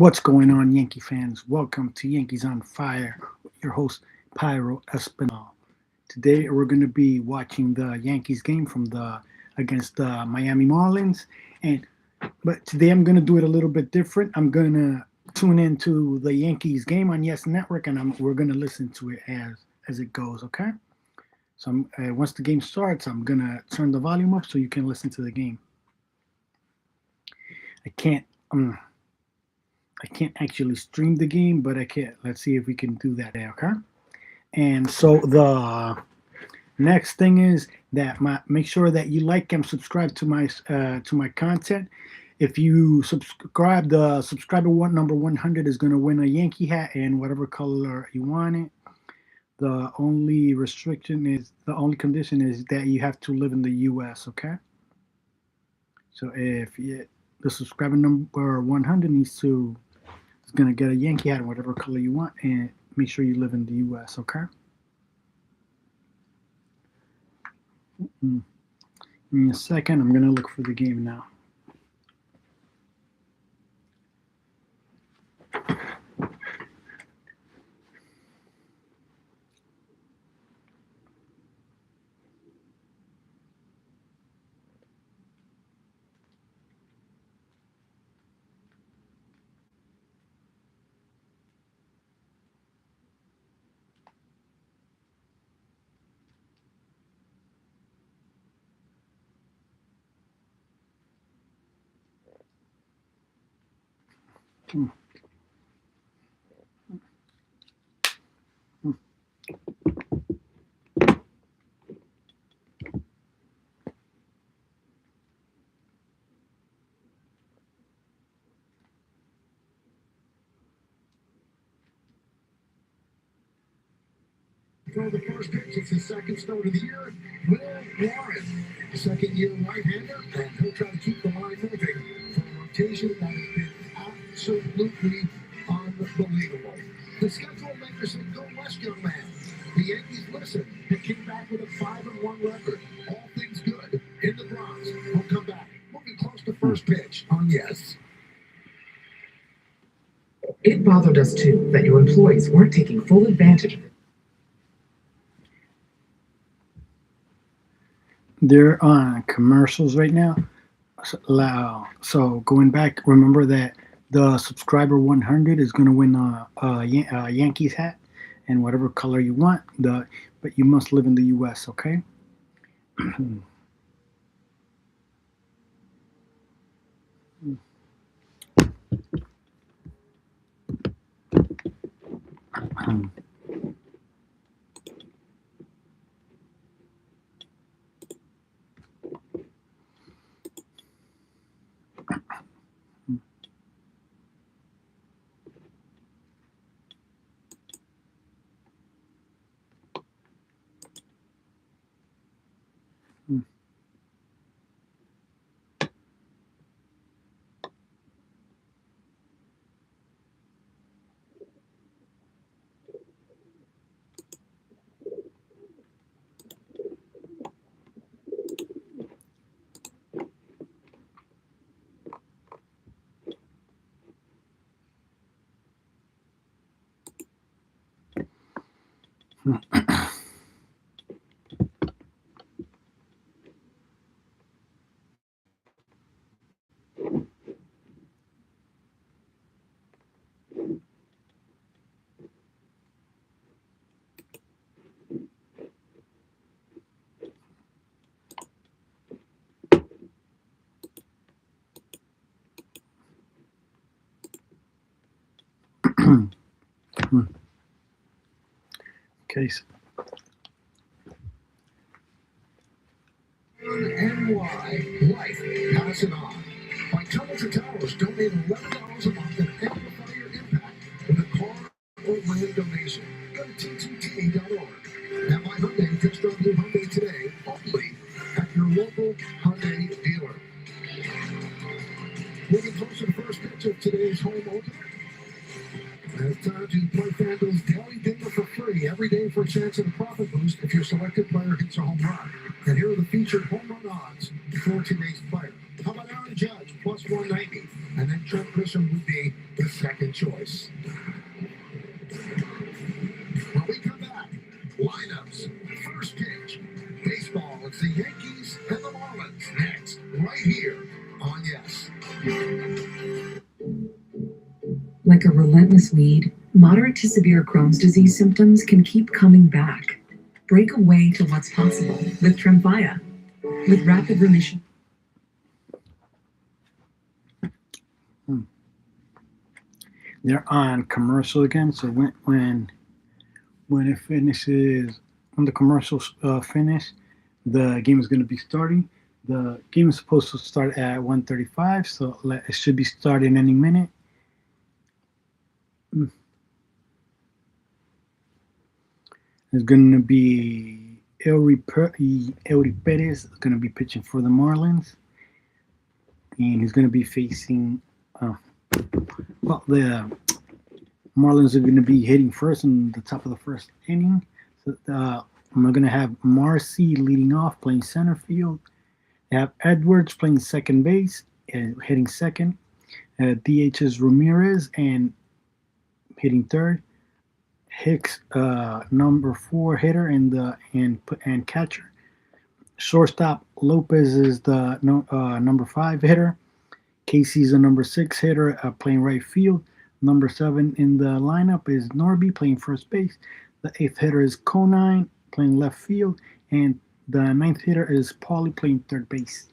What's going on, Yankee fans? Welcome to Yankees on Fire. Your host, Pyro Espinal. Today we're going to be watching the Yankees game from the against the Miami Marlins, and but today I'm going to do it a little bit different. I'm going to tune into the Yankees game on Yes Network, and we're going to listen to it as it goes. Okay. So once the game starts, I'm going to turn the volume up so you can listen to the game. I can't. I can't actually stream the game, but I can. Let's see if we can do that. Okay. And so the next thing is that make sure that you like and subscribe to my content. If you subscribe, the subscriber one number 100 is going to win a Yankee hat in whatever color you want it. The only condition is that you have to live in the U.S. Okay. So if the subscriber number 100 needs to is going to get a Yankee hat in whatever color you want, and make sure you live in the U.S. Okay. In a second, I'm going to look for the game now. Hmm. Throw the first pitch. It's his second start of the year. Will Warren, second-year right-hander, and he'll try to keep the line moving for a rotation that has been absolutely unbelievable. The schedule makers say, "Go west, young man." The Yankees listen. They came back with a 5-1 record. All things good in the Bronx. We'll come back. Moving close to first pitch on Yes. It bothered us too that your employees weren't taking full advantage of it. They're on commercials right now. So going back, remember that the subscriber 100 is going to win a Yankees hat and whatever color you want. But you must live in the U.S. Okay. Okay. NY Life. Pass it on. By Tunnel to Towers, donate $11 a month and amplify your impact with a car or land donation. Go to ttt.org. Now, my Hyundai, test drive new Hyundai today, only at your local Hyundai dealer. Moving closer to the first pitch of today's home opener. It's time to play FanDuel's Daily Dinner for free every day for a chance at a profit boost if your selected player hits a home run. And here are the featured home run odds for today's player. How about Aaron Judge, plus 190? And then Trent Grisham would be the second next, right here on Yes. Like a relentless weed, moderate to severe Crohn's disease symptoms can keep coming back. Break away to what's possible with Tremfya. With rapid remission. They're on commercial again, so when it finishes, when the commercials finish, the game is going to be starting. The game is supposed to start at 1:35, so it should be starting any minute. There's going to be Eury Perez is going to be pitching for the Marlins, and he's going to be facing. Well, the Marlins are going to be hitting first in the top of the first inning. So we're going to have Marcy leading off, playing center field. They have Edwards playing second base and hitting second. DH is Ramirez and hitting third. Hicks, number 4 hitter and catcher. Shortstop Lopez is the number 5 hitter. Casey's a number 6 hitter playing right field. Number 7 in the lineup is Norby playing first base. The 8th hitter is Conine playing left field. And the 9th hitter is Paulie playing third base.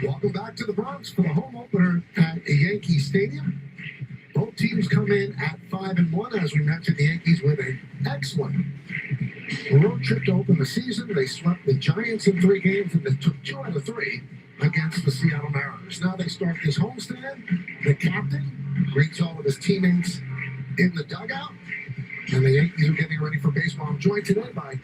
Welcome back to the Bronx for the home opener at Yankee Stadium. Both teams come in at 5-1. As we mentioned, the Yankees with an excellent road trip to open the season. They swept the Giants in 3 games and they took 2 out of 3 against the Seattle Mariners. Now they start this homestand. The captain greets all of his teammates in the dugout. And the Yankees are getting ready for baseball. I'm joined today by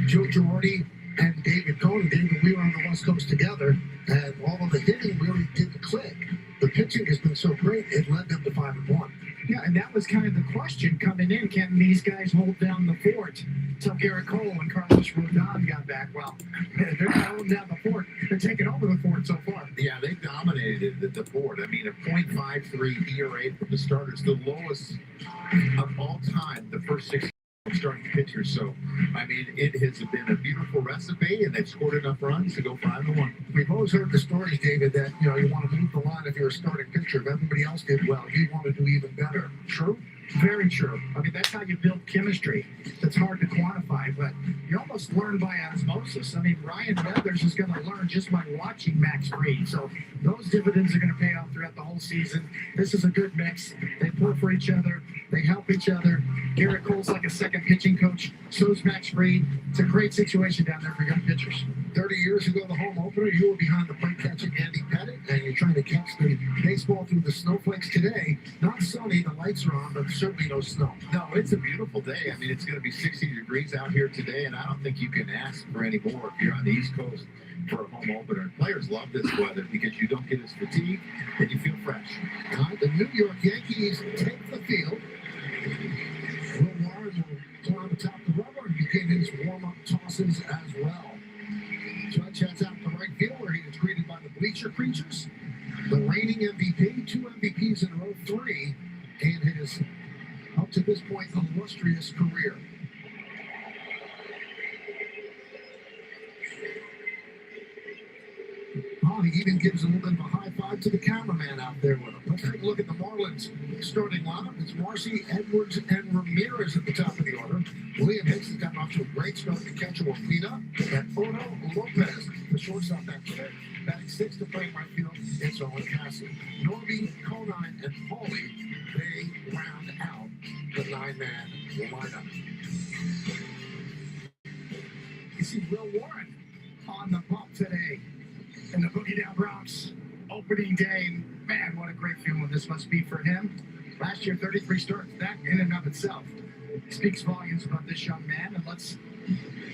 Joe Girardi and David Cohn. David, we were on the West Coast together, and all of the hitting really didn't click. The pitching has been so great, it led them to 5-1. Yeah, and that was kind of the question coming in. Can these guys hold down the fort? Until Garrett Cole and Carlos Rodon got back. Well, they're not holding down the fort. They're taking over the fort so far. Yeah, they dominated the fort. I mean, a .53 ERA for the starters, the lowest of all time, the first 6 starting pitchers. So, I mean, it has been a beautiful recipe, and they've scored enough runs to go 5-1. We've always heard the stories, David, that you want to move the line if you're a starting pitcher. If everybody else did well, you want to do even better. True? Very true. I mean, that's how you build chemistry. That's hard to quantify, but you almost learn by osmosis. I mean, Ryan Weathers is going to learn just by watching Max Fried. So those dividends are going to pay off throughout the whole season. This is a good mix. They pull for each other. They help each other. Garrett Cole's like a second pitching coach. So's Max Fried. It's a great situation down there for young pitchers. 30 years ago, the home opener, you were behind the plate catching Andy Pettit, and you're trying to catch the baseball through the snowflakes today. Not sunny, the lights are on, but certainly no snow. No, it's a beautiful day. I mean, it's going to be 60 degrees out here today, and I don't think you can ask for any more if you're on the East Coast for a home opener. Players love this weather because you don't get as fatigued and you feel fresh. The New York Yankees take the field. Will Warren will climb atop the rubber and begin his warm-up tosses as well. Judge heads out to right field where he is greeted by the bleacher creatures. The reigning MVP, 2 MVPs in a row, 3 in his, up to this point, illustrious career. Oh, he even gives a little bit of a high five to the cameraman out there with him. Let's take a look at the Marlins starting lineup. It's Marcy, Edwards, and Ramirez at the top of the order. William Hicks has gotten off to a great start. The catcher will clean up. And Otto Lopez, the shortstop back there, batting 6th to play right field. It's Owen Cassie. Norby, Conine, and Paulie, they round out the 9-man lineup. You see Will Warren on the bump today in the Boogie Down Bronx opening day. And man, what a great feeling this must be for him. Last year, 33 starts. That in and of itself speaks volumes about this young man. And let's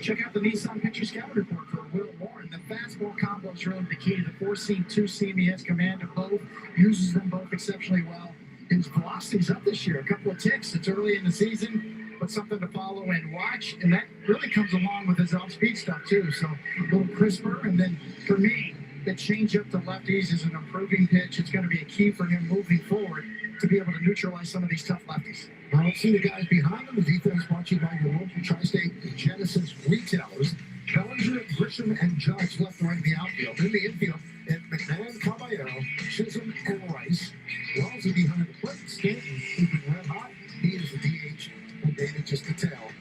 check out the Nissan Pitcher Scout Report for Will Warren. The fastball combo is really the key to the 4-seam, 2-seam. He has command of both, uses them both exceptionally well. His velocity's up this year. A couple of ticks. It's early in the season, but something to follow and watch. And that really comes along with his off-speed stuff, too. So a little crisper. And then for me, the changeup to lefties is an improving pitch. It's going to be a key for him moving forward to be able to neutralize some of these tough lefties. Now let's see the guys behind them. The defense brought to you by your local Tri-State Genesis retailers. Bellinger, Grisham, and Judge left and right in the outfield. In the infield, and McMahon, Caballero, Chisholm, and Rice. Wellesley behind the plate. Stanton, who's been red hot. He is the DH, and David just to tell.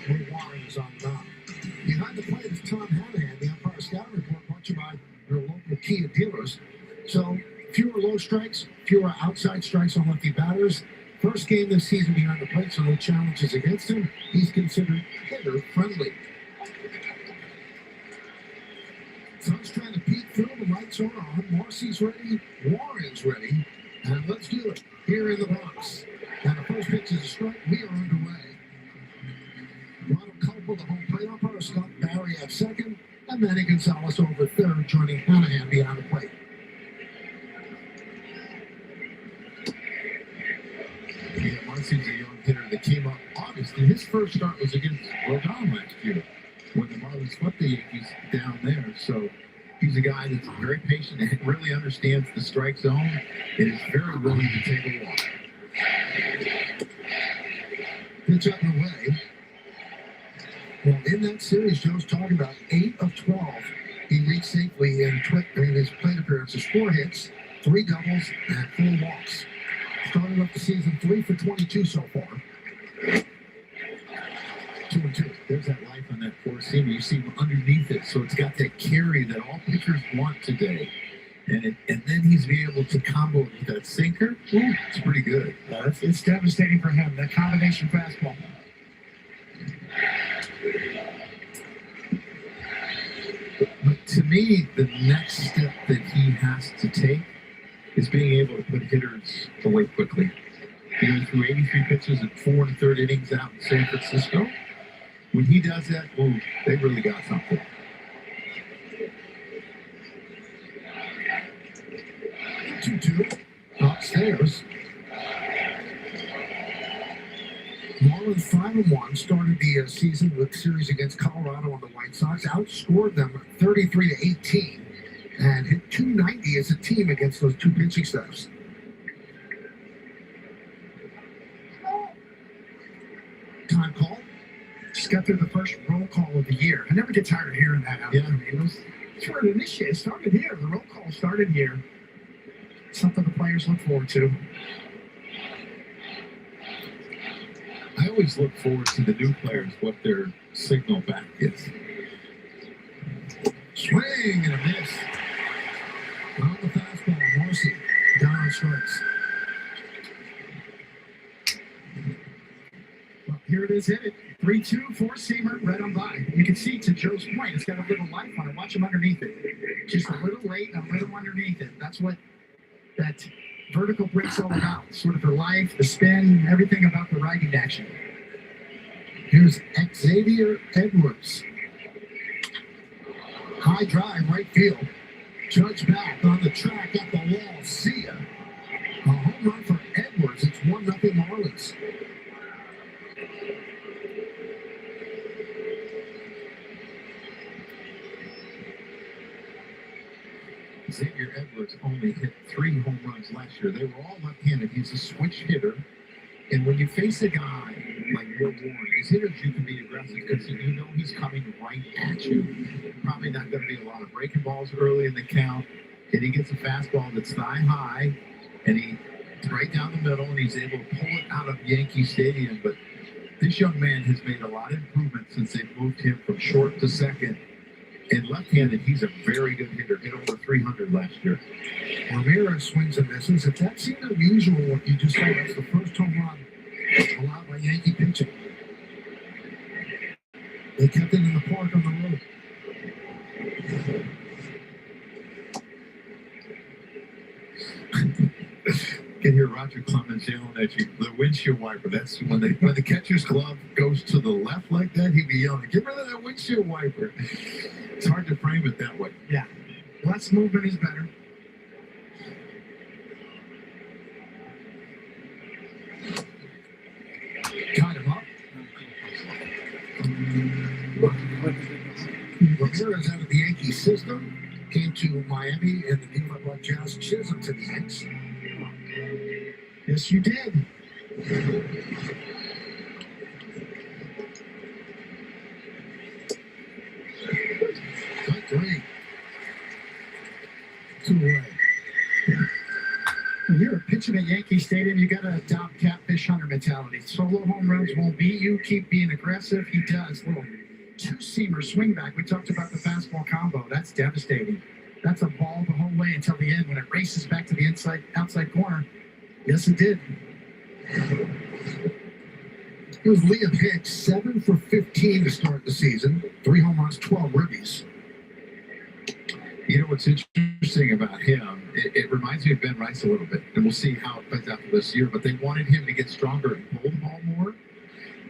Ray Warren is on the mound. Behind the plate is Tom Hanahan. The umpire scouting report brought to you by your local Kia dealers. So fewer low strikes, fewer outside strikes on lefty batters. First game this season behind the plate, so no challenges against him. He's considered hitter friendly. Sun's trying to peek through. The lights are on. Marcy's ready. Warren's ready. And let's do it here in the box. And the first pitch is a strike. We are underway. Ronald Culp, the home plate umpire. Scott Barry at second. And Manny Gonzalez over third, joining Hanahan behind the plate. Yeah, Marcy's a young hitter that came up August, and his first start was against Rodon last year when the Marlins swept the Yankees down there. So he's a guy that's very patient and really understands the strike zone and is very willing to take a walk. Pitch up and away. Well, in that series, Joe's talking about 8 of 12. He reached safely in his plate appearances. 4 hits, 3 doubles, and 4 walks. Started off the season 3 for 22 so far. 2-2. There's that life on that four-seamer. You see him underneath it, so it's got that carry that all pitchers want today. And then he's being able to combo it with that sinker. Ooh, it's pretty good. It's devastating for him, that combination fastball. But to me, the next step that he has to take is being able to put hitters away quickly. He went through 83 pitches and 4 1/3 innings out in San Francisco. When he does that, ooh, they really got something. 2-2. Upstairs. Marlins 5-1 started the season with series against Colorado on the White Sox. Outscored them 33-18 and hit 290 as a team against those 2 pitching staffs. Time call. Just got through the first roll call of the year. I never get tired of hearing that. Yeah. I mean, it's where it initiated. It started here. The roll call started here. Something the players look forward to. I always look forward to the new players, what their signal back is. Swing and a miss. On the fastball, Marcy down on strikes. Well, here it is, hit it. 3-2, 4-seamer, right on by. You can see, to Joe's point, it's got a little life on it. Watch him underneath it. Just a little late and a little underneath it. That's what that vertical break's all about. Sort of the life, the spin, everything about the riding action. Here's Xavier Edwards. High drive, right field. Judge back on the track at the wall. See ya. A home run for Edwards. It's 1-0 Marlins. Xavier Edwards only hit 3 home runs last year. They were all left-handed. He's a switch hitter. And when you face a guy like Will Warren, these hitters, you can be aggressive because you know he's coming right at you. Probably not going to be a lot of breaking balls early in the count. And he gets a fastball that's thigh high, and he's right down the middle, and he's able to pull it out of Yankee Stadium. But this young man has made a lot of improvements since they moved him from short to second. And left-handed, he's a very good hitter. Hit over 300 last year. Ramirez swings and misses. If that seemed unusual, you just saw that's the first home run allowed by Yankee pitching. They kept it in the park on the road. Can hear Roger Clemens yelling at you. The windshield wiper. That's when the catcher's glove goes to the left like that, he'd be yelling, "Get rid of that windshield wiper." It's hard to frame it that way. Yeah. Less movement is better. Got him up. Ramirez out of the Yankee system. came to Miami and the deal that brought Jazz Chisholm to the Yanks. Yes, you did. Great. 2 away. When you're pitching at Yankee Stadium, you got to adopt catfish hunter mentality. Solo home runs won't beat you. Keep being aggressive. He does. Little two-seamer swing back. We talked about the fastball combo. That's devastating. That's a ball the whole way until the end when it races back to the outside corner. Yes, it did. Here's Liam Hicks, 7 for 15 to start the season. 3 home runs, 12 ribbies. You know what's interesting about him? It reminds me of Ben Rice a little bit, and we'll see how it plays out for this year. But they wanted him to get stronger and pull the ball more,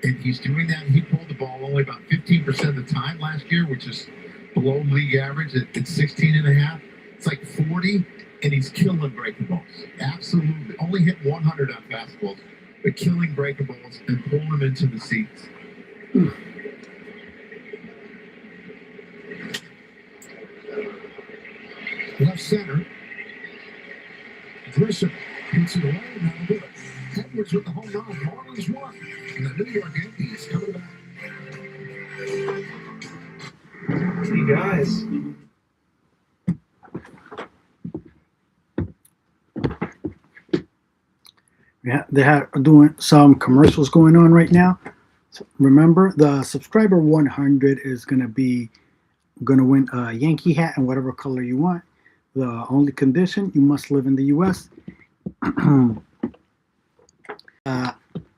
and he's doing that. He pulled the ball only about 15% of the time last year, which is below league average at 16.5. It's like 40, and he's killing breaking balls. Absolutely, only hit 100 on fastballs, but killing breaking balls and pulling them into the seats. Left center. Grisham hits it away. Now good. Edwards with the home run. Marlins won. And the New York Yankees coming back. Hey guys. Yeah, they are doing some commercials going on right now. So remember, the subscriber 100 is gonna win a Yankee hat in whatever color you want. The only condition, you must live in the U.S.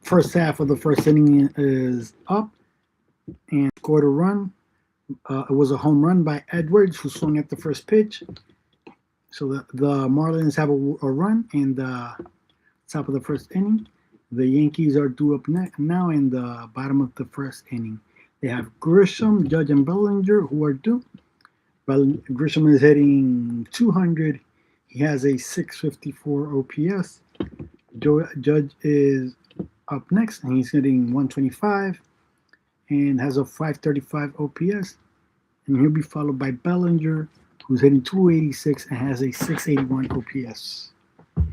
First half of the first inning is up and scored a run. It was a home run by Edwards, who swung at the first pitch. So the Marlins have a run in the top of the first inning. The Yankees are due up now in the bottom of the first inning. They have Grisham, Judge, and Bellinger, who are due. Grisham is hitting 200. He has a 654 OPS. Judge is up next, and he's hitting 125 and has a 535 OPS. And he'll be followed by Bellinger, who's hitting 286 and has a 681 OPS.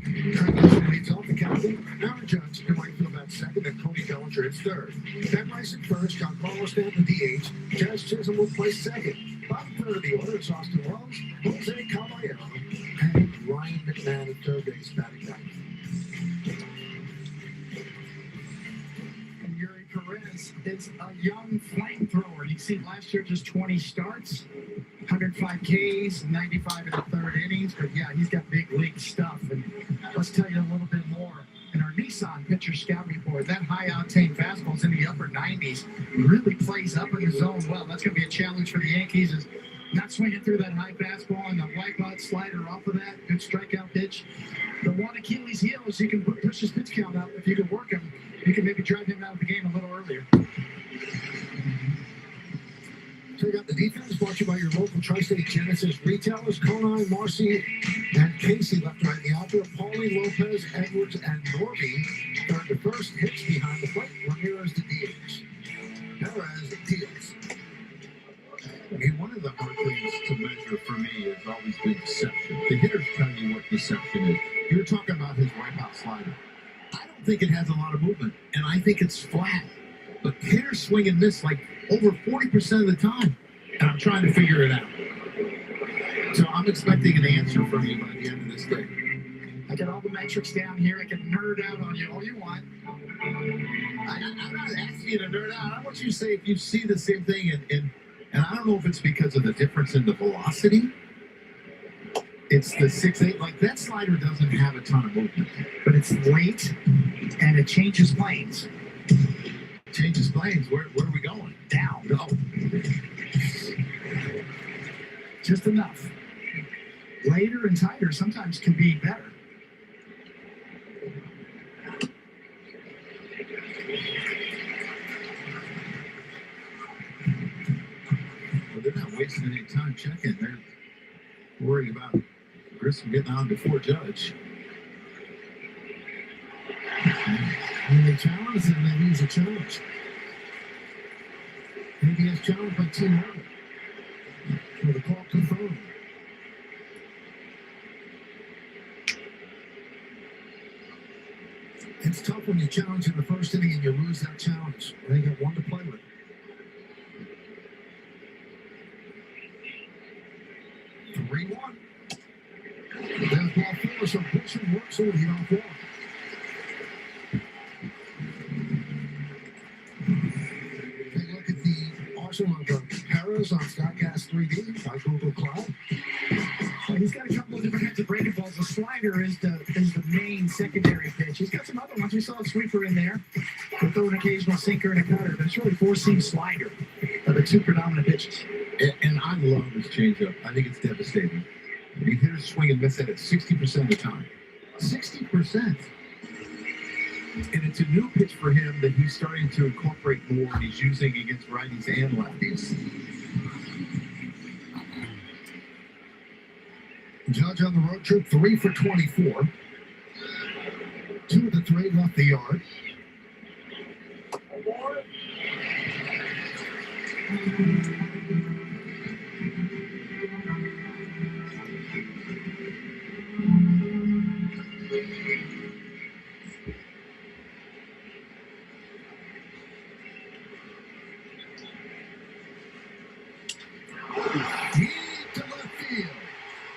Leads off the captain. Aaron Judge in right field at second, and Cody Bellinger is third. Ben Rice at first, John Carlos down the DH. Jazz Chisholm will play second. Bottom third of the order is Austin Wells, Jose Caballero, and Ryan McMahon at third base batting ninth. And Yuri Perez is a young flamethrower. You see last year just 20 starts, 105 Ks, 95 in the third innings. But yeah, he's got big league stuff. And let's tell you a little bit more. In our Nissan pitcher scout report, that high octane fastball is in the upper 90s. Really plays up in the zone well. That's going to be a challenge for the Yankees, is not swinging through that high fastball and the wipeout slider off of that. Good strikeout pitch. The one Achilles heel is you can push his pitch count up. If you can work him, you can maybe drive him out of the game a little earlier. Check out the defense, brought to you by your local Tri-State Genesis retailers, Conine, Marcy, and Casey left right in the outfield. Paulie, Lopez, Edwards, and Norby third to first. Hicks behind the plate. Ramirez to DH. Perez deals. I mean, one of the hard things to measure for me has always been deception. The hitters tell you what deception is. You were talking about his wipeout slider. I don't think it has a lot of movement, and I think it's flat. But hitters swing and miss like over 40% of the time, and I'm trying to figure it out. So I'm expecting an answer from you by the end of this day. I got all the metrics down here. I can nerd out on you all you want. I'm not asking you to nerd out. I want you to say if you see the same thing, and I don't know if it's because of the difference in the velocity. It's the 6.8. Like, that slider doesn't have a ton of movement, But it's late, and it changes lanes. changes planes. Where are we going? Down. No. Just enough. Later and tighter sometimes can be better. Well, they're not wasting any time checking. They're worried about Grissom getting on before Judge. When they challenge him, that means a challenge. Maybe he has challenged by Tim Howard. For the call confirmed. It's tough when you challenge in the first inning and you lose that challenge. They got one to play with. 3-1. There's ball four, so pitcher works over the off wall. Take a look at the arsenal of Perez on StatCast 3D by Google Cloud. He's got a couple of different kinds of breaking balls. The slider is the main secondary pitch. He's got some other ones. We saw a sweeper in there. We'll throw an occasional sinker and a cutter, but it's really four-seam slider are the two predominant pitches. And I love his changeup. I think it's devastating. He hit a swing and miss at it 60% of the time. 60%. And it's a new pitch for him that he's starting to incorporate more, and he's using against righties and lefties. Judge on the road trip, 3 for 24. 2 of the 3 left the yard. Deep to left field.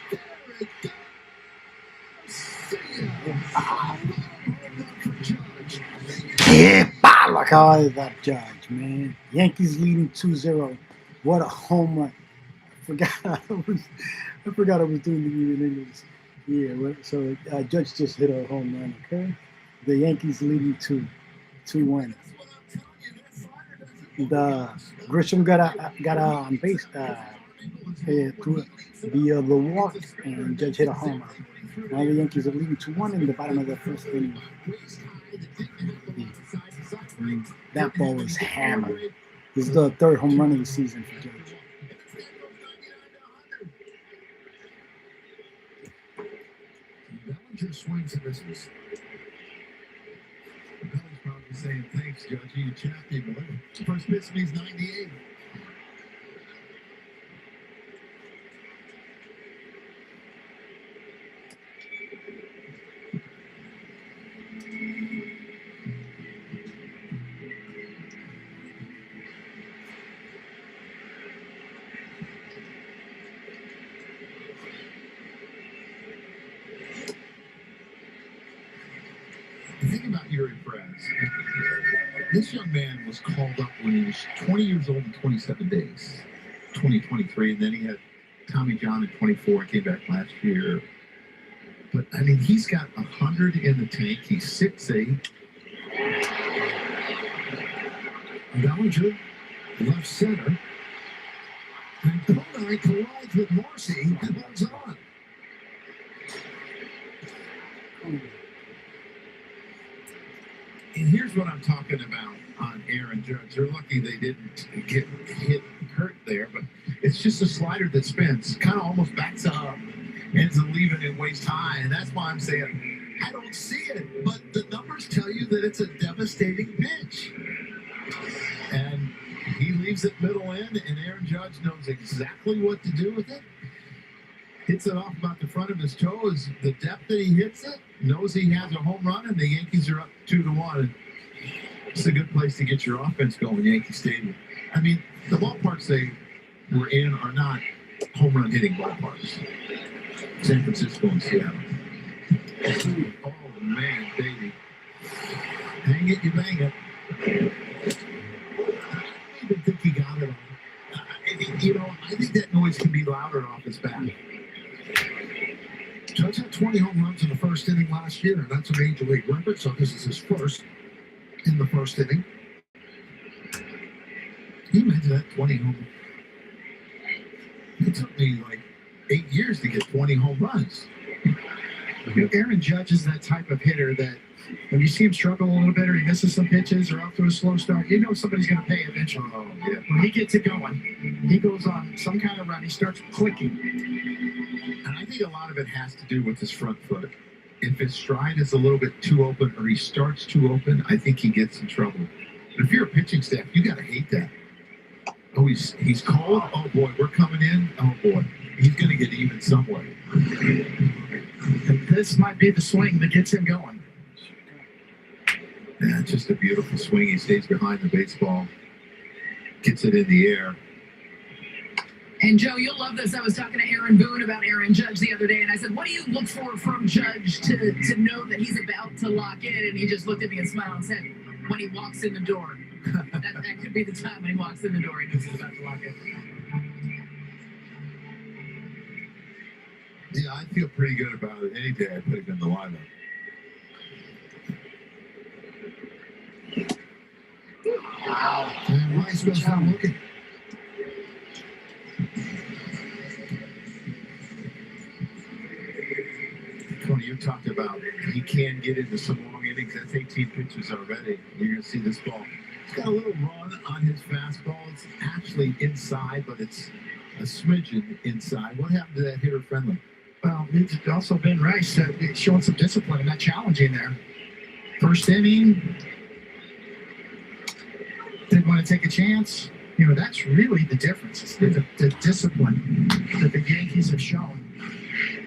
There it goes. See ya. Home run for Judge. Yeah, palo. Call that Judge, man. Yankees leading 2-0. What a home run. I forgot I was doing the even English. Yeah, so Judge just hit a home run, okay? The Yankees leading 2-1. The Grisham got on base through the walk, and Judge hit a home run. Now the Yankees are leading 2-1 in the bottom of the first inning. That ball was hammered. This is the third home run of the season for Judge. Bellinger swings and misses. Bell's probably saying, thanks, Judge. You chapped me, but first pitch means 98. Think about Yuri Perez. This young man was called up when he was 20 years old and 27 days, 2023, and then he had Tommy John at 24 and came back last year. But, I mean, he's got 100 in the tank. He's 6'8". Bellinger, left center. And Kodai collides with Marcy and holds on. And here's what I'm talking about on Aaron Judge. They're lucky they didn't get hurt there, but it's just a slider that spins, kind of almost backs up, ends up leaving it waist high, and that's why I'm saying I don't see it, but the numbers tell you that it's a devastating pitch. And he leaves it middle end, and Aaron Judge knows exactly what to do with it. Hits it off about the front of his toe. Is the depth that he hits it, knows he has a home run, and the Yankees are up 2-1. It's a good place to get your offense going, Yankee Stadium. I mean, the ballparks they were in are not home run hitting ballparks. San Francisco and Seattle. Oh, man, baby. Hang it, you bang it. I don't even think he got it on. I think that noise can be louder off his bat. Judge had 20 home runs in the first inning last year, and that's a major league record, so this is his first in the first inning. Can you imagine that 20 home? It took me like 8 years to get 20 home runs. Aaron Judge is that type of hitter that when you see him struggle a little bit or he misses some pitches or off to a slow start, you know somebody's going to pay eventually. Oh, yeah. When he gets it going, he goes on some kind of run. He starts clicking. And I think a lot of it has to do with his front foot. If his stride is a little bit too open or he starts too open, I think he gets in trouble. But if you're a pitching staff, you got to hate that. Oh, he's cold. Oh, boy, we're coming in. Oh, boy, he's going to get even some way. And this might be the swing that gets him going. Yeah, just a beautiful swing. He stays behind the baseball, gets it in the air. And Joe, you'll love this. I was talking to Aaron Boone about Aaron Judge the other day, and I said, what do you look for from Judge to know that he's about to lock in? And he just looked at me and smiled and said, when he walks in the door. that could be the time when he walks in the door. He knows he's about to lock in. Yeah, I feel pretty good about it. Any day I put him in the lineup. Wow. And Rice goes down looking. Tony, you talked about he can get into some long innings. That's 18 pitches already. You're going to see this ball. It's got a little run on his fastball. It's actually inside, but it's a smidgen inside. What happened to that hitter friendly? Well, it's also been Rice showing some discipline and not challenging there. First inning, didn't want to take a chance. You know, that's really the difference. It's the discipline that the Yankees have shown.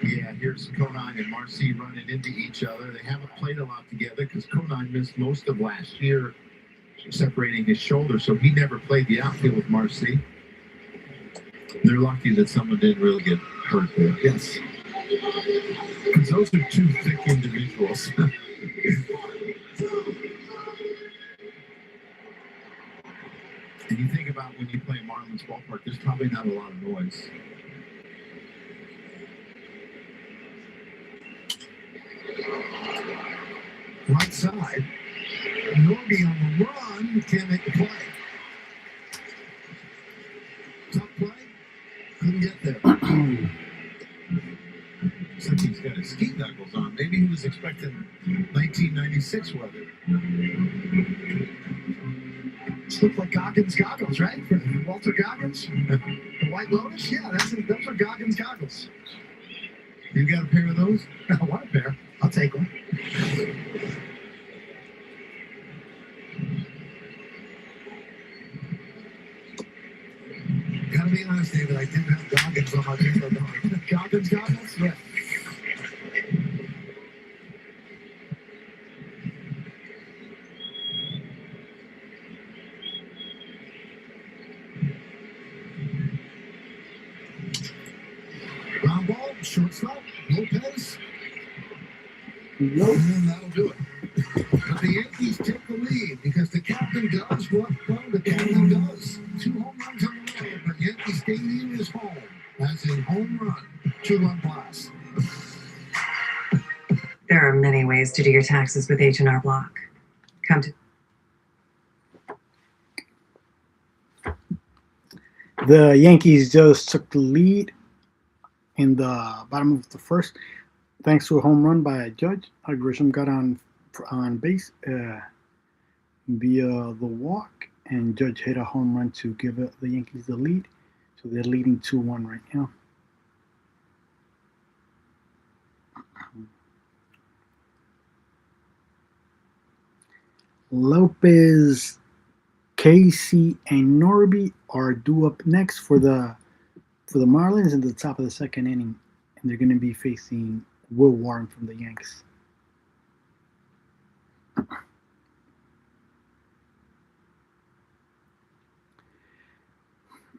Yeah, here's Conine and Marcy running into each other. They haven't played a lot together because Conine missed most of last year, separating his shoulder, so he never played the outfield with Marcy. They're lucky that someone didn't really get hurt there. Yes. Because those are two thick individuals. And you think about when you play Marlins ballpark, there's probably not a lot of noise. Right side. Norby on the run. Can't make the play. Tough play. Couldn't get there. Looks like he's got his ski goggles on. Maybe he was expecting 1996 weather. This look like Goggins goggles, right? Walter Goggins. The White Lotus? Yeah, those are Goggins goggles. You got a pair of those? I want a pair. I'll take one. Gotta be honest, David, I didn't have Goggins on my bingo card. Goggins goggles? Yeah. Ground ball, shortstop, Lopez. Nope. And that'll do it. But the Yankees take the lead because the captain does what the captain does. 2 home runs on the road, but Yankee Stadium is home. That's a home run, 2-run blast. There are many ways to do your taxes with H&R Block. Come to The Yankees just took the lead in the bottom of the first, thanks to a home run by Judge. Grisham got on base via the walk, and Judge hit a home run to give the Yankees the lead. So they're leading 2-1 right now. Lopez, Casey, and Norby are due up next for the Marlins in the top of the second inning, and they're going to be facing Will Warren from the Yanks.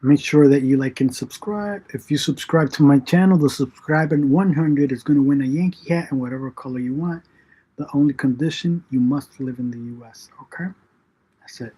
Make sure that you like and subscribe. If you subscribe to my channel, the subscriber 100 is going to win a Yankee hat in whatever color you want. The only condition, you must live in the U.S. Okay? That's it.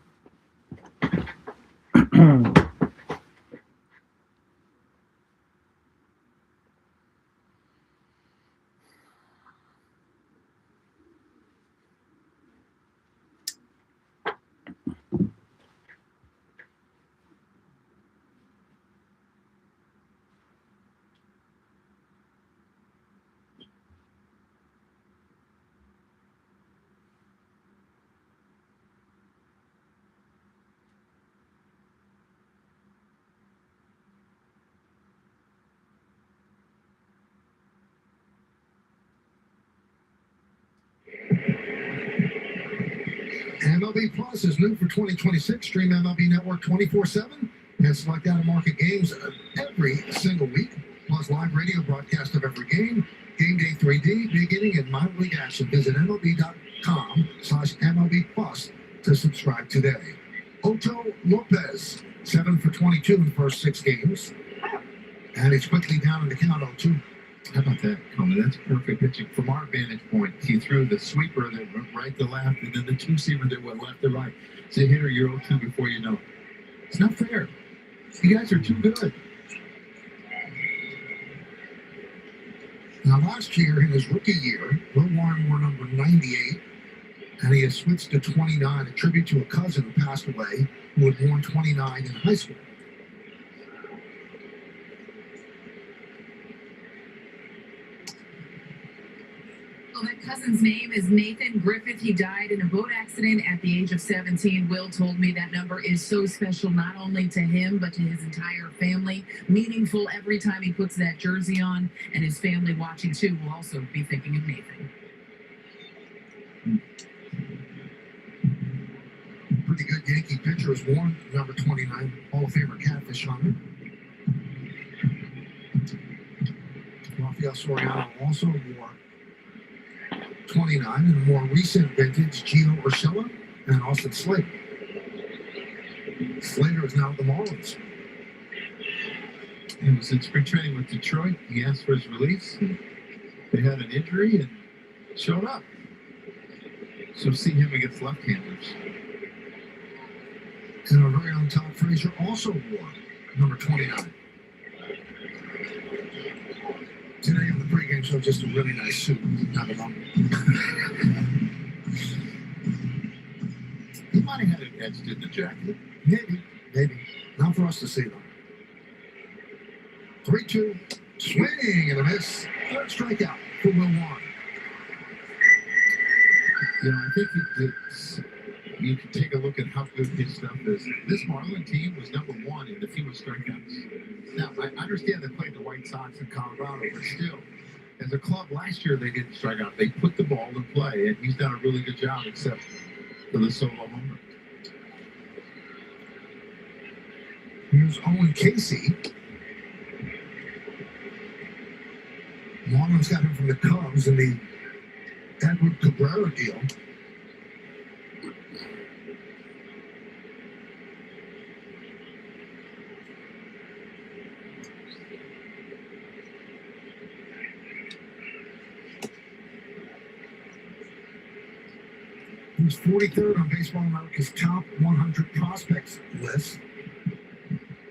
MLB Plus is new for 2026. Stream MLB Network 24/7 and select out-of-market games every single week. Plus live radio broadcast of every game, game day 3D, beginning and minor league action. Visit MLB.com MLB Plus to subscribe today. Otto Lopez, 7 for 22 in the first 6 games. And he's quickly down in the count 0-2. How about that, Coleman? That's perfect pitching from our vantage point. He threw the sweeper that went right to left, and then the two-seamer that went left to right. So hitter, you're 0-2 before you know it. It's not fair. You guys are too good. Now, last year, in his rookie year, Will Warren wore number 98, and he has switched to 29, a tribute to a cousin who passed away who had worn 29 in high school. Well, that cousin's name is Nathan Griffith. He died in a boat accident at the age of 17. Will told me that number is so special, not only to him, but to his entire family. Meaningful every time he puts that jersey on, and his family watching too will also be thinking of Nathan. Pretty good Yankee pitcher has worn number 29, Hall of Famer Catfish Hunter. Rafael Soriano also wore 29 in a more recent vintage, Gio Urshela and Austin Slater. Slater is now at the Marlins. He was in spring training with Detroit. He asked for his release. They had an injury and showed up. So see him against left-handers. And our very own Todd Frazier also wore number 29. Today on the pregame show, just a really nice suit, not a number. He might have had it etched in the jacket. Maybe. Not for us to see, though. 3-2, swing and a miss. Third strikeout for Will Warren. You know, I think you can take a look at how good his stuff is. This Marlin team was number 1 in the fewest strikeouts. Now, I understand they played the White Sox in Colorado, but still, as a club, last year they didn't strike out. They put the ball in play, and he's done a really good job, except for the solo homer. Here's Owen Casey. Marlins got him from the Cubs in the Edward Cabrera deal. He was 43rd on Baseball America's top 100 prospects list.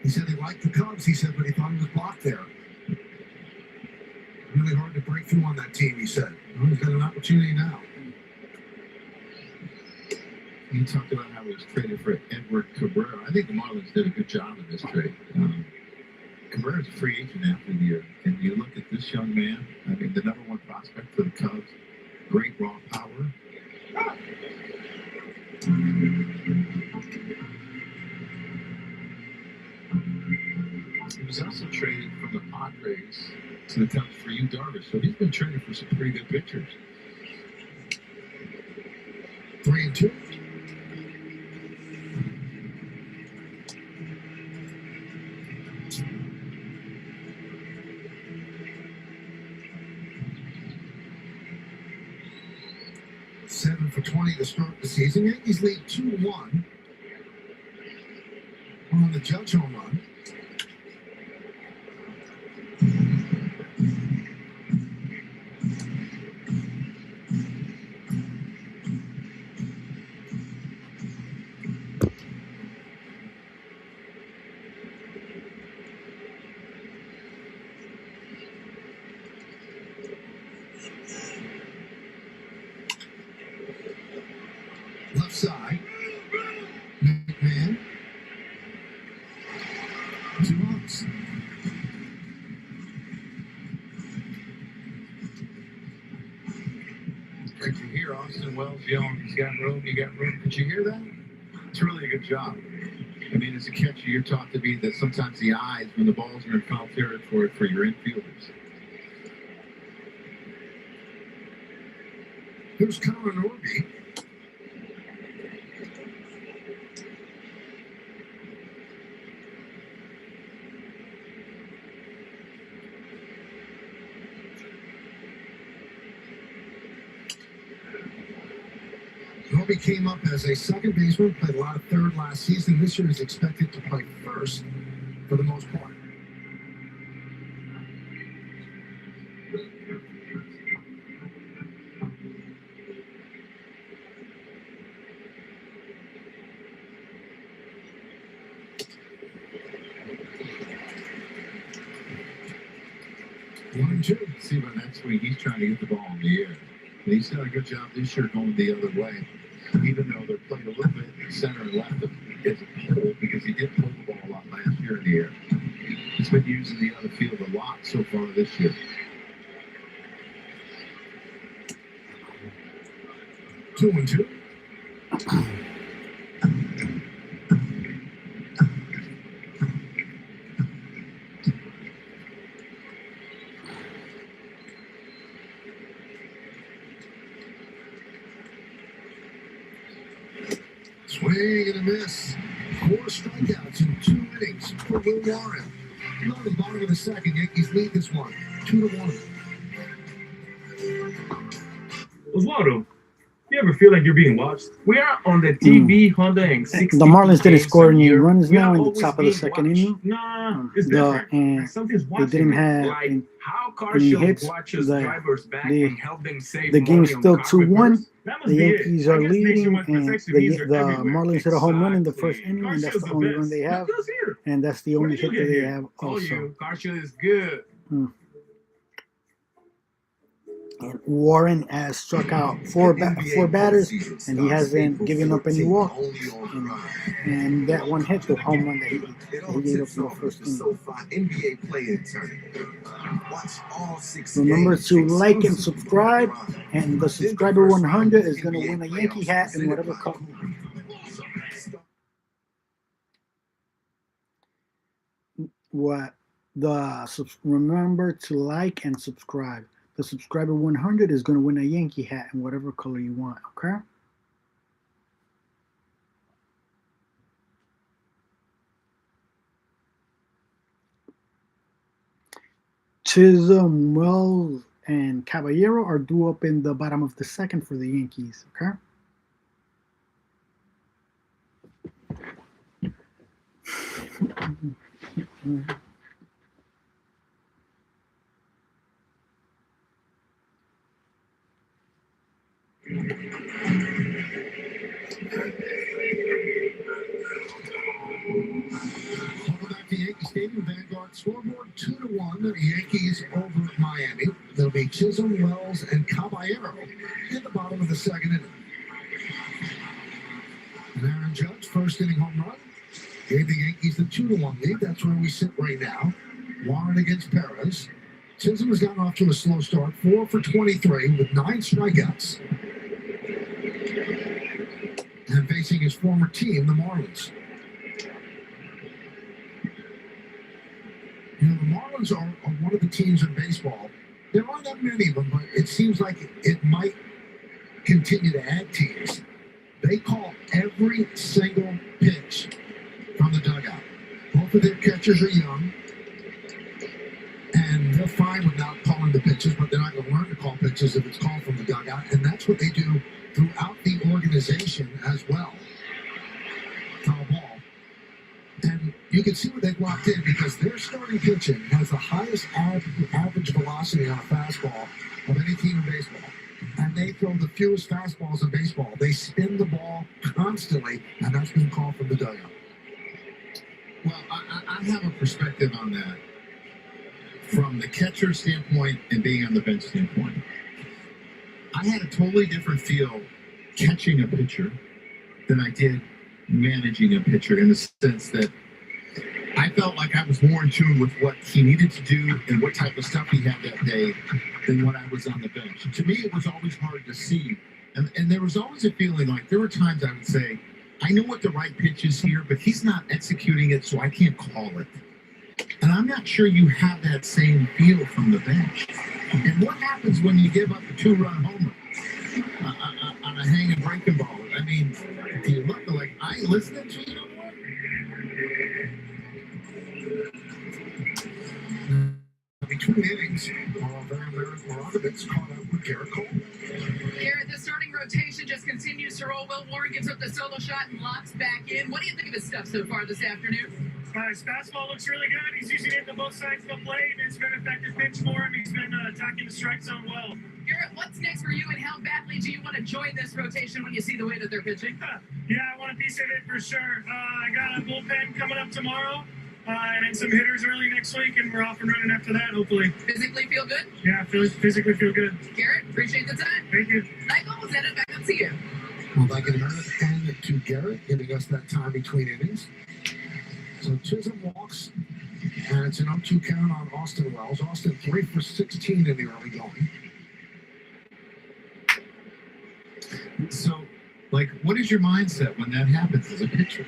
He said he liked the Cubs, he said, but he thought he was blocked there. Really hard to break through on that team, he said. Well, he's got an opportunity now. You talked about how he was traded for Edward Cabrera. I think the Marlins did a good job in this trade. Cabrera's a free agent after the year. And you look at this young man, I mean, the number 1 prospect for the Cubs, great raw power. He was also traded from the Padres to the Cubs for Yu Darvish. So he's been traded for some pretty good pitchers. 3-2. Seven for 20 to start the season. Yankees lead 2-1 on the Judge home run. Left side. McMahon. 2 outs. Did you hear Austin Wells yelling, he's got room, you got room? Did you hear that? It's really a good job. I mean, as a catcher, you're taught to be that sometimes the eyes when the balls are in foul territory for your infielders. Here's Connor Norby. Bobby came up as a second baseman, played a lot of third last season. This year is expected to play first for the most part. One and two. See, but next week he's trying to get the ball in the air. And he's done a good job this year going the other way, even though they're playing a little bit center and left as a whole, because he did pull the ball a lot last year in the air. He's been using the other field a lot so far this year. Two and two. Swing and a miss. 4 strikeouts in 2 innings for Will Warren. On the bottom of the second, Yankees lead this one 2-1. Oswaldo, you ever feel like you're being watched? We are on the TV 160. The Marlins didn't score any year. runs We now are in the always top of the being second watched. inning. Nah, it's different. And Something's they watching didn't me. have Like how any Carshall hits. watches The- drivers back the- and help them save the game's money on still car 2-1. repairs. That must The be it. Yankees I are guess leading, nationwide and protective the are everywhere. Marlins hit a home run in the first Exactly. inning, and that's Carshall's the only run best. they have. Look who's here. And that's the Where only did you hit get that they here? have Told also. you, Carshall is good. And Warren has struck out four batters, and he hasn't given up any walks. And that one hit, the home run that he gave up in the first inning. NBA play-in tournament. Watch all 6 Remember games to like and exclusively subscribe, on and the subscriber 100 is going to win a Yankee hat and whatever color. Remember to like and subscribe. The subscriber 100 is going to win a Yankee hat in whatever color you want. Okay. Chisholm, Wells, and Caballero are due up in the bottom of the second for the Yankees. Okay. Welcome back to Yankee Stadium. Vanguard scoreboard 2-1. The Yankees over Miami. There'll be Chisholm, Wells, and Caballero in the bottom of the second inning. And Aaron Judge, first inning home run, gave the Yankees the 2-1 lead. That's where we sit right now. Warren against Perez. Chisholm has gotten off to a slow start, 4 for 23 with 9 strikeouts. And facing his former team, the Marlins. You know, the Marlins are one of the teams in baseball. There aren't that many of them, but it seems like it might continue to add teams. They call every single pitch from the dugout. Both of their catchers are young, and they're fine with not calling the pitches, but they're not going to learn to call pitches if it's called from the dugout, and that's what they do throughout the organization as well. Foul ball. And you can see what they've locked in because their starting pitching has the highest average velocity on a fastball of any team in baseball. And they throw the fewest fastballs in baseball. They spin the ball constantly, and that's been called from the dugout. Well, I have a perspective on that from the catcher standpoint and being on the bench standpoint. I had a totally different feel catching a pitcher than I did managing a pitcher, in the sense that I felt like I was more in tune with what he needed to do and what type of stuff he had that day than when I was on the bench. To me, it was always hard to see. And there was always a feeling like there were times I would say, I know what the right pitch is here, but he's not executing it, so I can't call it. And I'm not sure you have that same feel from the bench. And what happens when you give up a 2-run homer on a hanging breaking ball? I mean, do you look like I ain't listening to you no more? Between innings, Moravec caught up with Garrett Cole. Garrett, the starting rotation just continues to roll well. Will Warren gives up the solo shot and locks back in. What do you think of his stuff so far this afternoon? His fastball looks really good. He's using it to both sides of the plate. It's been an effective pitch for him. He's been attacking the strike zone well. Garrett, what's next for you, and how badly do you want to join this rotation when you see the way that they're pitching? Yeah, I want a piece of it for sure. I got a bullpen coming up tomorrow, and some hitters early next week, and we're off and running after that, hopefully. Physically feel good? Yeah, physically feel good. Garrett, appreciate the time. Thank you. Michael, we'll send it back up to you. Well, back in Meredith and to Garrett, giving us that time between innings. So Chisholm walks, and it's an 0-2 count on Austin Wells. Austin 3 for 16 in the early going. So, like, what is your mindset when that happens as a pitcher?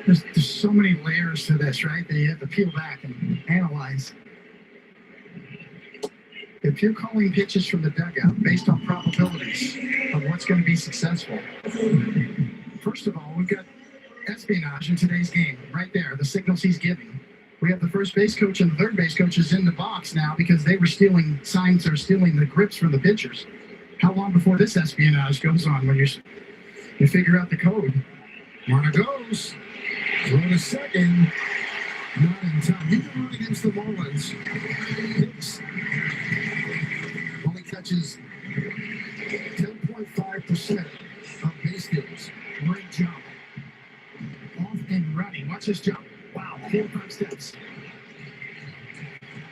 There's so many layers to this, right? That you have to peel back and analyze. If you're calling pitches from the dugout based on probabilities of what's going to be successful, first of all, we've got espionage in today's game right there, the signals he's giving. We have the first base coach and the third base coaches in the box now because they were stealing signs or stealing the grips from the pitchers. How long before this espionage goes on when you figure out the code? Runner goes. Throw to second. Not in time. You can run against the Marlins. Hicks only catches 10.5% of base hits. Great jump. Off and running. Watch this jump. Wow, 4-5 steps.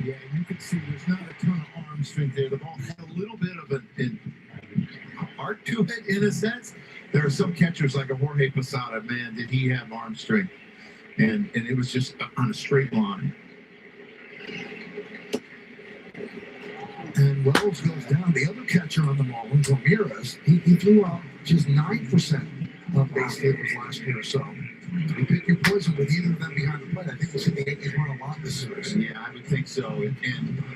Yeah, you can see there's not a ton of arm strength there. The ball had a little bit of an art to it in a sense. There are some catchers like a Jorge Posada, man, did he have arm strength? And it was just on a straight line. And Wells goes down. The other catcher on the Marlins, Ramirez, he threw out just 9% of base hits last year or so. You pick your poison with either of them behind the plate. I think we'll see the Yankees run a lot this series. Yeah, I would think so. And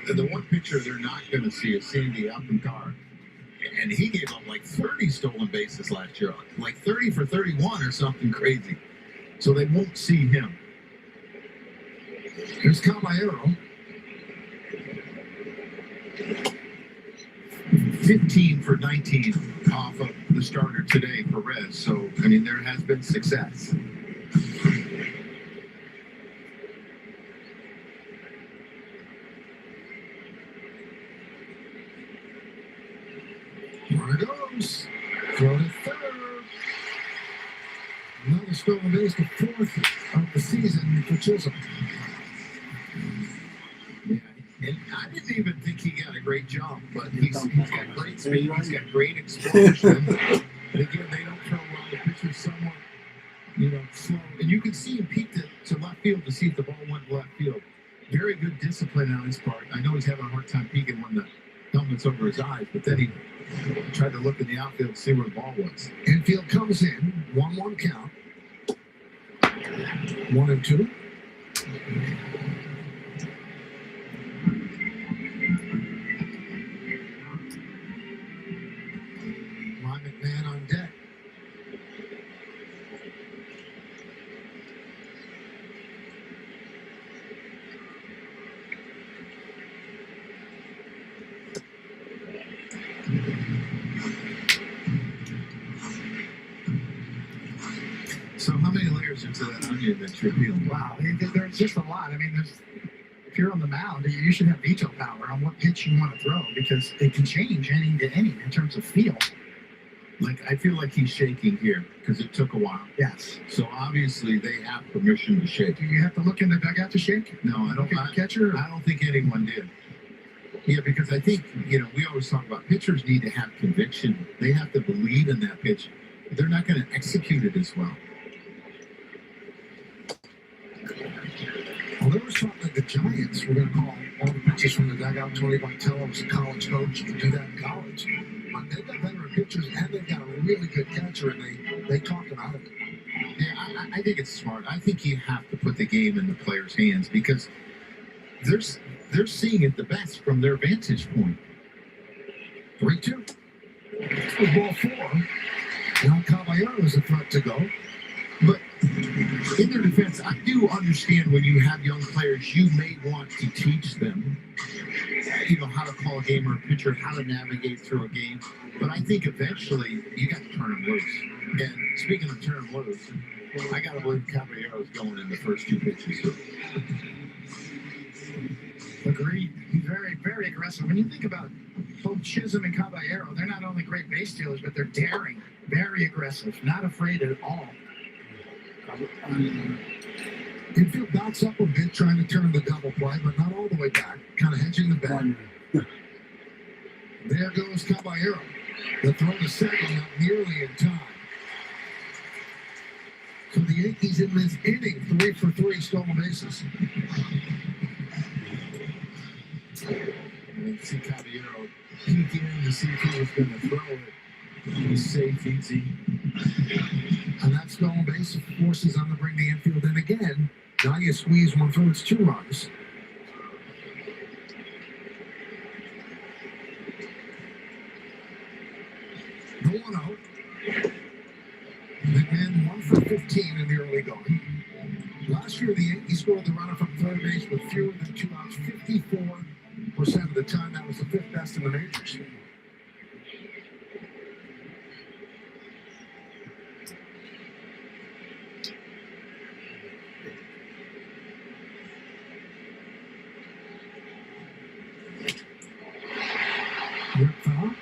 the one pitcher they're not going to see is Sandy Alcantara. And he gave up like 30 stolen bases last year, like 30 for 31 or something crazy. So they won't see him. Here's Caballero. 15 for 19 off of the starter today for Rez. So, I mean, there has been success. Runner goes. Throw to third. Another stolen base, the fourth of the season for Chisholm. Yeah, and I didn't even think he got a great jump, but he's got great speed, he's got great explosion. And again, they don't throw well. The pitcher's somewhat, slow. And you can see him peek to left field to see if the ball went left field. Very good discipline on his part. I know he's having a hard time peeking when the helmet's over his eyes, but then he tried to look in the outfield to see where the ball was. Infield comes in, 1-1 count. 1-2. Ryan McMahon on deck. So how many layers into that onion that you're peeling? Wow, there's just a lot. I mean, if you're on the mound, you should have veto power on what pitch you want to throw because it can change inning to inning in terms of feel. Like, I feel like he's shaking here because it took a while. Yes. So obviously they have permission to shake. Do you have to look in the dugout to shake? No, I don't. Catcher? I don't think anyone did. Yeah, because I think, we always talk about pitchers need to have conviction. They have to believe in that pitch. They're not going to execute it as well. Well, there was something that the Giants were going to call all the pitchers from the dugout. Tony Vitello was a college coach. You can do that in college. But they've got veteran pitchers, and they've got a really good catcher, and they talk them out of it. Yeah, I think it's smart. I think you have to put the game in the players' hands because they're seeing it the best from their vantage point. 3-2. With ball 4. Now Caballero is a threat to go. But in their defense, I do understand when you have young players, you may want to teach them, how to call a game or a pitcher, how to navigate through a game. But I think eventually you got to turn them loose. And speaking of turn them loose, I got to believe Caballero's going in the first two pitches. Agreed. He's very, very aggressive. When you think about both Chisholm and Caballero, they're not only great base stealers, but they're daring, very aggressive, not afraid at all. Infield backs up a bit, trying to turn the double play, but not all the way back. Kind of hedging the bet. There goes Caballero. The throw to second, not nearly in time. So the Yankees in this inning, 3 for 3 stolen bases. And see Caballero peek in to see if he was going to throw it. He was safe, easy. And that stolen base forces them to bring the infield in again. Now you squeeze one through, it's 2 runs. The 1-0. McMahon 1 for 15 in the early going. Last year, the Yankees scored the runner from third base with fewer than 2 outs 54% of the time. That was the 5th best in the majors. Rick Fowler.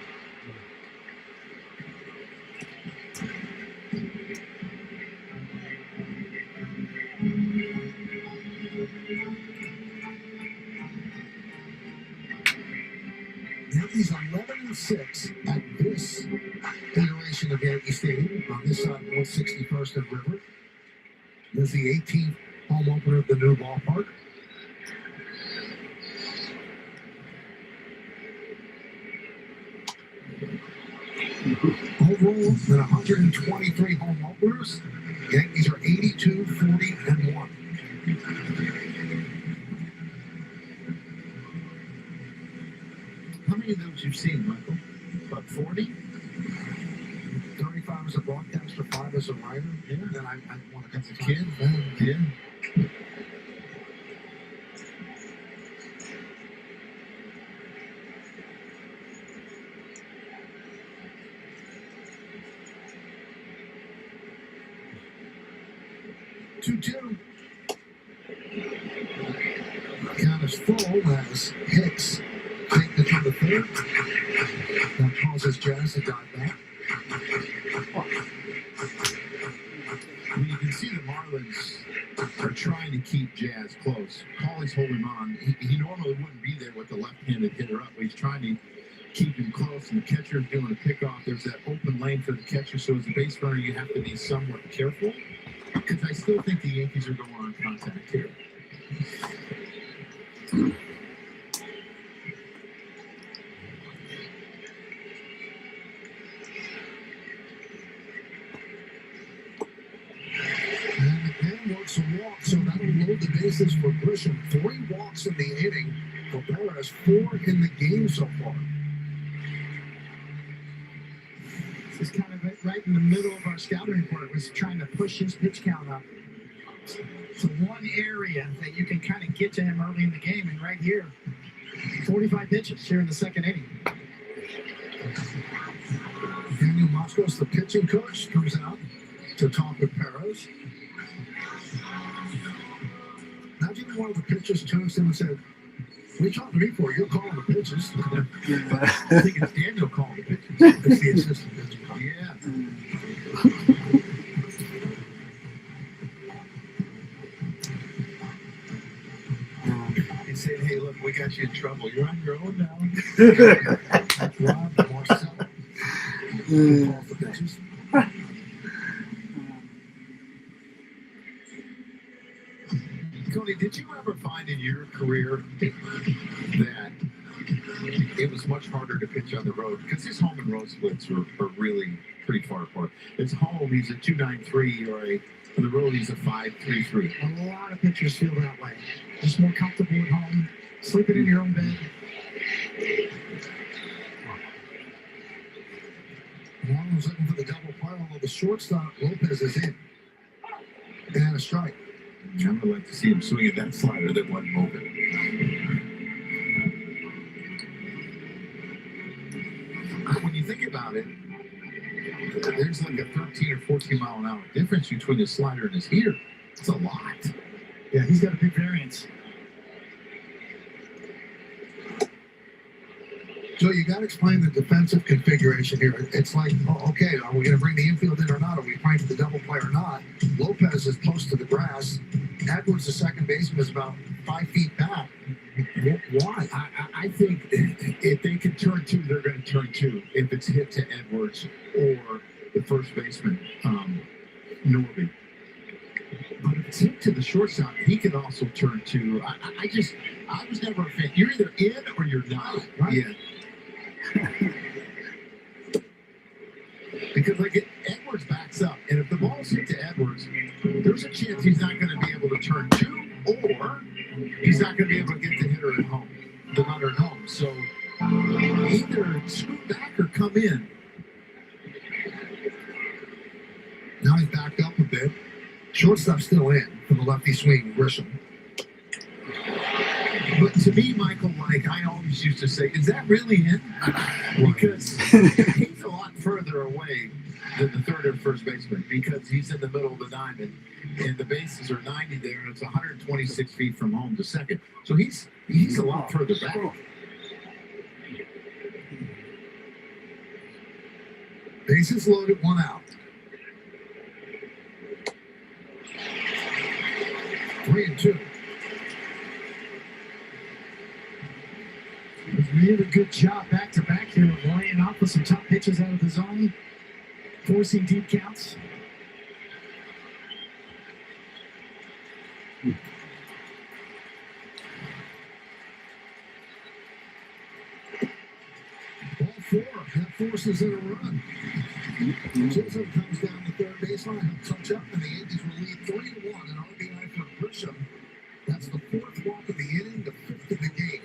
Yankees 11-6 at this iteration of Yankee Stadium on this side, 161st and River. This is the 18th home opener of the new ballpark. Overall, than 123 home openers, Yankees are 82, 40, and 1. How many of those you've seen, Michael? About 40? 35 as a broadcaster, 5 as a writer. Yeah. And then I want to As a kid? Yeah. Two. Count is full as Hicks take the to the third. That causes Jazz to dive back. Well, you can see the Marlins are trying to keep Jazz close. Cauley's holding on. He normally wouldn't be there with the left-handed hitter up, but he's trying to keep him close, and the catcher's doing a pickoff. There's that open lane for the catcher, so as a base runner, you have to be somewhat careful, because I still think the Yankees are going on contact here. And McMahon works a walk, so that'll load the bases for Grisham. 3 walks in the inning for Perez, 4 in the game so far. This is kind of right in the middle of our scouting report, was trying to push his pitch count up. So one area that you can kind of get to him early in the game, and right here, 45 pitches here in the second inning. Daniel Moskos, the pitching coach, comes out to talk with Perez. Imagine one of the pitchers turns to him and said, "What are you talking to me for? You're calling the pitches." I think it's Daniel calling the pitches. It's the assistant pitcher. Yeah. He said, "Hey, look, we got you in trouble. You're on your own now." That's Rob Marcel. Calls the pitches. Cody, did you ever find in your career that it was much harder to pitch on the road? Because his home and road splits are really pretty far apart. His home, he's a 2.93 ERA. On the road, he's a 5.33. A lot of pitchers feel that way. Just more comfortable at home, sleeping in your own bed. Marlins looking for the double play, although the shortstop Lopez is in. strike. I would like to see him swing at that slider that wasn't moving. When you think about it, there's like a 13 or 14 mile an hour difference between his slider and his heater. It's a lot. Yeah, he's got a big variance. So you got to explain the defensive configuration here. It's like, oh, okay, are we going to bring the infield in or not? Are we playing for the double play or not? Lopez is close to the grass. Edwards, the second baseman, is about 5 feet back. Why? I think if they can turn two, they're going to turn two. If it's hit to Edwards or the first baseman, Norby. But if it's hit to the shortstop, he can also turn two. I was never a fan. You're either in or you're not. Right. Yeah. Because like Edwards backs up, and if the ball's hit to Edwards, there's a chance he's not going to be able to turn two, or he's not going to be able to get the hitter at home, the runner at home. So either scoot back or come in. Now he's backed up a bit. Shortstop's still in for the lefty swing, Grisham. But to me, Michael, like I always used to say, is that really in? Because he's a lot further away than the third or first baseman because he's in the middle of the diamond and the bases are 90 there and it's 126 feet from home to second. So he's a lot further back. Bases loaded, 1 out. 3-2. Really good job back to back here, laying off with some top pitches out of the zone, forcing deep counts. Ball 4. That forces in a run. Chisholm comes down the third baseline, he'll touch up, and the Yankees will lead 3-1. An RBI for Grisham. That's the 4th walk of the inning, the 5th of the game.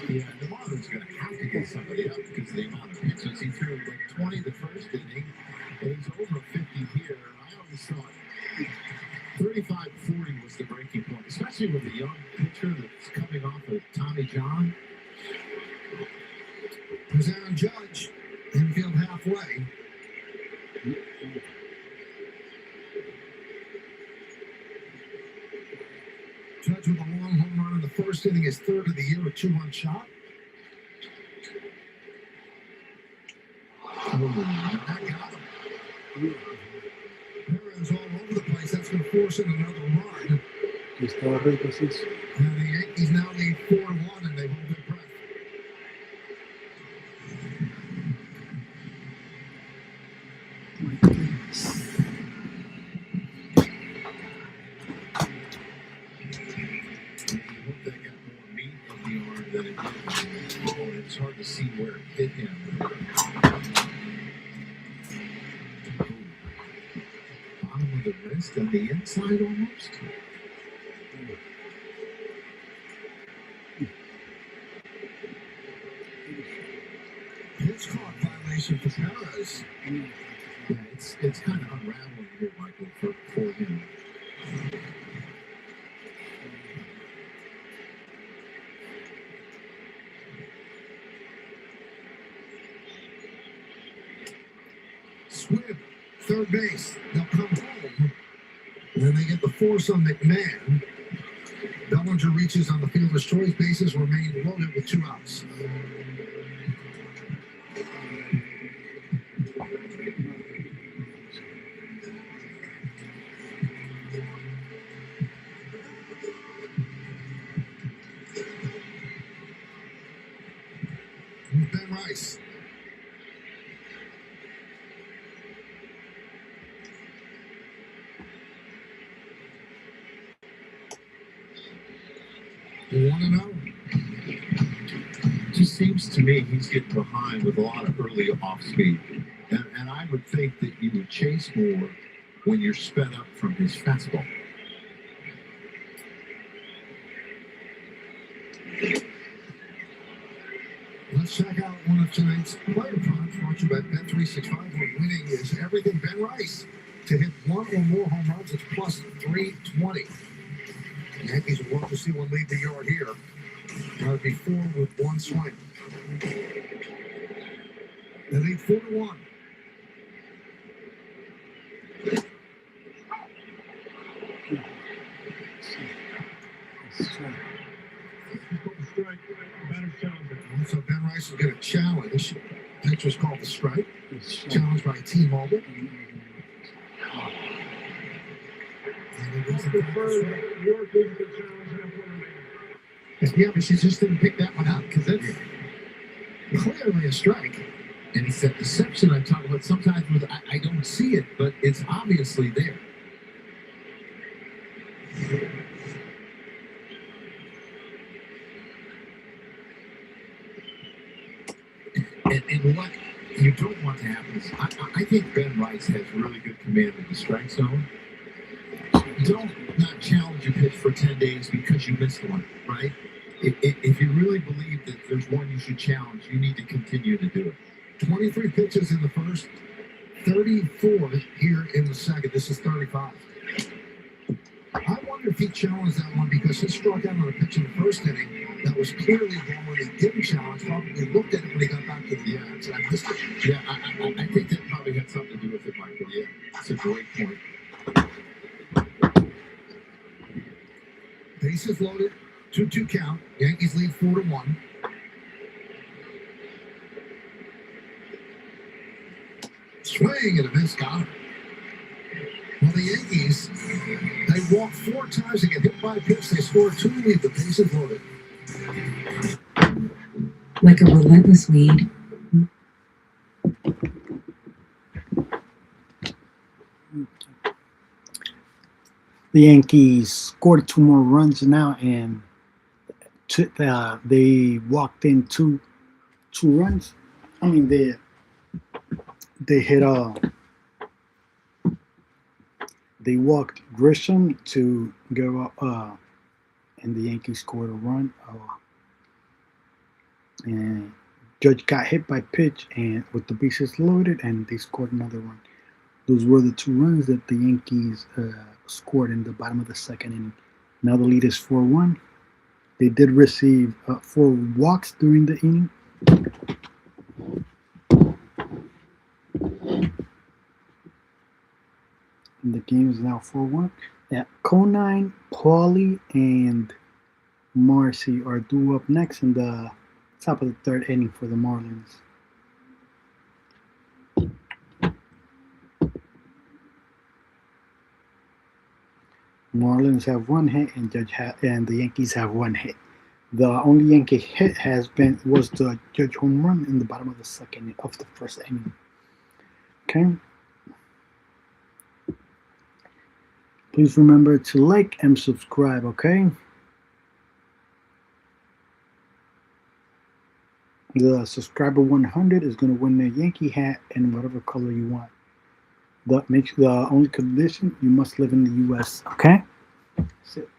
Yeah, the Marlins are going to have to get somebody up because of the amount of pitches. He threw like 20 the first inning, and he's over 50 here. I always thought 35-40 was the breaking point, especially with a young pitcher that's coming off of Tommy John. There's Aaron Judge, infield halfway. Judge with a long home run in the first inning, his 3rd of the year, a 2-run shot. That got him. Perez all over the place. That's going to force in another run. And the Yankees now lead 4-1, and they hold their breath. It's hard to see where it hit him. Bottom of the wrist on the inside almost. Pitch clock violation for Perez. Yeah, it's kind of unraveling here, Michael, for him. Swift, third base. They'll come home. And then they get the force on McMahon. Bellinger reaches on the fielder's choice. Bases remain loaded with 2 outs. Ben Rice. You want to know? Just seems to me he's getting behind with a lot of early off speed. And I would think that you would chase more when you're sped up from his fastball. Let's check out one of tonight's player props brought to you by Bet365, where winning is everything. Ben Rice to hit one or more home runs. It's plus 320. The Yankees will love to see one lead the yard here. That would be 4 with one swing. They lead 4-1. So Ben Rice will get a challenge. Pitch was called the strike. Challenged by T-Mobile. Yeah, but she just didn't pick that one up because that's clearly a strike. And it's that deception I'm talking about. Sometimes with, I don't see it, but it's obviously there. And what you don't want to happen is, I think Ben Rice has really good command of the strike zone. Don't not challenge a pitch for 10 days because you missed one, right? If you really believe that there's one you should challenge, you need to continue to do it. 23 pitches in the first, 34 here in the second. This is 35. I wonder if he challenged that one because he struck out on a pitch in the first inning that was clearly wrong when he didn't challenge. Probably looked at it when he got back to the end. I missed it. Yeah, I think that probably had something to do with it, Michael. Yeah, it's a great point. Bases loaded, 2-2 count. Yankees lead 4-1. Swing and a miss, got him. Well, the Yankees, they walked 4 times to get hit by a pitch. They scored 2 to lead the bases loaded. Like a relentless weed. The Yankees scored 2 more runs now, and they walked in two runs. I mean, they hit they walked Grisham to go up, and the Yankees scored a run. And Judge got hit by pitch and with the bases loaded, and they scored another run. Those were the 2 runs that the Yankees scored in the bottom of the second inning. Now the lead is 4-1. They did receive 4 walks during the inning. And the game is now 4-1. Yeah, Conine, Paulie, and Marcy are due up next in the top of the 3rd inning for the Marlins. Marlins have 1 hit, and and the Yankees have 1 hit. The only Yankee hit was the Judge home run in the bottom of the second of the 1st inning. Okay. Please remember to like and subscribe. Okay. The subscriber 100 is going to win a Yankee hat in whatever color you want. The only condition, you must live in the U.S. Okay? That's it.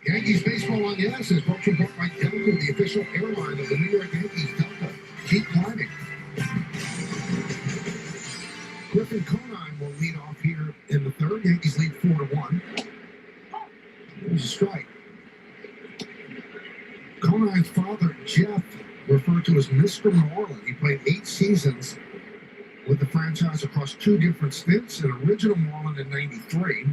Yankees baseball on the ice is brought to you by Delta, the official airline of the New York Yankees. Delta, keep climbing. Griffin Conine will lead off here in the 3rd. Yankees lead 4-1. There's a strike. Conine's father, Jeff, referred to as Mr. Marlin. He played 8 seasons with the franchise across 2 different stints, an original Marlin in '93.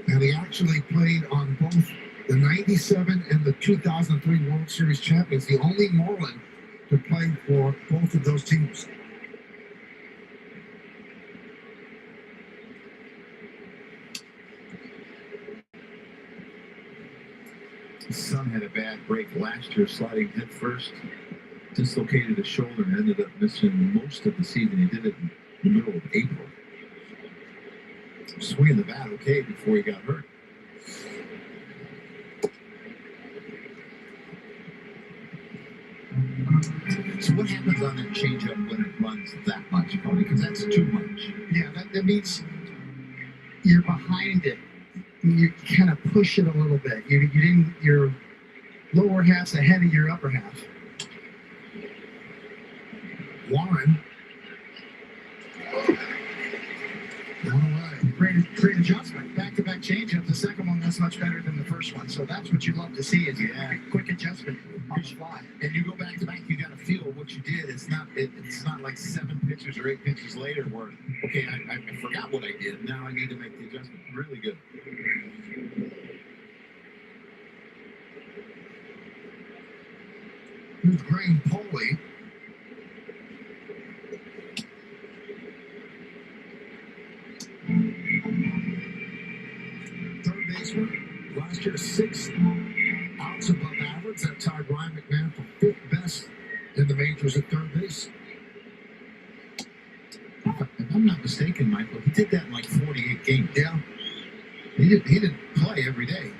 And he actually played on both the '97 and the 2003 World Series champions, the only Marlin to play for both of those teams. His son had a bad break last year, sliding head first, dislocated his shoulder, and ended up missing most of the season. He did it in the middle of April. Swinging the bat okay before he got hurt. So what happens on that changeup when it runs that much, Tony? Because that's too much. Yeah, that means you're behind it. You kind of push it a little bit. You didn't. Your lower half's ahead of your upper half. Warren. Great adjustment. Back-to-back changeup. The second one was much better than the first one. So that's what you love to see is a quick adjustment on the fly. And you go back to back, you got to feel what you did. It's not like 7 pitches or 8 pitches later where, okay, I forgot what I did. Now I need to make the adjustment. Really good. Here's Graham Poley. Third baseman. Last year, 6 outs above average. That tied Ryan McMahon for 5th best in the majors at third base. If I'm not mistaken, Michael, he did that in like 48 games. Yeah. He didn't play every day.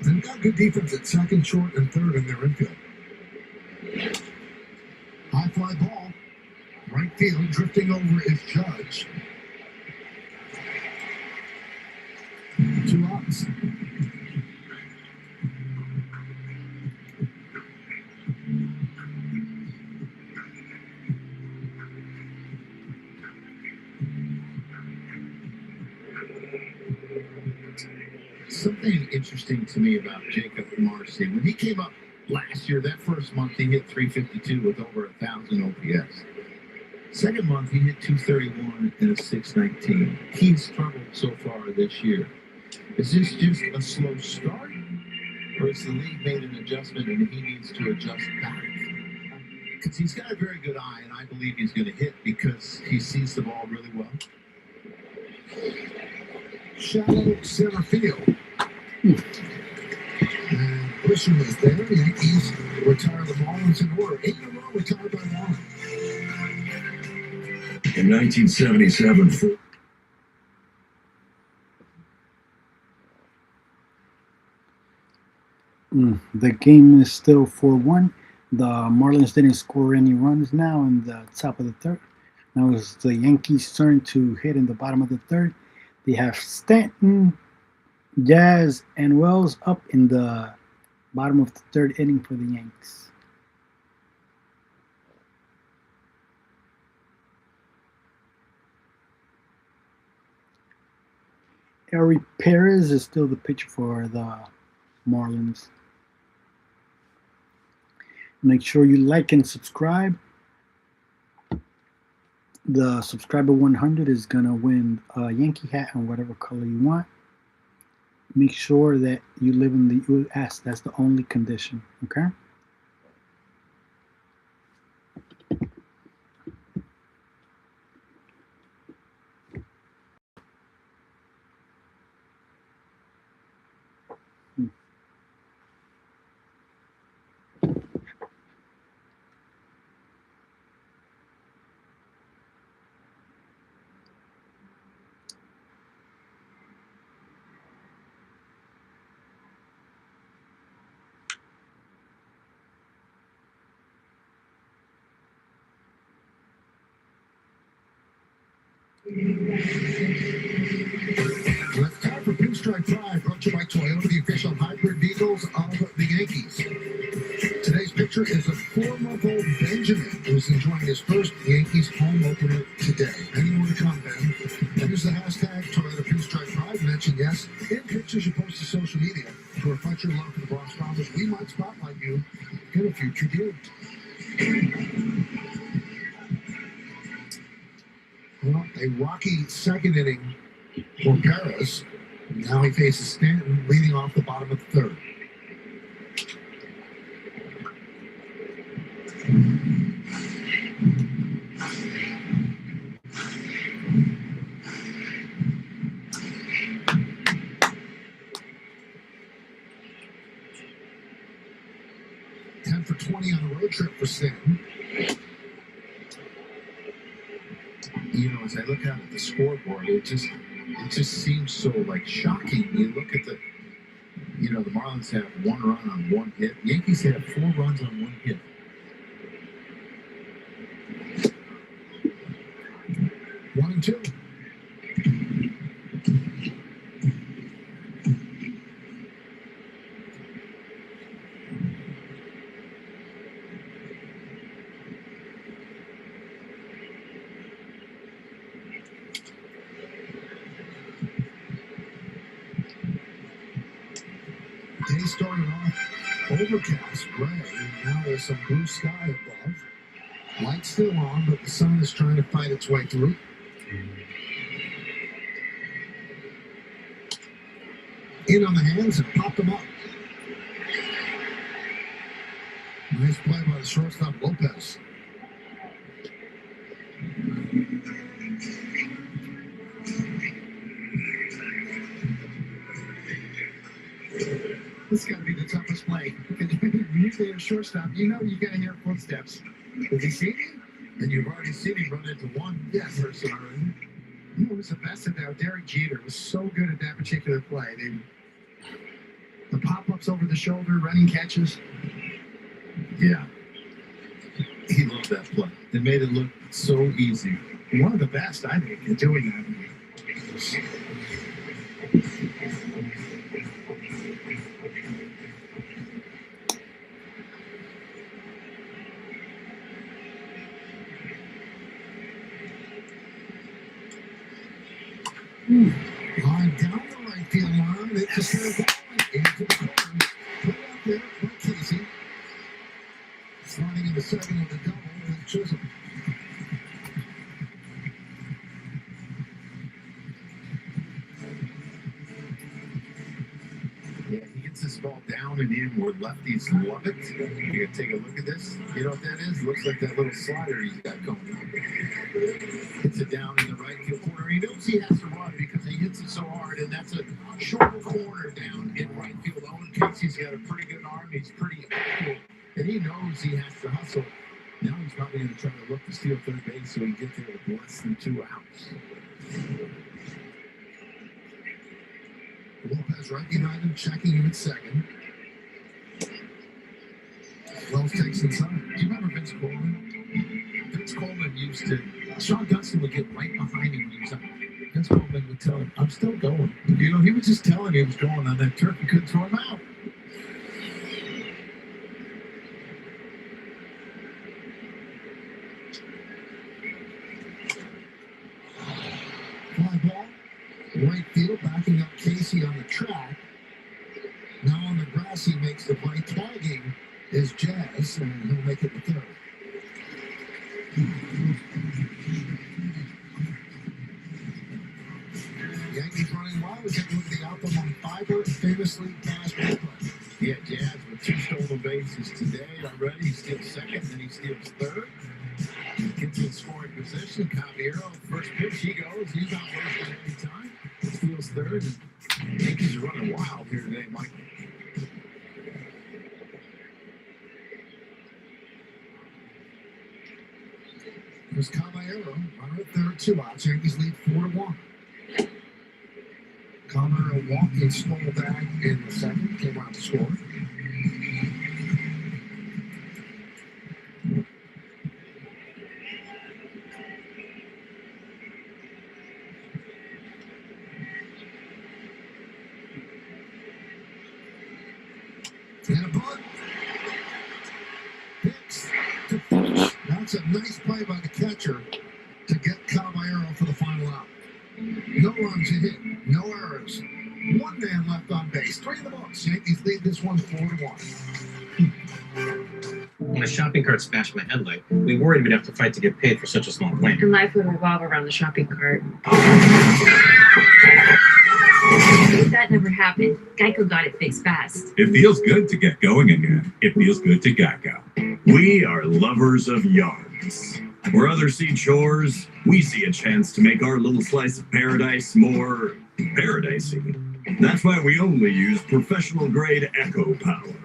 They've got good defense at second, short, and third in their infield. High fly ball. Right field, drifting over is Judge. 2 outs. Something interesting to me about Jacob Marcy, when he came up last year, that first month he hit 352 with over 1,000 OPS. Second month he hit 231 and a 619. He's struggled so far this year. Is this just a slow start, or has the league made an adjustment and he needs to adjust back? Because he's got a very good eye, and I believe he's going to hit because he sees the ball really well. Shallow center field. And Christian is there. The Yankees retire the Marlins in order. 8 in a row retired by Marlins. In 1977, the game is still 4-1. The Marlins didn't score any runs now in the top of the third. Now it's the Yankees' turn to hit in the bottom of the third. They have Stanton, Jazz, and Wells up in the bottom of the third inning for the Yankees. Eric Perez is still the pitcher for the Marlins. Make sure you like and subscribe. The subscriber 100 is going to win a Yankee hat in whatever color you want. Make sure that you live in the U.S. That's the only condition, okay? Let's time for Pinstripe Drive, brought to you by Toyota, the official hybrid vehicles of the Yankees. Today's picture is a 4-month-old Benjamin who's enjoying his first Yankees home opener today. Anyone to come, Ben? And use the hashtag Toyota Pinstripe Drive. Mention yes in pictures you post to social media to reflect your love for the Bronx Bombers. We might spotlight you in a future deal. Well, a rocky second inning for Paris. Now he faces Stanton leading off the bottom of the third. Ten for 20 on the road trip for Stanton. You know, as I look out at the scoreboard, it just seems so like shocking. You look at You know, the Marlins have 1 run on 1 hit. Yankees have 4 runs on 1 hit. One and two. Day started off overcast, gray. Now there's some blue sky above. Light's still on, but the sun is trying to fight its way through. In on the hands and popped them up. Nice play by the shortstop Lopez. This got to be the toughest play. Usually a shortstop, you know you got to hear footsteps. Does he see me? And you've already seen him run into one. Yes. Person. Who was the best at that? Derek Jeter was so good at that particular play. The pop-ups over the shoulder, running catches. Yeah. He loved that play. They made it look so easy. One of the best, I think, at doing that. Line down the right field line. It just goes into the corner. Put it out there by Casey. Sliding in the second of the double with Chisholm. Yeah, he gets this ball down and in where lefties love it. You can take a look at this. You know what that is? Looks like that little slider he's got going on. Hits it down in the right field corner. He knows he has to run because he hits it so hard, and that's a short corner down in right field. Owen Casey's got a pretty good arm. He's pretty active, and he knows he has to hustle. Now he's probably going to try to look to steal third base so he can get there with less than 2 outs. Lopez right behind him, checking him at second. Wells takes inside. Do you remember Vince Coleman? Vince Coleman used to, Sean Dunston would get right behind him when he was up. Vince Coleman would tell him, I'm still going. You know, he was just telling him he was going on that turf. He couldn't throw him out. Fly ball. Right field, backing up Casey on the track. Now on the grass, he makes the play. Tagging is Jazz, and he'll make it the third. Yankees running wild. We take a look at the outcome on Fiber, famously passed play. Yeah, Jazz with 2 stolen bases today already. He steals second, then he steals third. He gets in scoring position. Caballero, first pitch, he goes. He's not wasting any time. Steals third. And Yankees are running wild here today, Michael. There's Caballero, runner at third, 2 outs. Yankees lead 4-1. Caballero walked and stole back in the second, came out to score. And a bunt. Hits to finish. That's a nice play by the catcher to get Caballero for the final out. No runs hit, no errors. 1 man left on base. 3 in the books. Yankees lead this one 4-1. When a shopping cart smashed my headlight, we worried we'd have to fight to get paid for such a small claim. And life would revolve around the shopping cart. But that never happened. Geico got it fixed fast. It feels good to get going again. It feels good to Geico. We are lovers of yards. Where others see chores, we see a chance to make our little slice of paradise more paradisey. That's why we only use professional grade Echo Power.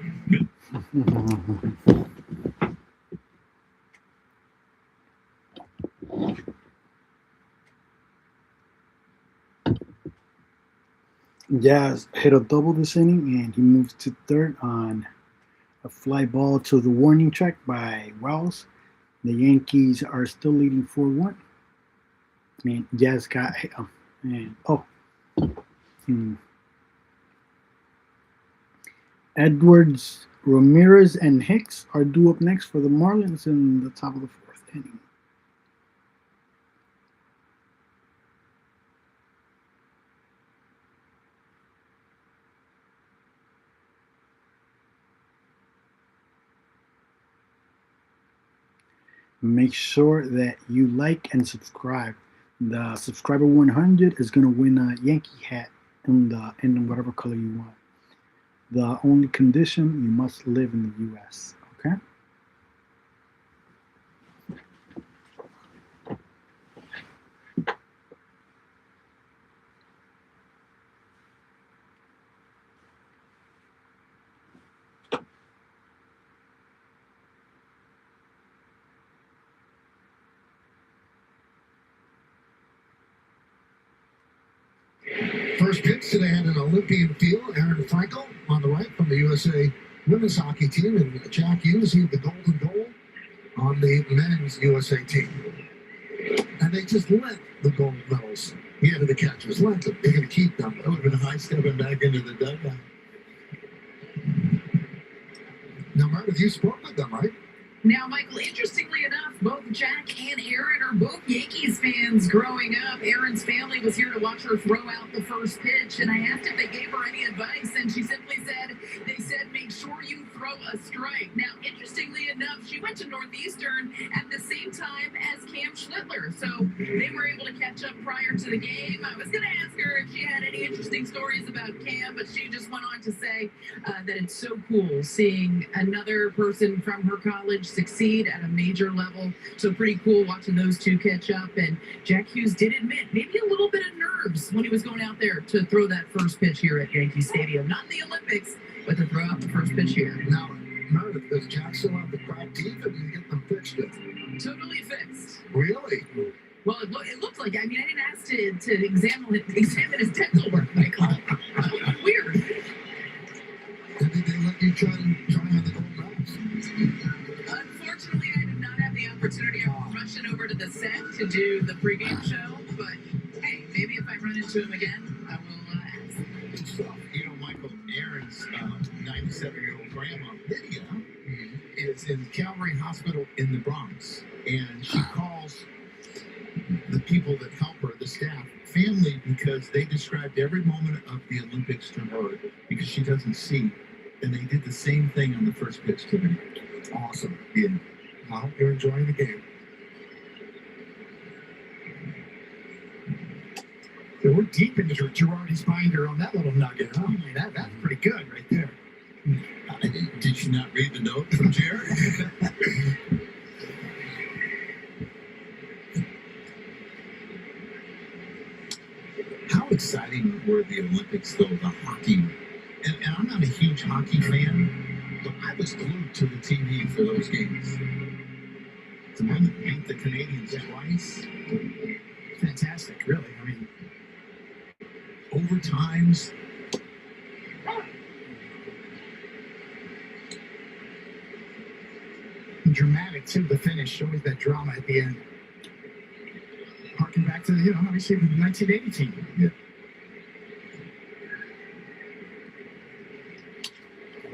Jazz hit a double this inning, and he moves to third on a fly ball to the warning track by Wells. The Yankees are still leading 4-1. And Jazz got hit. Hmm. Edwards, Ramirez, and Hicks are due up next for the Marlins in the top of the fourth inning. Make sure that you like and subscribe. The subscriber 100 is going to win a Yankee hat in whatever color you want. The only condition, you must live in the U.S. Okay? First pitch today had an Olympian feel. Aaron Frankel on the right from the USA women's hockey team, and Jack Hughes, he had the golden goal on the men's USA team. And they just lent the gold medals. Yeah, to the catchers. Lent them. They're going to keep them. That would have been high stepping back into the dugout. Now, Meredith, you spoke with them, right? Now, Michael, interestingly enough, both Jack and Aaron are both Yankees fans growing up. Aaron's family was here to watch her throw out the first pitch, and I asked if they gave her any advice, and she simply said, they said, make sure you throw a strike. Now, interestingly enough, she went to Northeastern at the same time as Cam Schlittler, so they were able to catch up prior to the game. I was going to ask her if she had any interesting stories about Cam, but she just went on to say that it's so cool seeing another person from her college succeed at a major level. So pretty cool watching those two catch up. And Jack Hughes did admit maybe a little bit of nerves when he was going out there to throw that first pitch here at Yankee Stadium. Not in the Olympics, but to throw out the first pitch here. Now, Meredith, does Jack still have the cracked teeth, or did you get them fixed? Totally fixed. Really? Well, it looked like, I mean, I didn't ask to examine his dental work, Michael. That would be weird. And did they let you try on the gold medals? Unfortunately, I did not have the opportunity. I was rushing over to the set to do the pregame show, but hey, maybe if I run into him again, I will ask. Good stuff. You know, Michael, Aaron's 97-year-old grandma, Lydia, is in Calvary Hospital in the Bronx. And she calls the people that help her, the staff, family, because they described every moment of the Olympics to her because she doesn't see. And they did the same thing on the first pitch today. Awesome. Yeah. Well, you're enjoying the game. So we're deep into Girardi's binder on that little nugget, huh? I mean, that's pretty good right there. Did you not read the note from Jared? How exciting were the Olympics, though, the hockey? And I'm not a huge hockey fan, but I was glued to the TV for those games. To win to beat the Canadians twice. Fantastic, really. I mean, Overtimes. dramatic too, the finish, always that drama at the end. Harking back to the, obviously the 1980 team. Yeah.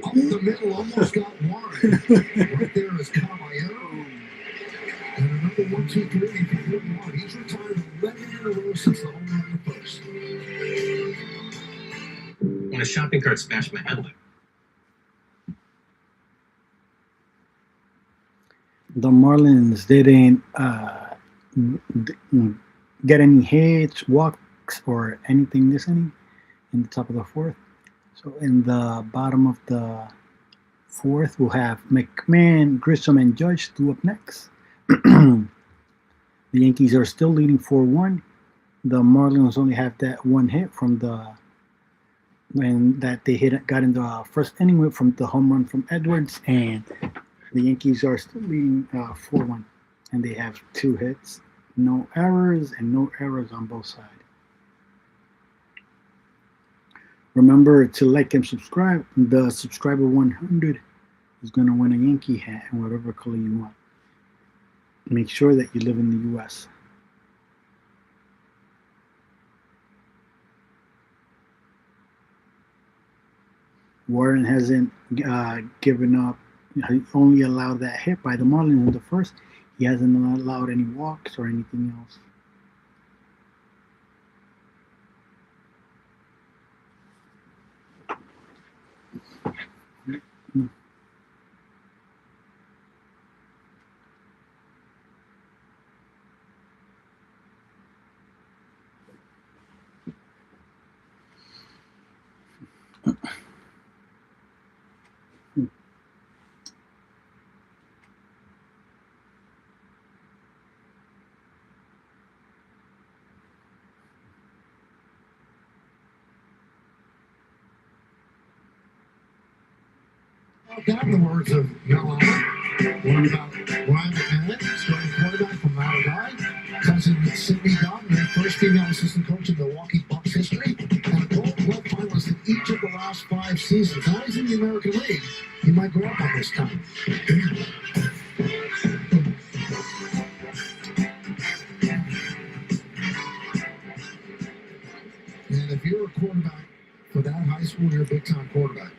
Up the middle, almost got Warren. Right there is Caballero. And another 1, 2, 3 for Warren. He's retired 11 in a row since the home run in the first. When a shopping cart smashed my headlight. The Marlins didn't get any hits, walks, or anything this inning in the top of the fourth. So in the bottom of the fourth, we'll have McMahon, Grissom, and Judge due up next. The Yankees are still leading 4-1. The Marlins only have that one hit from that they got in the first inning from the home run from Edwards, and the Yankees are still leading 4-1, and they have 2 hits, no errors on both sides. Remember to like and subscribe. The subscriber 100 is going to win a Yankee hat in whatever color you want. Make sure that you live in the U.S. Warren hasn't given up. He only allowed that hit by the Marlins in the first. He hasn't allowed any walks or anything else. Down the words of Mel Allen, learn about Ryan McMahon, starting quarterback from Maladai, cousin Sydney Godman, first female assistant coach in Milwaukee Bucks history, and a Gold Glove finalist in each of the last 5 seasons. Now he's in the American League. He might go up on this time. And if you're a quarterback for that high school, you're a big-time quarterback.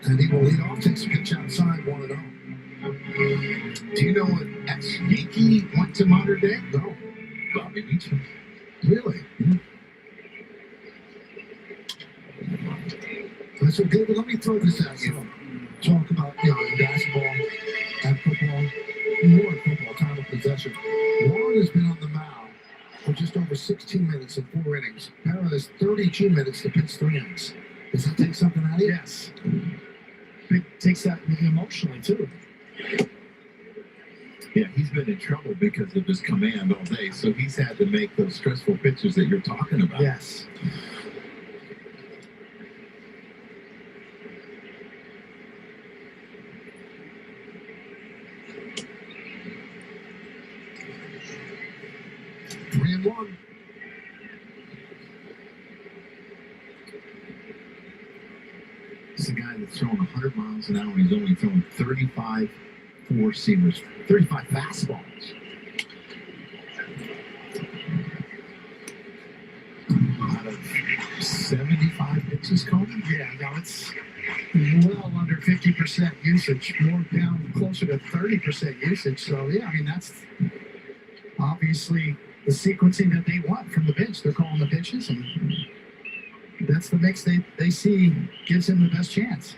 And he will lead off, takes a pitch outside, 1-0. Do you know an ex-Yankee went to modern day? No. Bobby Beachman. Really? That's so good, but let me throw this at you. Talk about, basketball and football, more in football, time of possession. Warren has been on the mound for just over 16 minutes in 4 innings. Parra has 32 minutes to pitch 3 innings. Does that take something out of you? Yes. It takes that emotionally, too. Yeah, he's been in trouble because of his command all day, so he's had to make those stressful pitches that you're talking about. Yes. Three and one. It's a guy that's throwing 100 miles an hour. He's only throwing 35 four-seamers, 35 fastballs. Out of 75 pitches, Coleman? Yeah, no, it's well under 50% usage, more down closer to 30% usage. So, yeah, I mean, that's obviously the sequencing that they want from the bench. They're calling the pitches, and that's the mix they see gives him the best chance.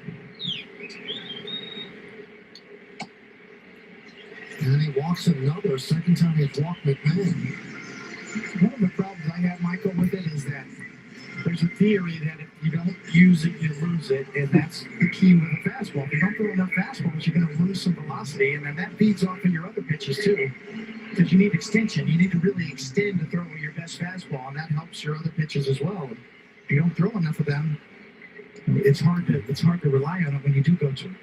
And he walks another, second time he's walked McMahon. One of the problems I have, Michael, with it is that there's a theory that if you don't use it, you lose it, and that's the key with a fastball. If you don't throw enough fastballs, you're going to lose some velocity, and then that feeds off of your other pitches too, because you need extension. You need to really extend to throw your best fastball, and that helps your other pitches as well. If you don't throw enough of them, it's hard to rely on it when you do go to it.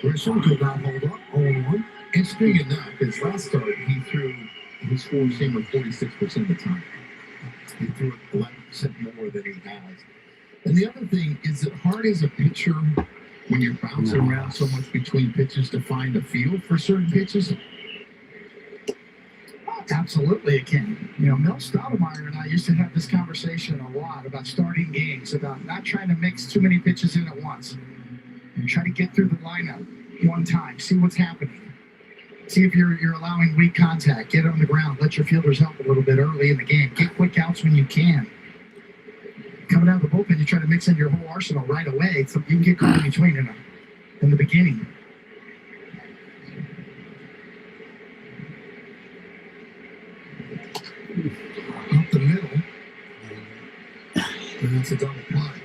Grisham could not hold up, 0-1. And speaking of that, his last start, he threw his four-seamer 46% of the time. He threw it 11% more than he has. And the other thing is it hard as a pitcher when you're bouncing around so much between pitches to find a feel for certain pitches? Absolutely, it can. Mel Stoudemire and I used to have this conversation a lot about starting games, about not trying to mix too many pitches in at once. And try to get through the lineup one time, see what's happening. See if you're allowing weak contact. Get on the ground. Let your fielders help a little bit early in the game. Get quick outs when you can. Coming out of the bullpen, you try to mix in your whole arsenal right away, so you can get caught in between in the beginning. Up the middle. And that's a double play.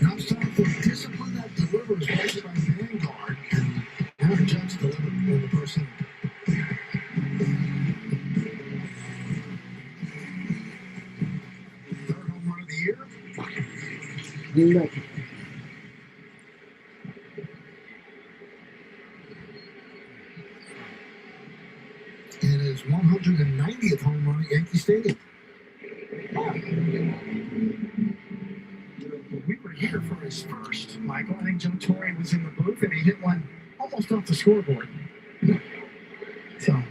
Now it's time for discipline that delivers measured by Vanguard. And Aaron Judge delivered in the person. Third home run of the year. And his 190th home run at Yankee Stadium. We were here for his first, Michael. I think Joe Torre was in the booth and he hit one almost off the scoreboard. So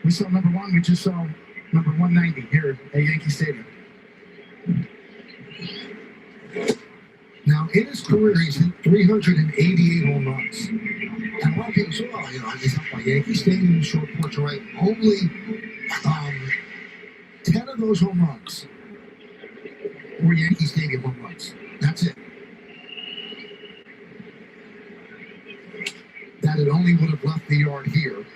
we saw number one. We just saw number 190 here at Yankee Stadium. Now, in his career, he's hit 388 home runs. And a lot of people say, oh, he's up by Yankee Stadium in short porch, right? Only 10 of those home runs were Yankee Stadium home runs. That's it. That it only would have left the yard here.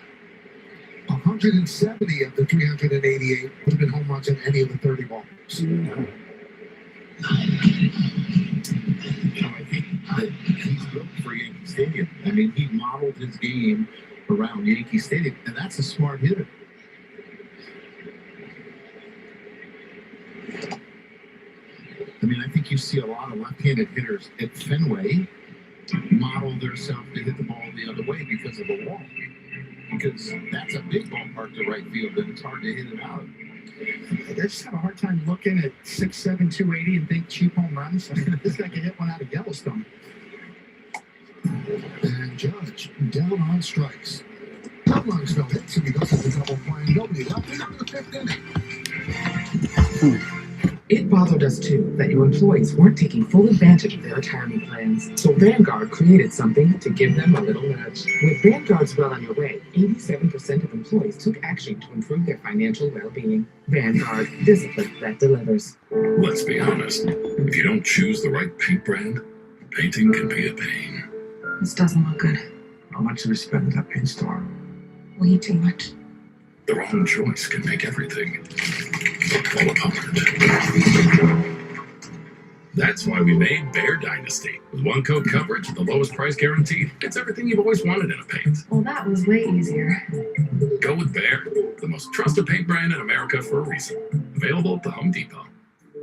170 of the 388 would have been home runs in any of the 30 balls. I think that he's built for Yankee Stadium. I mean, he modeled his game around Yankee Stadium, and that's a smart hitter. I mean, I think you see a lot of left-handed hitters at Fenway model themselves to hit the ball the other way because of the wall. Because that's a big ballpark to right field, and it's hard to hit it out. I just have a hard time looking at 6'7", 280 and think cheap home runs. I mean, this guy can hit one out of Yellowstone. And Judge down on strikes. No runs, no hits, and he goes to the double play. Nobody left. He's into the fifth inning. It bothered us too that your employees weren't taking full advantage of their retirement plans. So Vanguard created something to give them a little nudge. With Vanguard's well on your way, 87% of employees took action to improve their financial well-being. Vanguard, discipline that delivers. Let's be honest, if you don't choose the right paint brand, painting can be a pain. This doesn't look good. How much do we spend at that paint store? Way too much. The wrong choice can make everything fall apart. That's why we made Bear Dynasty. With one coat coverage and the lowest price guaranteed, it's everything you've always wanted in a paint. Well, that was way easier. Go with Bear, the most trusted paint brand in America for a reason. Available at the Home Depot.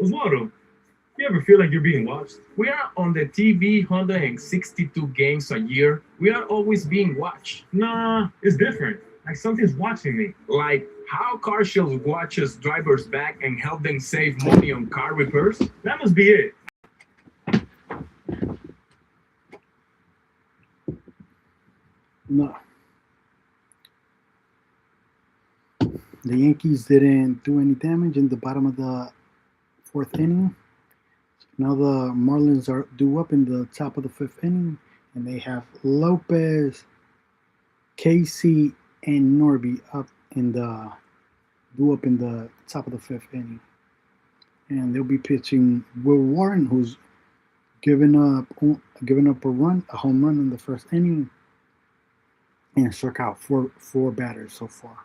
Oswaldo, you ever feel like you're being watched? We are on the TV 162 games a year. We are always being watched. Nah, it's different. Like something's watching me. Like how car shows watches drivers back and help them save money on car repairs. That must be it. No. The Yankees didn't do any damage in the bottom of the fourth inning. Now the Marlins are due up in the top of the fifth inning, and they have Lopez, Casey, and Norby due up in the top of the fifth inning. And they'll be pitching Will Warren, who's given up a home run in the first inning, and struck out four batters so far.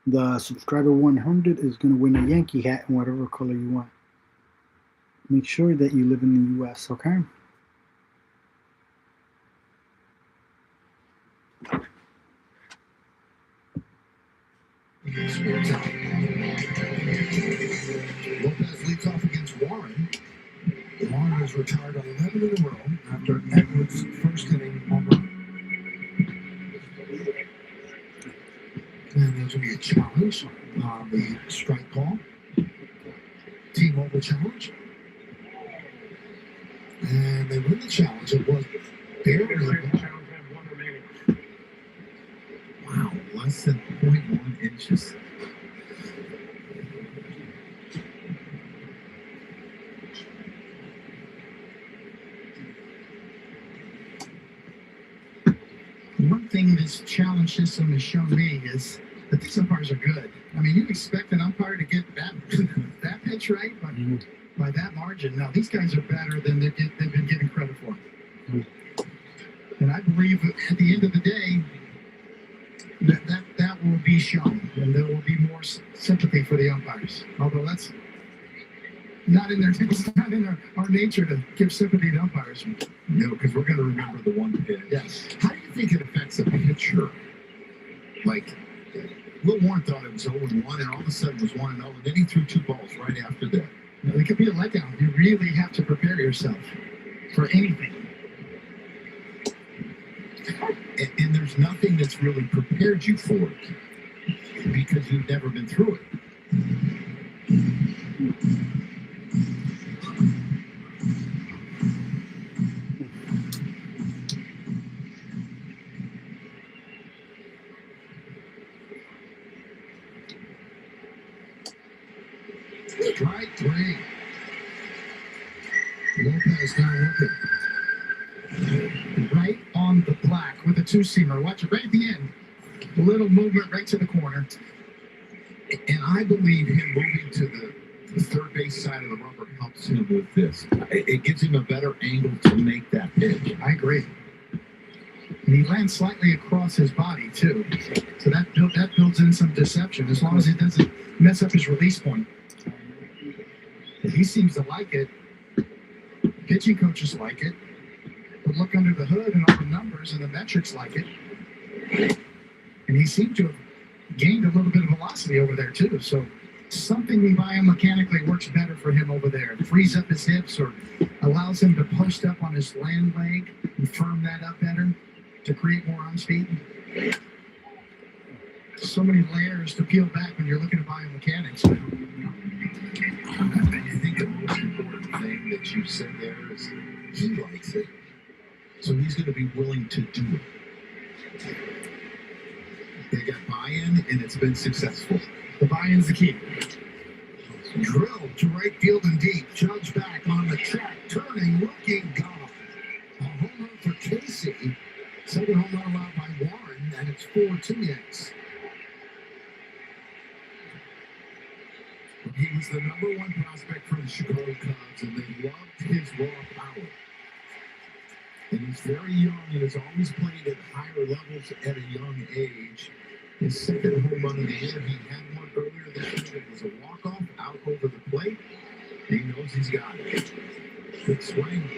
The subscriber 100 is going to win a Yankee hat in whatever color you want. Make sure that you live in the U.S., okay? Lopez leads off against Warren. Warren has retired on 11 in a row after Edwards' first inning home run. And there's going to be a challenge on the strike call. T-Mobile challenge. And they win the challenge. It was barely. Wow, less than 0.1 inches. One thing this challenge system has shown me is that these umpires are good. I mean, you expect an umpire to get that pitch right, but by that margin, no, these guys are better than they've been given credit for. And I believe at the end of the day, that will be shown, and there will be more sympathy for the umpires. Although that's not in our nature to give sympathy to umpires. No, because we're going to remember the one pitch. Yes. How do you think it affects a pitcher? Like, Will Warren thought it was 0-1, and all of a sudden it was 1-0, and then he threw two balls right after that. It could be a letdown. You really have to prepare yourself for anything. And there's nothing that's really prepared you for it because you've never been through it. Strike three. Lopez now looking. Right on the black with a two-seamer. Watch it right at the end. A little movement right to the corner. And I believe him moving to the third base side of the rubber helps him with this. It gives him a better angle to make that pitch. I agree. And he lands slightly across his body, too. So that builds in some deception, as long as it doesn't mess up his release point. He seems to like it. Pitching coaches like it. But look under the hood and all the numbers and the metrics like it. And he seemed to have gained a little bit of velocity over there, too. So something biomechanically works better for him over there. It frees up his hips or allows him to post up on his land leg and firm that up better to create more arm speed. So many layers to peel back when you're looking at biomechanics. I think the most important thing that you said there is he likes it, so he's going to be willing to do it. They got buy-in, and it's been successful. The buy-in's the key. Drilled to right field and deep. Judge back on the track, turning, looking, gone. A home run for Casey. Second home run allowed by Warren, and it's 4-2 Yanks. He was the #1 prospect for the Chicago Cubs, and they loved his raw power. And he's very young and has always played at higher levels at a young age. His second home run of the year, he had one earlier this year. It was a walk-off out over the plate. He knows he's got it. Good swing,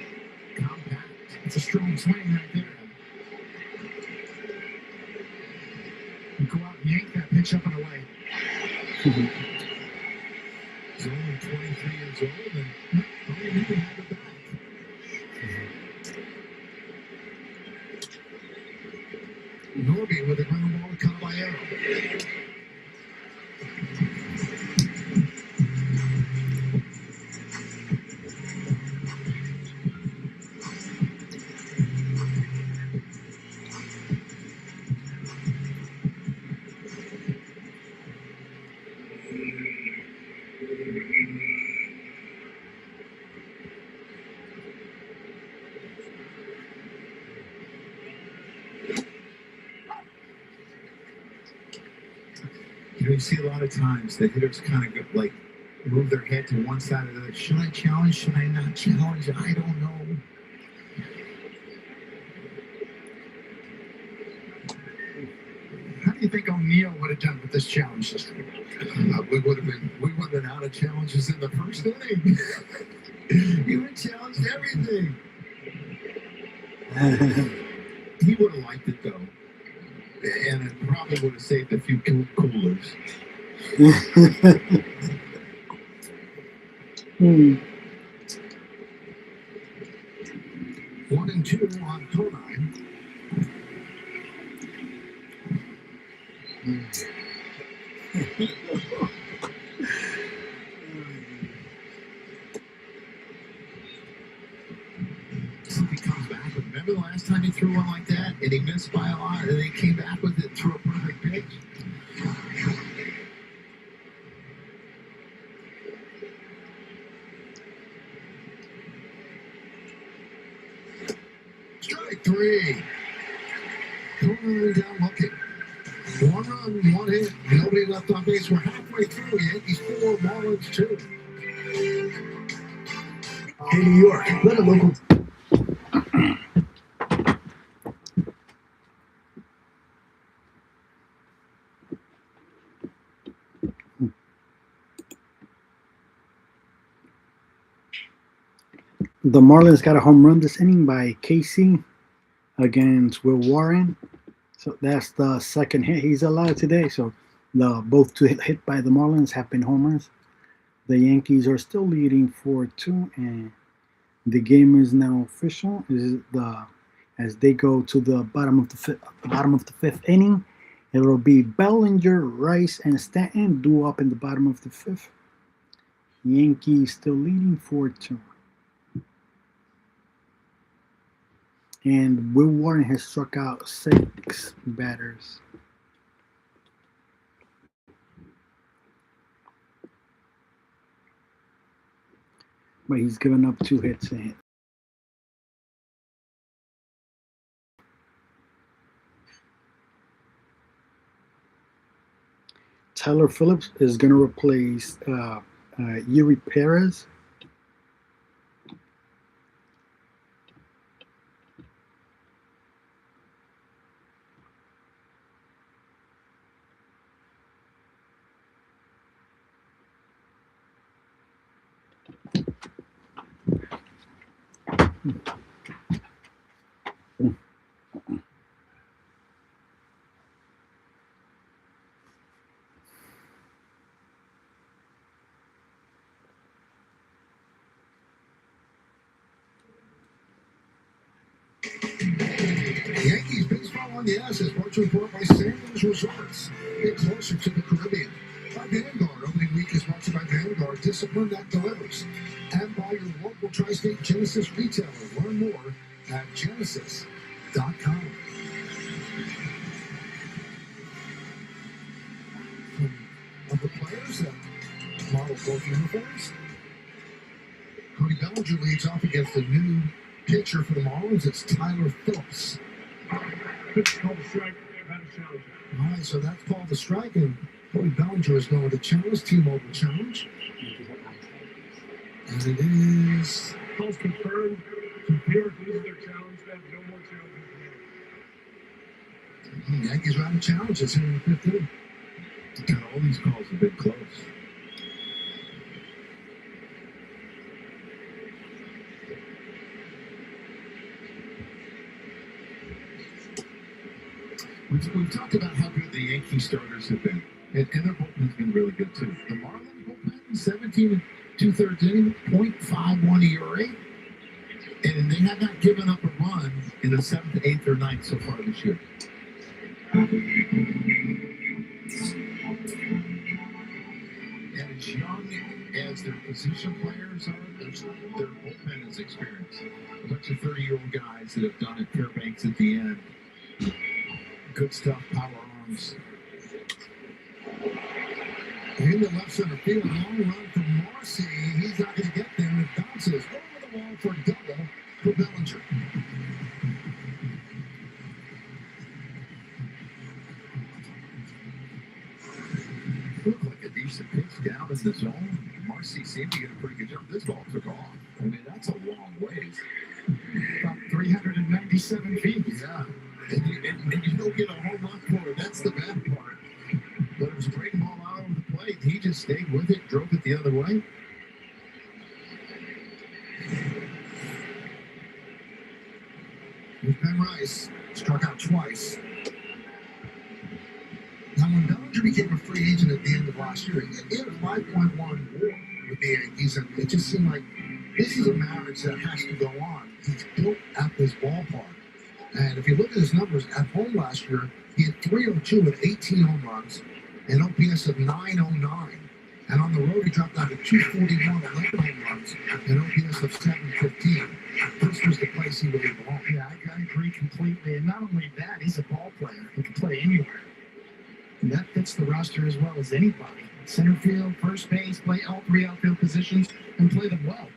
compact. It's a strong swing right there. You go out and yank that pitch up and away. He's only 23 years old, and he can have it back. Norby with a ground ball to Caballero. You see a lot of times the hitters kind of go, like move their head to one side or the other. Should I challenge? Should I not challenge? I don't know. How do you think O'Neill would have done with this challenge system? We would have been out of challenges in the first inning. You would challenged everything. He would have liked it though. And it probably would have saved a few coolers. 1-2 on Tonine. See if he comes back. Remember the last time he threw one like that and he missed by a lot and then he came back with it, threw a perfect pitch. Strike three. Tonine down looking. 1 run, 1 hit. Nobody left on base. We're halfway through. Yankees 4, Marlins 2. In New York, let a local. The Marlins got a home run this inning by Casey against Will Warren. So that's the second hit he's allowed today. So the both two hit by the Marlins have been homers. The Yankees are still leading 4-2, and the game is now official. This is the as they go to the bottom of the fifth inning. It will be Bellinger, Rice, and Stanton due up in the bottom of the fifth. Yankees still leading 4-2. And Will Warren has struck out 6 batters. But he's given up 2 hits. Tyler Phillips is going to replace Yuri Perez. Yankees baseball on the ass is brought to you by Sandals Resorts. Get closer to the Caribbean. By Vanguard, opening week is brought to you by Vanguard, discipline that delivers. And by your local Tri-State Genesis retailer. Learn more at genesis.com. Of the players that model both uniforms, Cody Bellinger leads off against the new pitcher for the Marlins. It's Tyler Phillips. Pitch called a strike. They've had a challenge. All right, so that's called the strike, and Cody Bellinger is going to challenge, T-Mobile challenge. And it is... Calls confirmed. Computer loses their challenge. They have no more challenges. Yankees are out of challenges here in the fifth inning. And all these calls have been close. We've talked about how good the Yankee starters have been, and their bullpen's been really good too. The Marlins bullpen, 17 2/3 inning, .51 ERA, and they have not given up a run in the 7th, 8th, or 9th so far this year. And as young as their position players are, their bullpen is experienced. A bunch of 30-year-old guys that have done it. Fairbanks at the end. Good stuff, power arms. In the left center field, long run from Marcy. He's not going to get there. It bounces over the wall for a double for Bellinger. Looked like a decent pitch down in the zone. Marcy seemed to get a pretty good jump. This ball took off. I mean, that's a long ways. About 397 feet. Yeah. And you don't get a home run for it. That's the bad part. But it was a great ball out on the plate. He just stayed with it, drove it the other way. With Ben Rice, struck out twice. Now, when Bellinger became a free agent at the end of last year, he had a 5.1 WAR with the Yankees, and it just seemed like this is a marriage that has to go on. He's built at this ballpark. And if you look at his numbers, at home last year, he had 302 with 18 home runs, an OPS of 909. And on the road, he dropped down to 241, 11 home runs, an OPS of 715. This was the place he really belonged. Yeah, I agree completely. And not only that, he's a ball player. He can play anywhere. And that fits the roster as well as anybody. Center field, first base, play all 3 outfield positions, and play them well.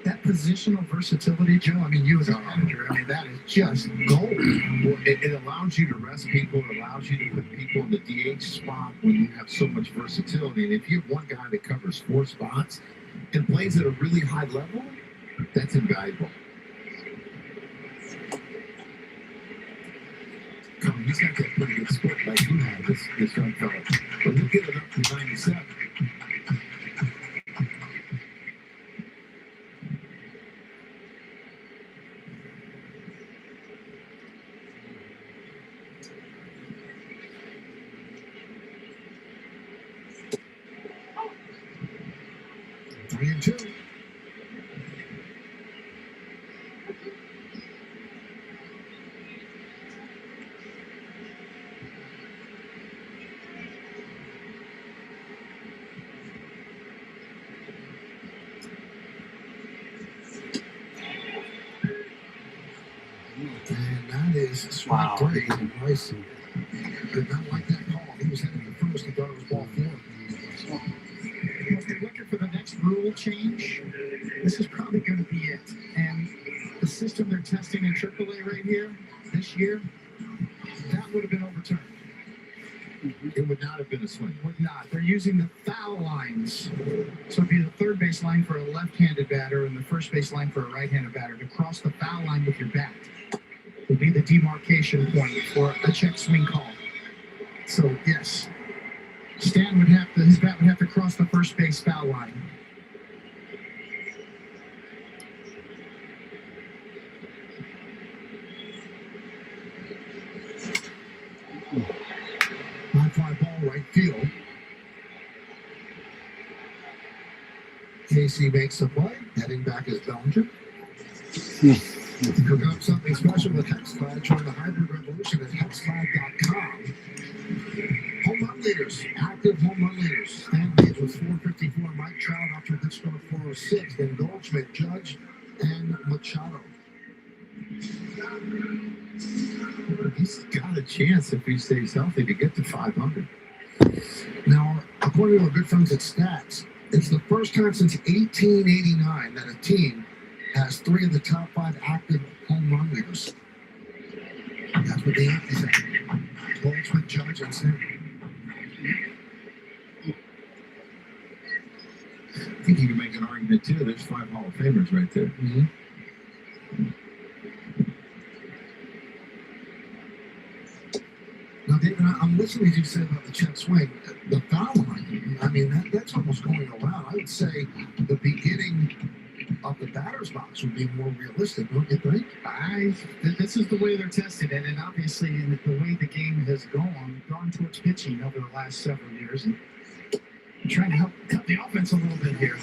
That positional versatility, Joe, I mean, you as a manager, I mean, that is just gold. Well, it allows you to rest people. It allows you to put people in the DH spot when you have so much versatility. And if you have one guy that covers 4 spots and plays at a really high level, that's invaluable. Come on, he's got that pretty good split like you have, this young fella. But he'll get it up to 97. was strike three. And Rice did not like that call. He was heading to first. He thought it was ball four. If they're looking for the next rule change, this is probably going to be it. And the system they're testing in AAA right here this year, that would have been overturned. It would not have been a swing. Would not. They're using the foul lines. So it'd be the third base line for a left-handed batter and the first base line for a right-handed batter. To cross the foul line with your bat would be the demarcation point for a check swing call. So yes, Stan would have to, his bat would have to cross the first base foul line. High fly ball right field. Casey makes a play. Heading back is Bellinger. Cooking up something special with HexFlag. Join the hybrid revolution at hexflag.com. Home run leaders. Active home run leaders. Stan Reeves was 454. Mike Trout off to a good start 406. Then Goldschmidt, Judge, and Machado. He's got a chance if he stays healthy to get to 500. Now, according to our good friends at Stats, it's the first time since 1889 that a team has three of the top five active home run leaders. That's what the Yankees have. Goldschmidt, Judge, and Stan. I think you can make an argument too. There's 5 Hall of Famers right there. Mm-hmm. Now, David, I'm listening to you say about the check swing. The foul line, I mean, that's almost going around. I would say the beginning of the batter's box would be more realistic, don't you think? This is the way they're tested, and obviously in the way the game has gone towards pitching over the last several years, and trying to help the offense a little bit here.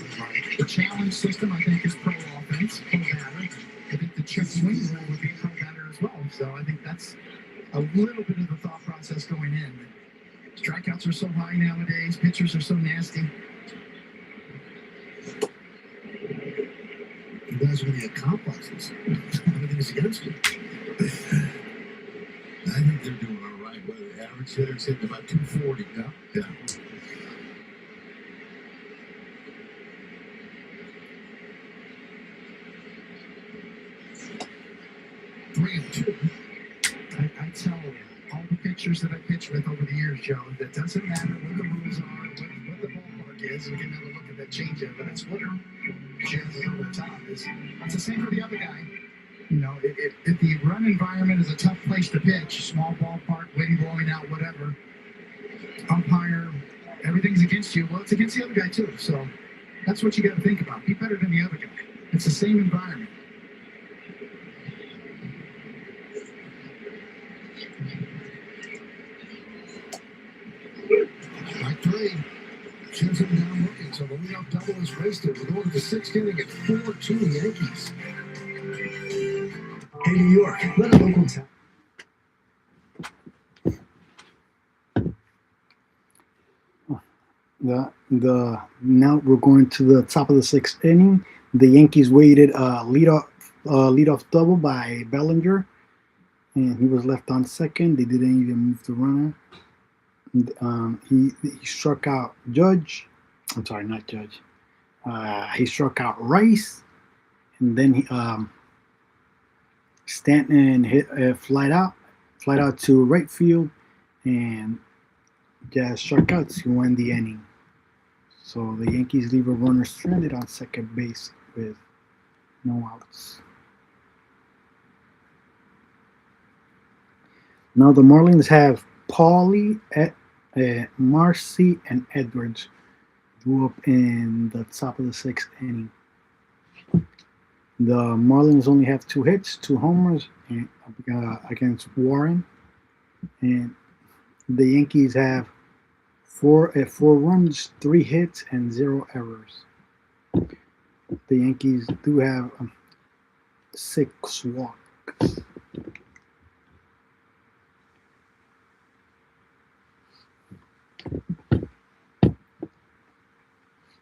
The challenge system, I think, is pro offense, pro batter. I think the check swing rule would be pro batter as well. So I think that's a little bit of the thought process going in. Strikeouts are so high nowadays. Pitchers are so nasty. You guys are going to get complexes. Everything's against you. I think they're doing all right. Well, the average hitter's hitting about 240 now. Yeah. Three and two. I tell all the pitchers that I pitched with over the years, Joe, that doesn't matter what the rules are, what the ballpark is. You can have a look at that changeup, but it's what jams over the top is. It's the same for the other guy. You know, if the run environment is a tough place to pitch, small ballpark, wind blowing out, whatever, umpire, everything's against you. Well, it's against the other guy too. So that's what you got to think about. Be better than the other guy. It's the same environment. Strike three. Chisholm down looking, so the leadoff double is wasted. We're going to the sixth inning at 4-2 Yankees. Hey, New York, let a local town. Now we're going to the top of the sixth inning. The Yankees waited leadoff double by Bellinger, and he was left on second. They didn't even move the runner. He struck out Judge. I'm sorry, not Judge. He struck out Rice, and then Stanton hit a flight out to right field, and just struck out to win the inning. So the Yankees leave a runner stranded on second base with no outs. Now the Marlins have Paulie, Marcy, and Edwards drew up in the top of the sixth inning. The Marlins only have 2 hits, 2 homers against Warren, and the Yankees have 4 runs, 3 hits, and 0 errors. The Yankees do have 6 walks.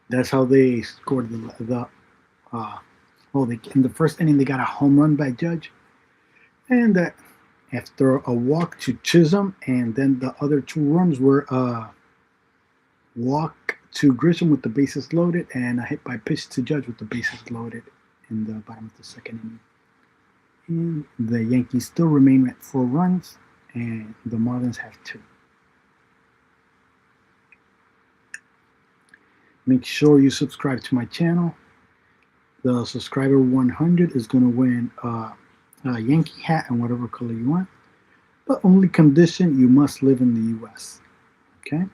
That's how they scored in the first inning they got a home run by Judge, and after a walk to Chisholm, and then the other two runs were a walk to Grisham with the bases loaded and a hit by pitch to Judge with the bases loaded in the bottom of the second inning. And the Yankees still remain at 4 runs, and the Marlins have 2. Make sure you subscribe to my channel. The subscriber 100 is going to win a Yankee hat in whatever color you want. But only condition, you must live in the U.S. Okay?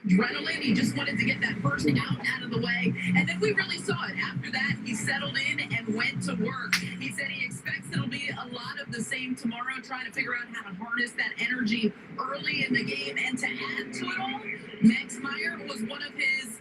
Adrenaline, he just wanted to get that first out of the way, and then we really saw it. After that, he settled in and went to work. He said he expects it'll be a lot of the same tomorrow, trying to figure out how to harness that energy early in the game. And to add to it all, Max Meyer was one of his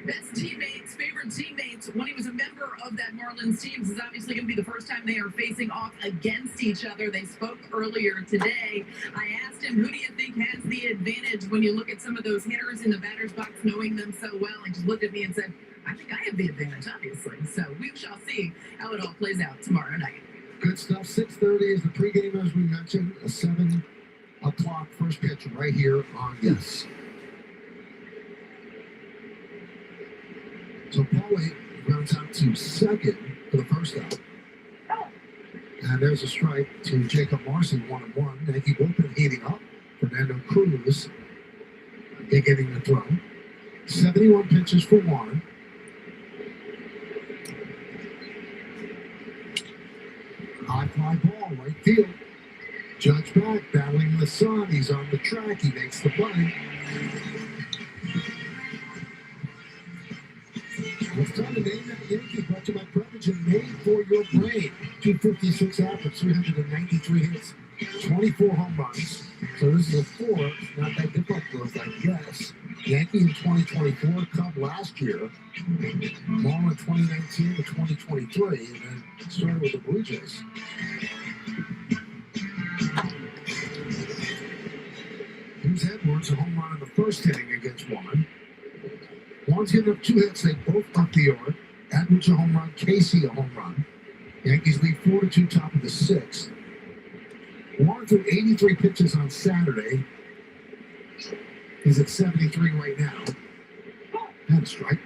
best teammates, favorite teammates, when he was a member of that Marlins team. This is obviously going to be the first time they are facing off against each other. They spoke earlier today. I asked him, who do you think has the advantage when you look at some of those hitters in the batter's box, knowing them so well? He just looked at me and said, I think I have the advantage, obviously. So we shall see how it all plays out tomorrow night. Good stuff. 6:30 is the pregame, as we mentioned. A 7 o'clock first pitch right here on Yes. So Paulie rounds out to second for the first out. And there's a strike to Jacob Larson, 1-1. Yankee bullpen heating up. Fernando Cruz beginning the throw. 71 pitches for Warren. High fly ball, right field. Judge back, battling the sun. He's on the track. He makes the play. It's time to name that Yankee, brought to you by Prevagen, made for your brain. 256 average, 393 hits, 24 home runs. So this is a 4, not that difficult, I guess. Yankee in 2024, Cub last year, Marlins 2019 to 2023, and then started with the Blue Jays. Here's Edwards, a home run in the first inning against Warren. Warren's given up 2 hits, they both up the yard. Edwards a home run, Casey a home run. Yankees lead 4-2, top of the 6th. Warren threw 83 pitches on Saturday. He's at 73 right now. And a strike.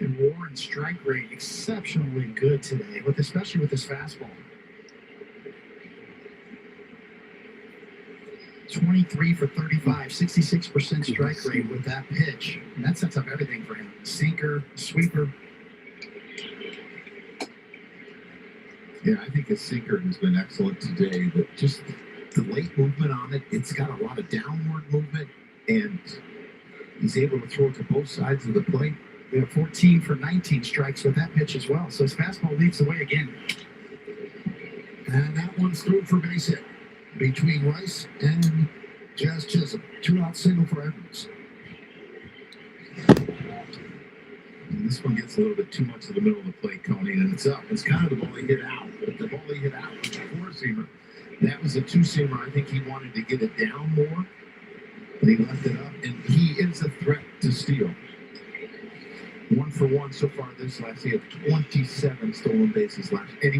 And Warren's strike rate exceptionally good today, especially with his fastball. 23 for 35, 66% strike rate with that pitch. And that sets up everything for him. Sinker, sweeper. Yeah, I think his sinker has been excellent today, but just the late movement on it, it's got a lot of downward movement, and he's able to throw it to both sides of the plate. We have 14 for 19 strikes with that pitch as well. So his fastball leads the way again. And that one's through for base hit between Rice and Jazz Chisholm. 2-out single for Edwards. And this one gets a little bit too much to the middle of the plate, Coney, and it's up. It's kind of the ball he hit out. But the ball he hit out was a 4-seamer. That was a 2-seamer. I think he wanted to get it down more, but he left it up, and he is a threat to steal. 1 for 1 so far this last. He had 27 stolen bases last. And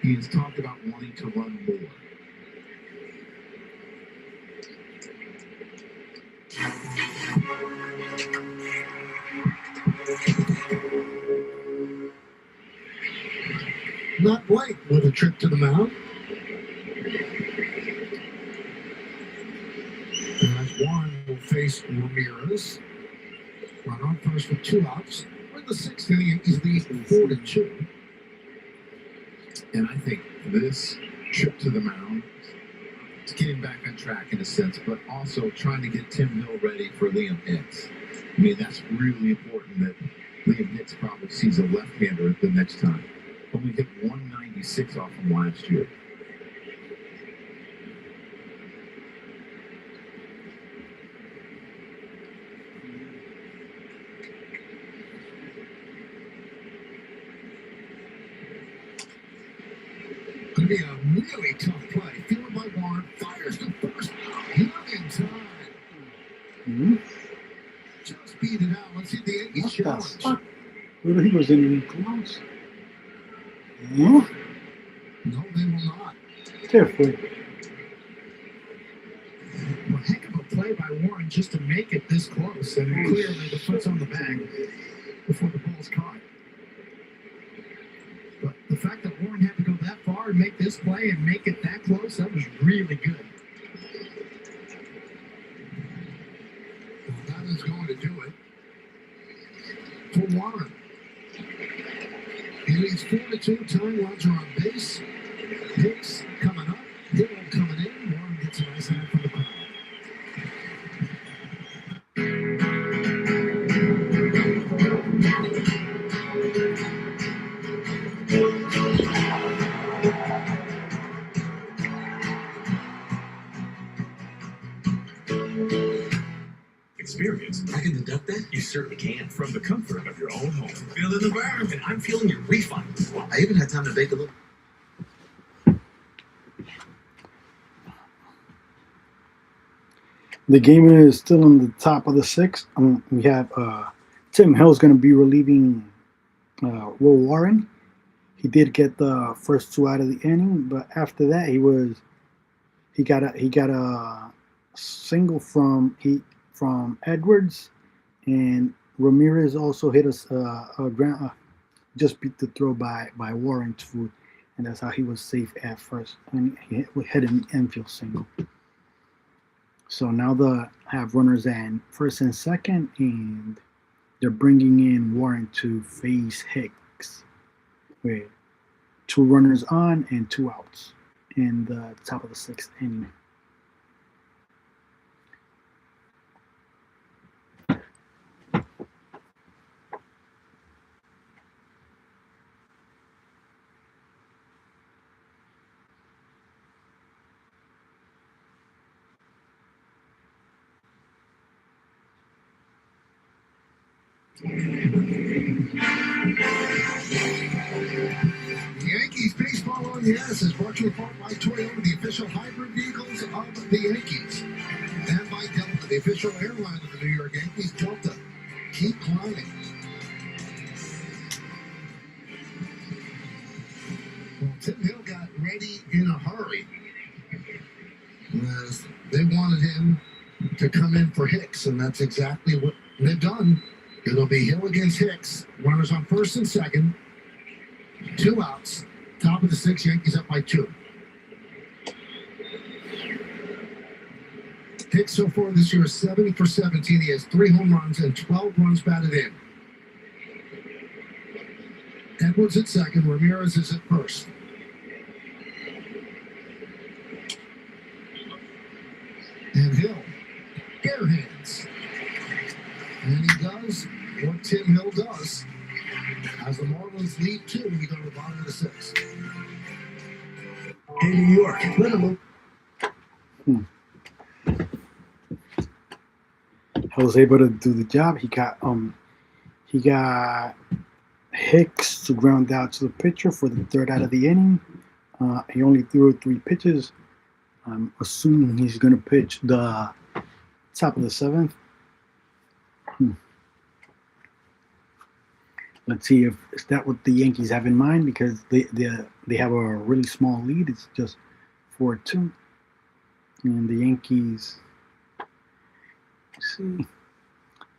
he has talked about wanting to run more. Not Blake with a trip to the mound. As Warren will face Ramirez. Run on first with 2 outs. In the 6th inning, Yankees lead 4-2. And I think this trip to the mound is getting back on track in a sense, but also trying to get Tim Hill ready for Liam Hicks. I mean, that's really important that Liam Hicks probably sees a left-hander the next time. Only hit 196 off him last year. to be a really tough play. Fielded by Warren, fires to first, not in time. Hmm? Just beat it out. Let's see the Yankees What the challenge. fuck? Well, he wasn't even close. Huh? No, they will not. Careful. Well, heck of a play by Warren just to make it this close, and clearly the foot's on the bag before the ball's caught. But the fact that Warren had to go that far and make this play and make it that close, that was really good. Well, that is going to do it for Warren. He leads 4-2. Tying runs are on base. Hicks coming up. Hill coming in. Warren gets a nice hand from the crowd. Experience. I can deduct that? You certainly can. From the comfort of your own home. Feel the environment. I'm feeling your refund. I even had time to bake a little. The game is still in the top of the sixth. We have Tim Hill's going to be relieving Will Warren. He did get the first two out of the inning, but after that he got a single from Edwards, and Ramirez also hit a ground, just beat the throw by Warren too, and that's how he was safe at first, and he hit an infield single. So now they have runners at first and second, and they're bringing in Warren to face Hicks with 2 runners on and 2 outs in the top of the sixth inning. The Yankees Baseball on the Ass is brought to you in part by Toyota, the official hybrid vehicles of the Yankees, and by Delta, the official airline of the New York Yankees. Delta, keep climbing. Well, Tim Hill got ready in a hurry, as they wanted him to come in for Hicks, and that's exactly what they've done. It'll be Hill against Hicks. Runners on first and second. 2 outs. Top of the sixth. Yankees up by 2. Hicks so far this year is 70 for 17. He has 3 home runs and 12 runs batted in. Edwards at second. Ramirez is at first. And Hill. Bare hands. And he does what Tim Hill does. As the Marlins lead 2, we go to the bottom of the 6th. In New York, let him He was able to do the job. He got Hicks to ground out to the pitcher for the 3rd out of the inning. He only threw 3 pitches. I'm assuming he's going to pitch the top of the 7th. Let's see if is that what the Yankees have in mind, because they have a really small lead. It's just 4-2, and the Yankees. Let's see,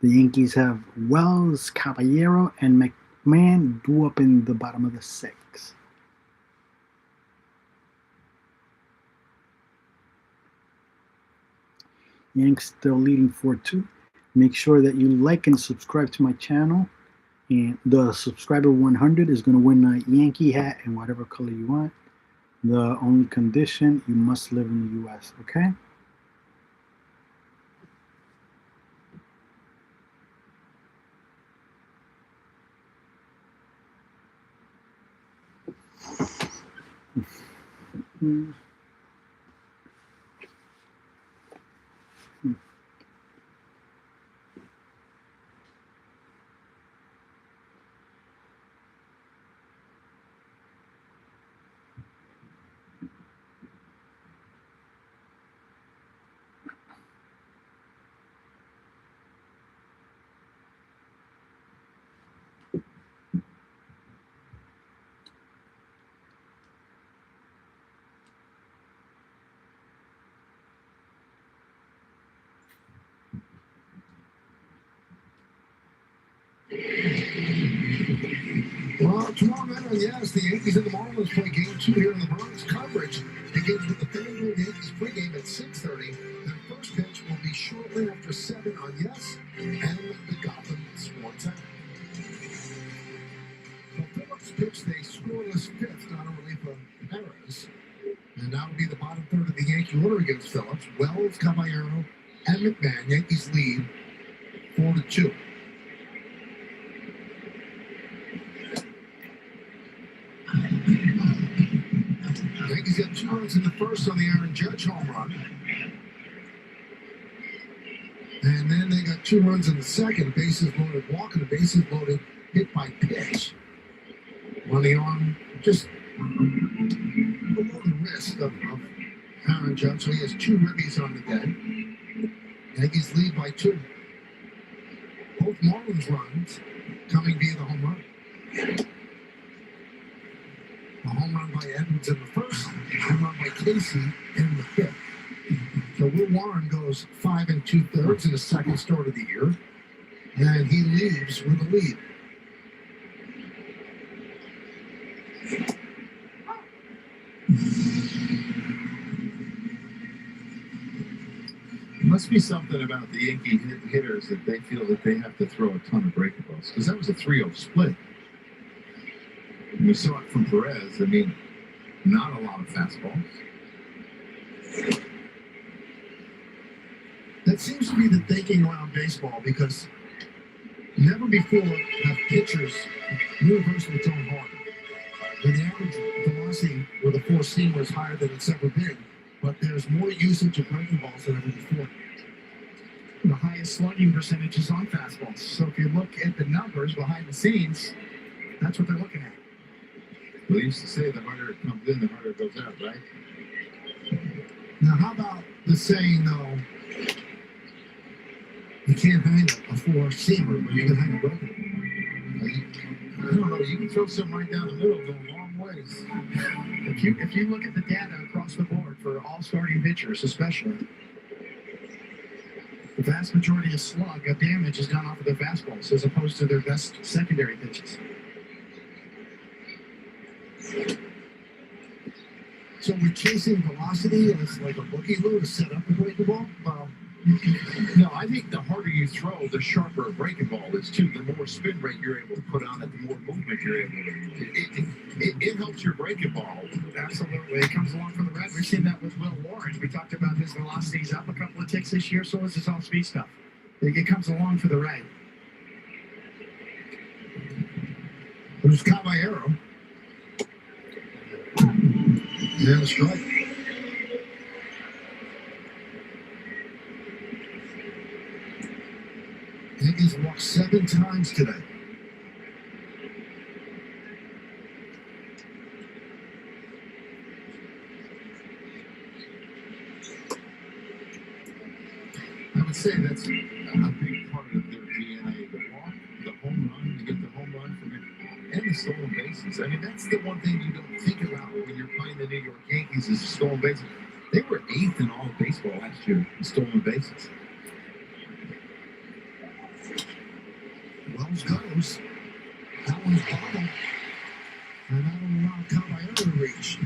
the Yankees have Wells, Caballero, and McMahon due up in the bottom of the 6th. Yanks still leading 4-2. Make sure that you like and subscribe to my channel. And the subscriber 100 is going to win a Yankee hat in whatever color you want. The only condition, you must live in the U.S., okay? Well, tomorrow night on Yes, the Yankees and the Marlins play game 2 here in the Bronx. Coverage begins with the FanDuel Yankees pregame at 6:30. Their first pitch will be shortly after 7 on Yes and the Gotham Sports app. Well, Phillips pitched a scoreless fifth on a relief of Perez. And that will be the bottom third of the Yankee order against Phillips. Wells, Caballero, and McMahon. Yankees lead 4-2. Yankees got 2 runs in the first on the Aaron Judge home run. And then they got 2 runs in the second. Bases loaded walk and a bases loaded hit by pitch. Running on just below the wrist of Aaron Judge. So he has 2 ribbies on the day. Yankees lead by 2. Both Marlins runs coming via the home run. A home run by Edwards in the first, a home run by Casey in the fifth. So Will Warren goes 5 2/3 in the second start of the year, and he leaves with a lead. There must be something about the Yankee hitters that they feel that they have to throw a ton of breaking balls, because that was a 3-0 split. We saw it from Perez. I mean, not a lot of fastballs. That seems to be the thinking around baseball, because never before have pitchers universally thrown harder. The average velocity with a 4-seamer is higher than it's ever been, but there's more usage of breaking balls than ever before. The highest slugging percentage is on fastballs. So if you look at the numbers behind the scenes, that's what they're looking at. They used to say the harder it comes in, the harder it goes out, right? Now, how about the saying, though, you can't hang a 4-seamer, but you can hang a breaking ball? I don't know. You can throw something right down the middle, go a long ways. If you look at the data across the board for all starting pitchers, especially, the vast majority of slug of damage is done off of their fastballs as opposed to their best secondary pitches. So we're chasing velocity as like a looky-loo to set up a breaking ball? Well, no, I think the harder you throw, the sharper a breaking ball is too. The more spin rate you're able to put on it, the more movement you're able to. It helps your breaking ball. Absolutely. It comes along for the ride. We've seen that with Will Warren. We talked about his velocities up a couple of ticks this year, so is his off-speed stuff. It comes along for the ride. There's Caballero. Yeah, that's right. Yankees walked 7 times today. I would say that's a big part of their DNA. The walk, the home run, to get the home run from it, and the stolen bases. I mean, that's the one thing you don't think about when you're playing the New York Yankees is the stolen bases. They were 8th in all of baseball last year in stolen bases. Wells goes. That one's bobbled. And that one allowed Caballero to reach.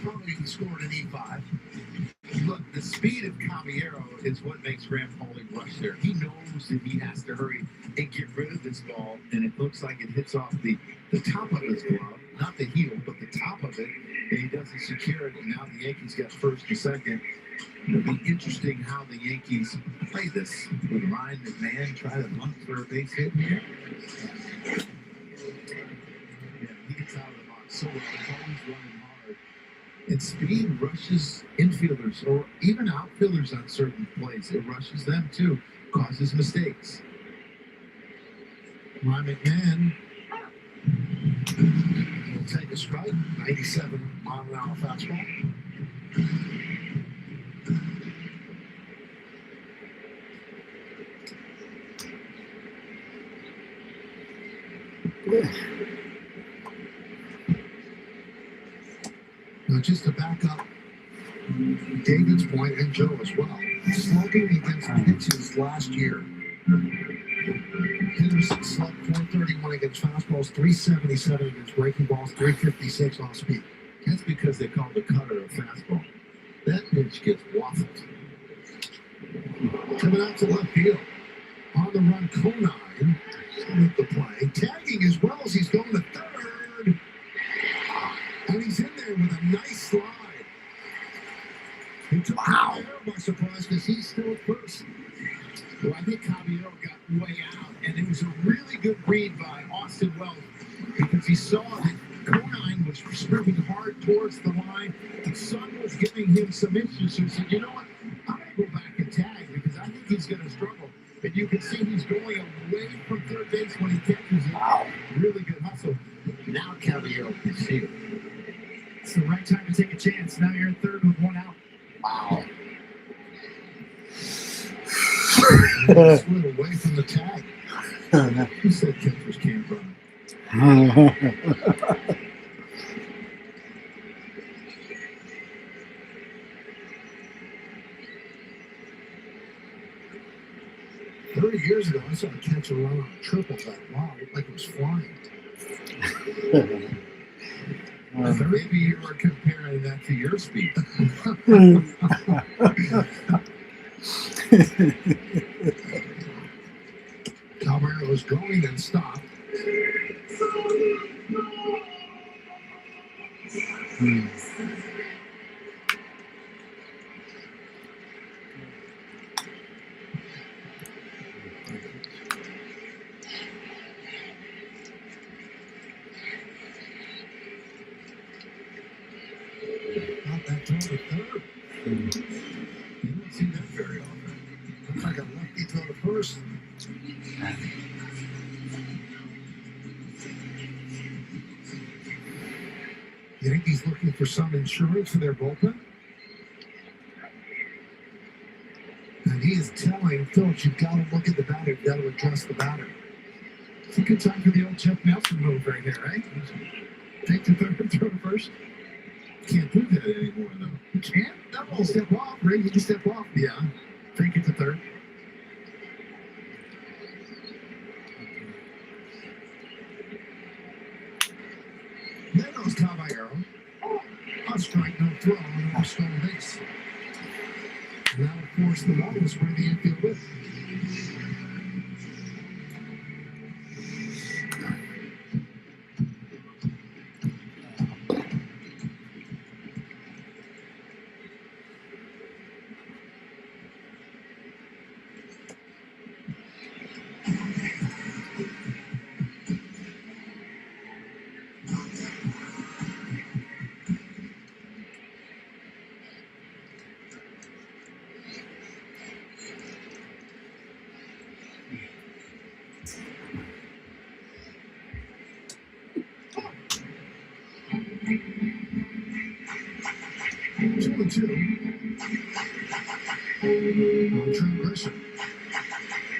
Probably scored an E5. Look, the speed of Caballero is what makes Graham Pauling rush there. He knows that he has to hurry and get rid of this ball, and it looks like it hits off the top of his glove, not the heel, but the top of it, and he doesn't secure it, and now the Yankees got first and second. It'll be interesting how the Yankees play this. With Ryan McMahon try to bunt for a base hit here. Yeah, he gets out of the box so well. He's always running hard. And speed rushes infielders or even outfielders on certain plays. It rushes them too, causes mistakes. Ryan McMahon will take a strike. 97-mile-an-hour fastball. Now, just to back up David's point and Joe as well, slugging against pitches last year Hitters slugged 431 against fastballs, 377 against breaking balls, 356 off speed. That's because they call the cutter a fastball. That pitch gets waffled. Coming out to left field. On the run, Conine with the play. Tagging as well as he's going to third. And he's in there with a nice slide. He took Caballero by surprise because he's still at first. Well, I think Caballero got way out, and it was a really good read by Austin Wells because he saw that Conine was sprinting hard towards the line. The sun was giving him some issues, so he said, you know what, I'm going to go back and tag because I think he's going to struggle. And you can see he's going away from third base when he catches it. Wow. Really good hustle. Now Caballero can see it. It's the right time to take a chance. Now you're in third with one out. Wow. Swim away from the tag. Who said catchers can't run? 30 years ago, I saw a catcher run on a triple back. Wow, it looked like it was flying. Maybe you were comparing that to your speed. Caballero was going and stopped. Not that throw to third. You don't see that very often. Looks like a lefty throw to first. You think he's looking for some insurance for their bullpen? And he is telling Phillips, you've got to look at the batter, you've got to address the batter. It's a good time for the old Jeff Nelson move right there, right? Take the third, throw to first. Can't do that anymore, though. You can't? No. You step off, right? You can step off. Yeah. Take it to third. There goes Caballero. On strike, no throw, and off stolen base. And that will force the Marlins to bring the infield with. Two. On Trent Grisham.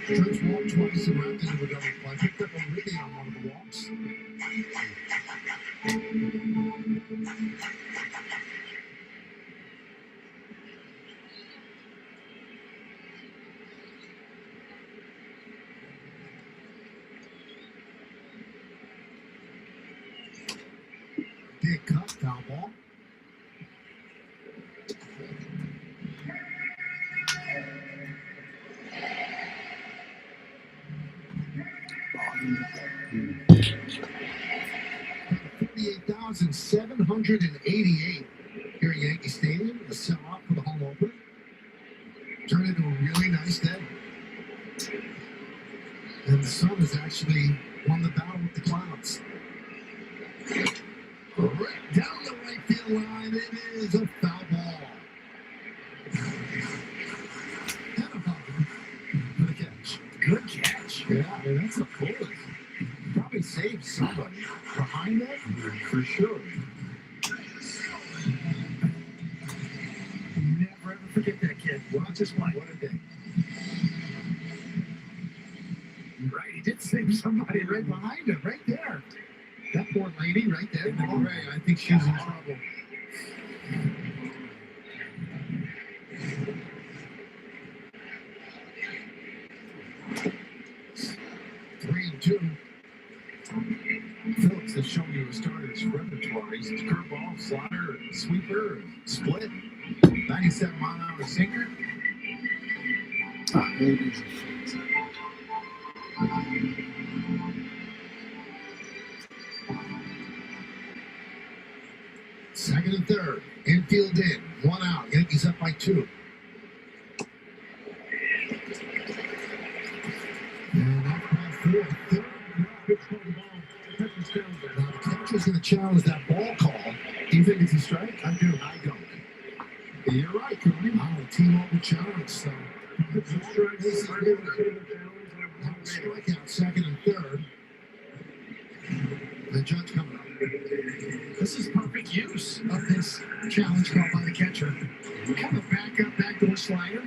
Trent's walked twice and wrapped into a double play. Picked up a really on one of the walks. Big cut, foul ball. $48,788 here at Yankee Stadium. A sell-out for the home opener. Turned into a really nice day. And the sun has actually won the battle with the clouds. Right down the right field line, it is a foul ball. And a foul for the catch. Good catch. Yeah, I mean, that's a bullet. Probably saved somebody behind that, for sure. Never ever forget that kid. Watch this one. What a day. Right, he did save somebody right behind him, right there. That poor lady right there. Oh, Ray, I think she's in trouble. 1-2. Phillips has shown you a starter's repertoire. He's curveball, slider, sweeper, split, 97-mile-an-hour sinker. Second and third. Infield in. 1 out. Yankees up by 2. And up by 4. Third. Now the catcher's going to challenge that ball call. Do you think it's a strike? I do. I don't. You're right, Cody. I'm a T-Mobile challenge, so. Strikeout, second and third. The judge coming up. This is perfect use of this challenge called by the catcher. Kind of backdoor slider.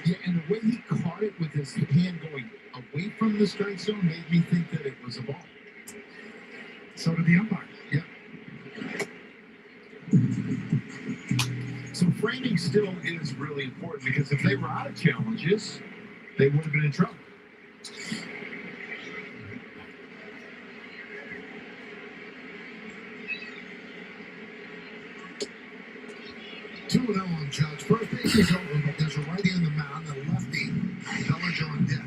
Yeah, and the way he caught it with his hand going away from the strike zone made me think that it was a ball. So did the umpire. Yeah. So framing still is really important because if they were out of challenges, they would have been in trouble. Two and 0 on Judge. First base is over, but there's a righty on the mound and a lefty. Bellinger on deck.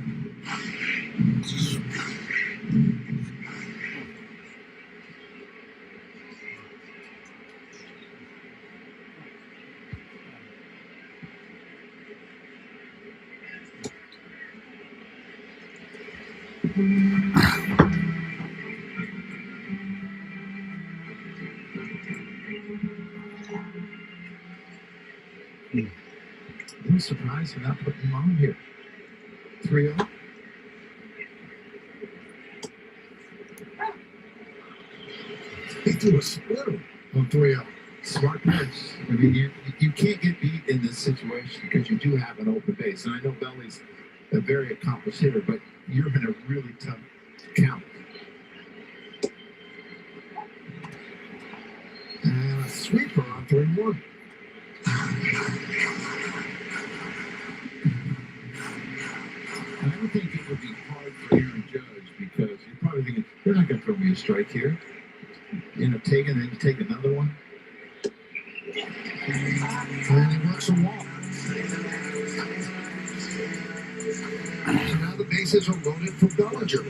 I'm surprised they're not putting him on here. 3-0. He threw a splitter on 3-0. Smart pitch. I mean, you can't get beat in this situation because you do have an open base. And I know Belly's a very accomplished hitter, but you're in a really tough count. And a sweeper on 3-1. I don't think it would be hard for Aaron Judge because you're probably thinking, they're not going to throw me a strike here. You end up taking it, you take another one. And he works a walk. And now the bases are loaded for Bellinger.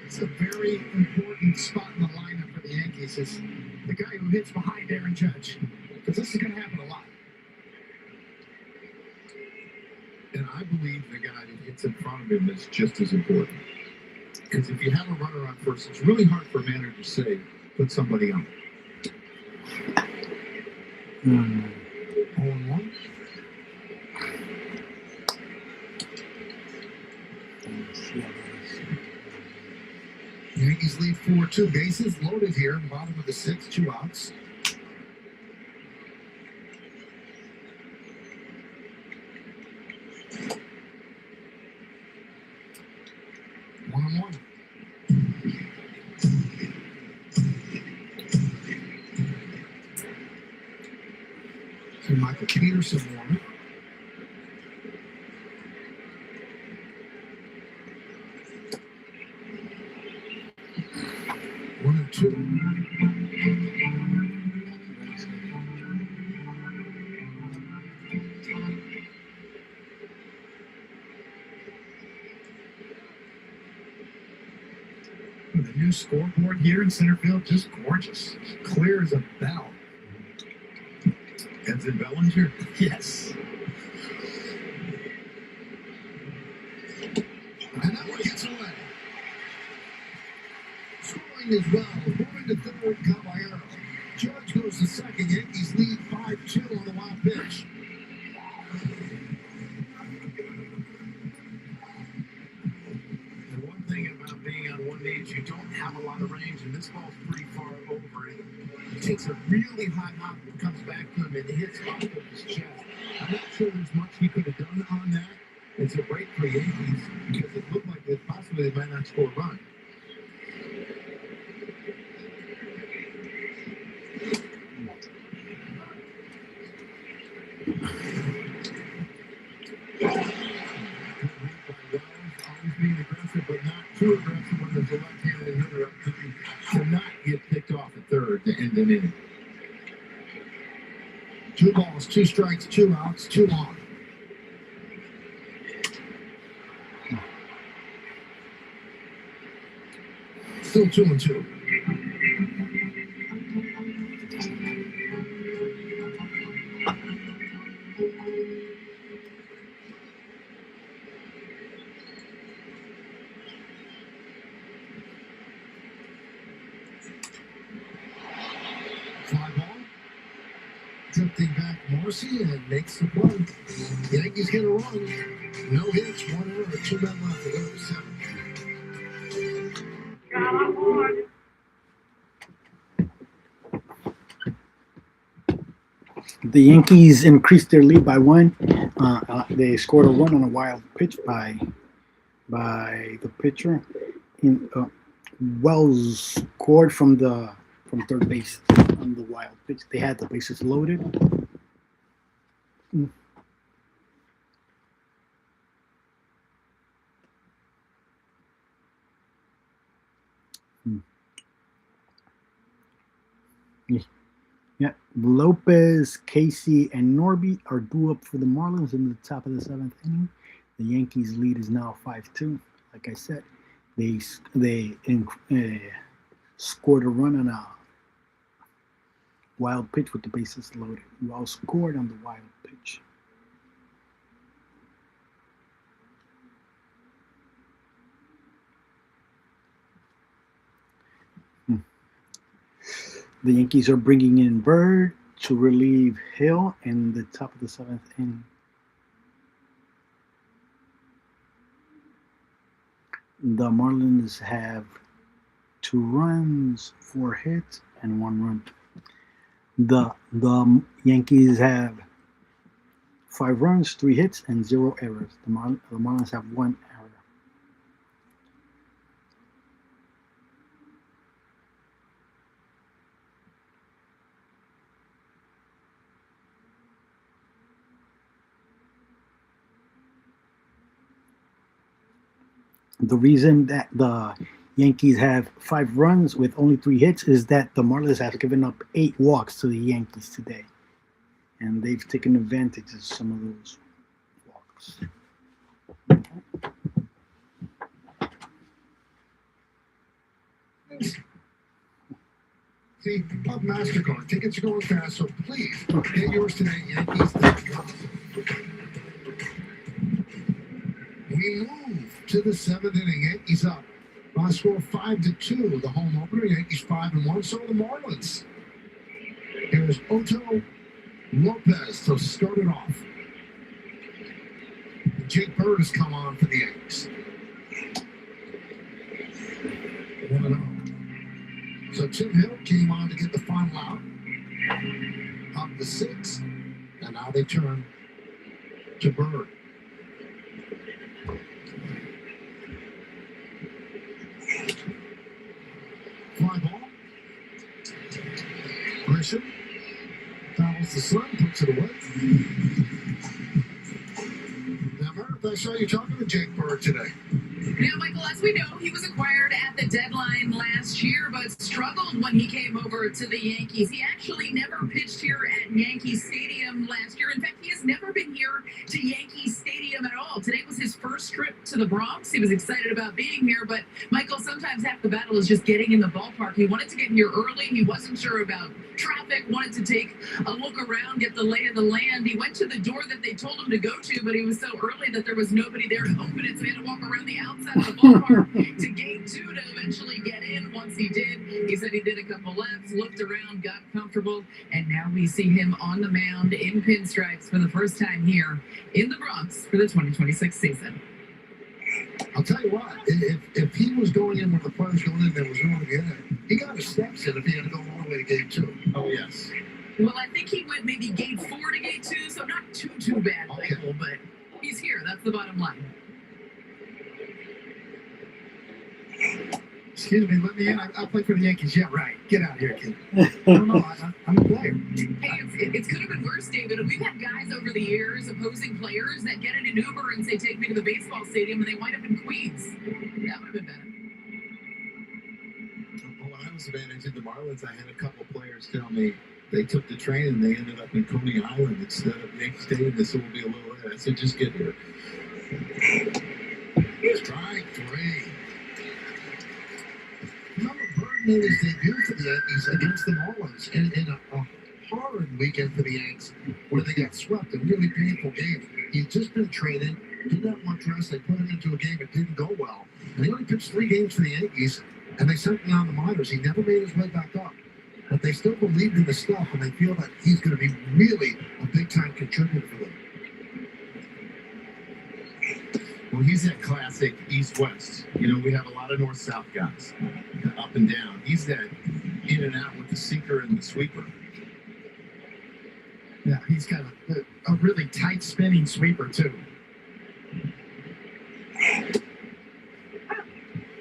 It's a very important spot in the lineup for the Yankees. Is the guy who hits behind Aaron Judge. Because this is going to happen a lot. And I believe the guy that hits in front of him is just as important. Because if you have a runner on first, it's really hard for a manager to say, put somebody on. 0-1. Yankees lead 4-2. Bases loaded here. Bottom of the 6th, 2 outs. Michael Peterson won. One and two. The new scoreboard here in center field, just gorgeous. Clear as a bell. That's in Bellinger? Yes. And that one gets away. Scoring as well. Moving to third, Caballero. Judge goes to second. Yankees lead 5-2 on the wild pitch. The one thing about being on one knee is you don't have a lot of range, and this ball's pretty far over it. He takes a really high hop and comes back to him and hits off of his chest. I'm not sure there's much he could have done on that. It's a break for Yankees because it looked like that possibly they might not score a run. was the left-handed hitter to not get picked off at third to end an inning. 2 balls, 2 strikes, 2 outs, 2 on. Still 2-2. Fly ball. Drifting back Marcy and makes the play. Yankees get a run. No hits, 1 error, 2 men left to go to 7th. The Yankees increased their lead by 1. They scored a run on a wild pitch by the pitcher. Wells scored from third base on the wild pitch. They had the bases loaded. Yeah, Lopez, Casey, and Norby are due up for the Marlins in the top of the 7th inning. The Yankees' lead is now 5-2. Like I said, they scored a run on a wild pitch with the bases loaded. Well scored on the wild pitch. The Yankees are bringing in Bird to relieve Hill in the top of the 7th inning. The Marlins have 2 runs, 4 hits, and 1 run. The Yankees have 5 runs, 3 hits, and 0 errors. The Marlins have 1 error. The reason that the Yankees have 5 runs with only 3 hits is that the Marlins have given up 8 walks to the Yankees today. And they've taken advantage of some of those walks. See, Club MasterCard. Tickets are going fast, so please get yours today, Yankees.com. We move to the 7th inning. Yankees up. By a score 5-2. The home opener. Yankees 5-1. So are the Marlins. Here's Otto Lopez to start it off. Jake Bird has come on for the Yankees. 1-0. So Tim Hill came on to get the final out. Up to 6. And now they turn to Bird. Fly ball. Grisham fouls the sun, puts it away. Now, Meredith, I saw you talking to Jake Bird today. Now, Michael, as we know, he was acquired at the deadline last year, but struggled when he came over to the Yankees. He actually never pitched here at Yankee Stadium last year. In fact, he has never been here to Yankee Stadium at all. Today was his first trip to the Bronx. He was excited about being here, but Michael, sometimes half the battle is just getting in the ballpark. He wanted to get here early. He wasn't sure about traffic, wanted to take a look around, get the lay of the land. He went to the door that they told him to go to, but he was so early that there was nobody there to open it, so he had to walk around the outside of the ballpark to gate 2 to eventually get in. Once he did, he said he did a couple laps, looked around, got comfortable, and now we see him on the mound in pinstripes for the first time here in the Bronx for the 2026 season. I'll tell you what, if he was going in with the players going in, there was no one to get in. He got his steps in if he had to go all the way to gate 2. Oh, yes. Well, I think he went maybe gate 4 to gate 2, so not too bad, Michael, but he's here. That's the bottom line. Excuse me, let me in. I play for the Yankees. Yeah, right. Get out of here, kid. No, I'm a player. Hey, it's could have been worse, David. We've had guys over the years, opposing players, that get in an Uber and say, take me to the baseball stadium, and they wind up in Queens. That would have been better. Marlins manager the Marlins, I had a couple players tell me they took the train and they ended up in Coney Island instead of Yankee Stadium. They said we'll be a little late. I said, just get here. Strike three. Remember, Bird made his debut for the Yankees against the Marlins in a hard weekend for the Yanks where they got swept. A really painful game. He'd just been training, didn't have much rest. They put him into a game that didn't go well. And he only pitched 3 games for the Yankees, and they sent him down the minors. He never made his way back up. But they still believed in his stuff, and they feel that he's going to be really a big-time contributor for them. Well, he's that classic East-West. You know, we have a lot of North-South guys, up and down. He's that in and out with the sinker and the sweeper. Yeah, he's got a really tight spinning sweeper, too.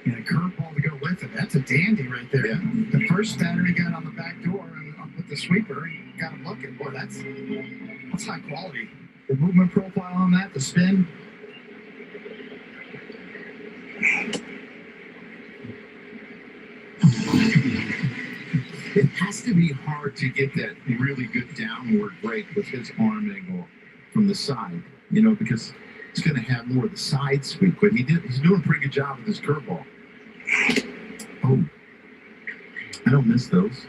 And a curveball to go with it. That's a dandy right there. Yeah. The first batter he got on the back door and with the sweeper, he got him looking. Boy, that's high quality. The movement profile on that, the spin. It has to be hard to get that really good downward break with his arm angle from the side, you know, because he's going to have more of the side sweep, but he's doing a pretty good job with his curveball. Oh, I don't miss those.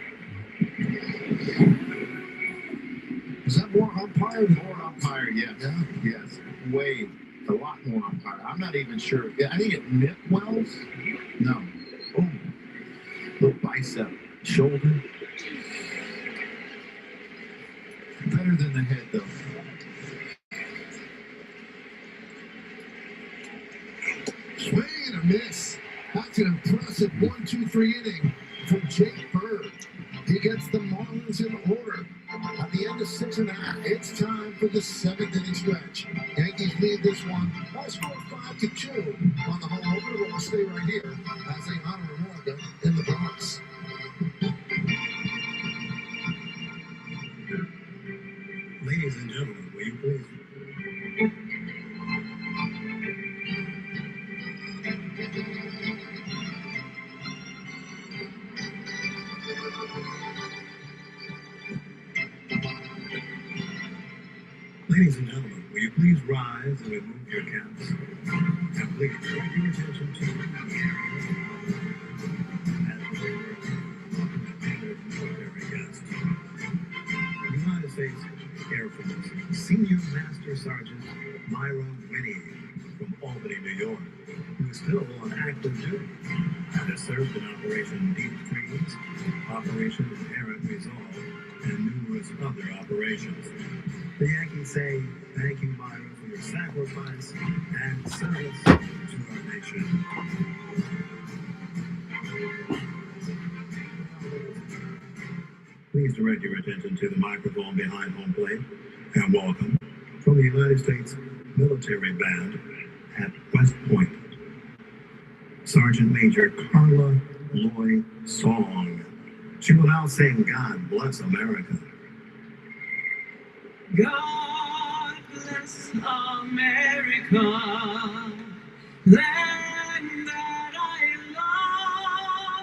Is that more umpire? More umpire, yes. Yeah. Yes. Way, a lot more umpire. I'm not even sure. Yeah, I think it Mitt Wells? No. Oh, little bicep, shoulder. Better than the head, though. Swing and a miss. That's an impressive 1-2-3 inning from Jake Bird. He gets the Marlins in order. At the end of 6 1/2, it's time for the 7th inning stretch. Yankees lead this one by a score of 5-2 on the home opener. We'll stay right here as they honor America in the Bronx. Ladies and gentlemen, will you please? Ladies and gentlemen, will you please rise and remove your caps? And please direct your attention to the military guests. United States Air Force Senior Master Sergeant Myra Winnie from Albany, New York, who is still on active duty and has served in Operation Deep Freeze, Operation Inherent Resolve, and numerous other operations. The Yankees say, thank you, Myra, for your sacrifice and service to our nation. Please direct your attention to the microphone behind home plate and welcome from the United States Military Band at West Point, Sergeant Major Carla Loy Song. She will now sing God Bless America. God bless America, land that I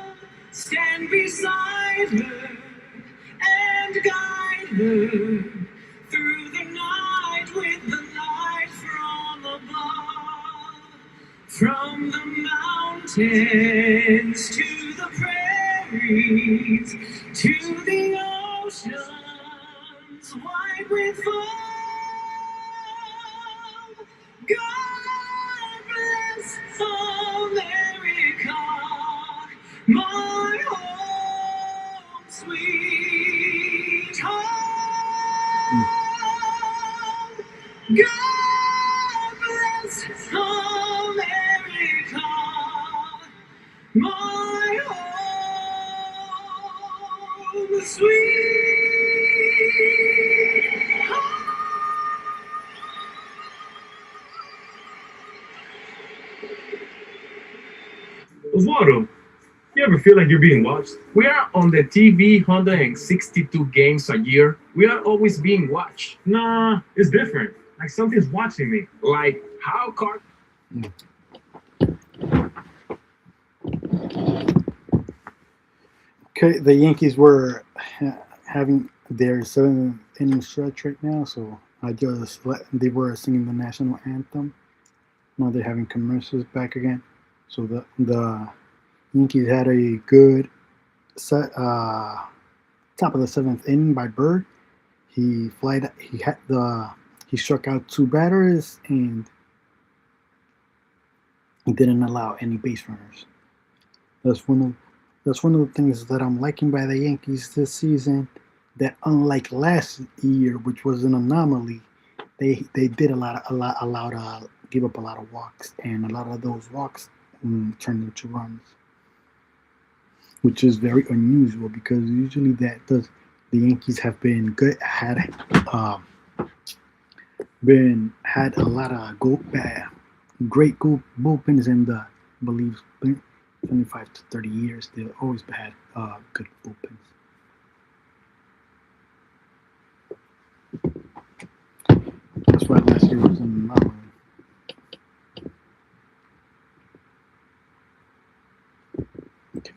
love. Stand beside her and guide her through the night with the light from above. From the mountains to the prairies to the oceans wide with foam. God bless America, my home, sweet home. God bless America, my home, sweet. Oswaldo, you ever feel like you're being watched? We are on the TV 162 games a year. We are always being watched. Nah, it's different. Like something's watching me. Like how car. Okay, the Yankees were having their seventh inning stretch right now, so they were singing the national anthem. Now they're having commercials back again. So the Yankees had a good top of the seventh inning by Bird. He struck out two batters and he didn't allow any base runners. That's one of the things that I'm liking by the Yankees this season. That unlike last year, which was an anomaly, they did give up a lot of walks, and a lot of those walks turned into runs, which is very unusual because usually the Yankees have been good had a lot of great bullpens in the, I believe, 25 to 30 years. They've always had good bullpens. That's why last year was an anomaly. Okay.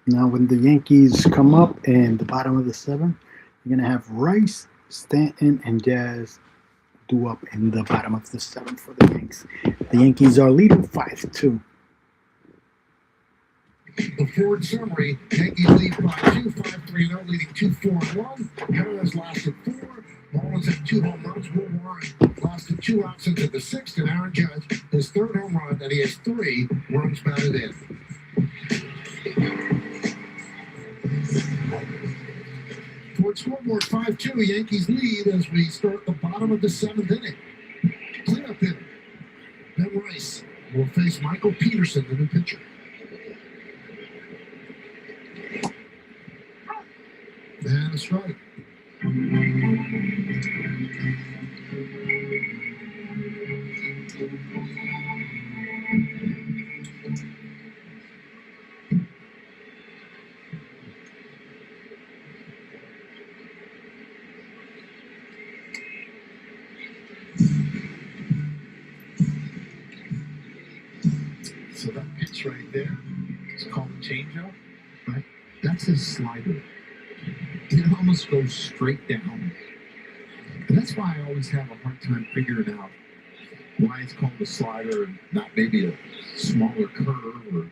Now, when the Yankees come up in the bottom of the seventh, you're going to have Rice, Stanton, and Jazz do up in the bottom of the seventh for the Yankees. The Yankees are leading 5-2. The Ford summary: Yankees lead 5-2, 5-3-0, leading 2-4-1. Mariners lasted 4. Marlins had 2 home runs. Will Warren lasted 2 outs into the 6th, and Aaron Judge his 3rd home run, and he has 3 runs batted in. Ford scoreboard 5-2. Yankees lead as we start the bottom of the 7th inning. Cleanup hitter Ben Rice will face Michael Peterson, the new pitcher. And a strike. So that pitch right there, it's called a changeup, right? That's his slider. It almost goes straight down. And that's why I always have a hard time figuring out why it's called a slider and not maybe a smaller curve or.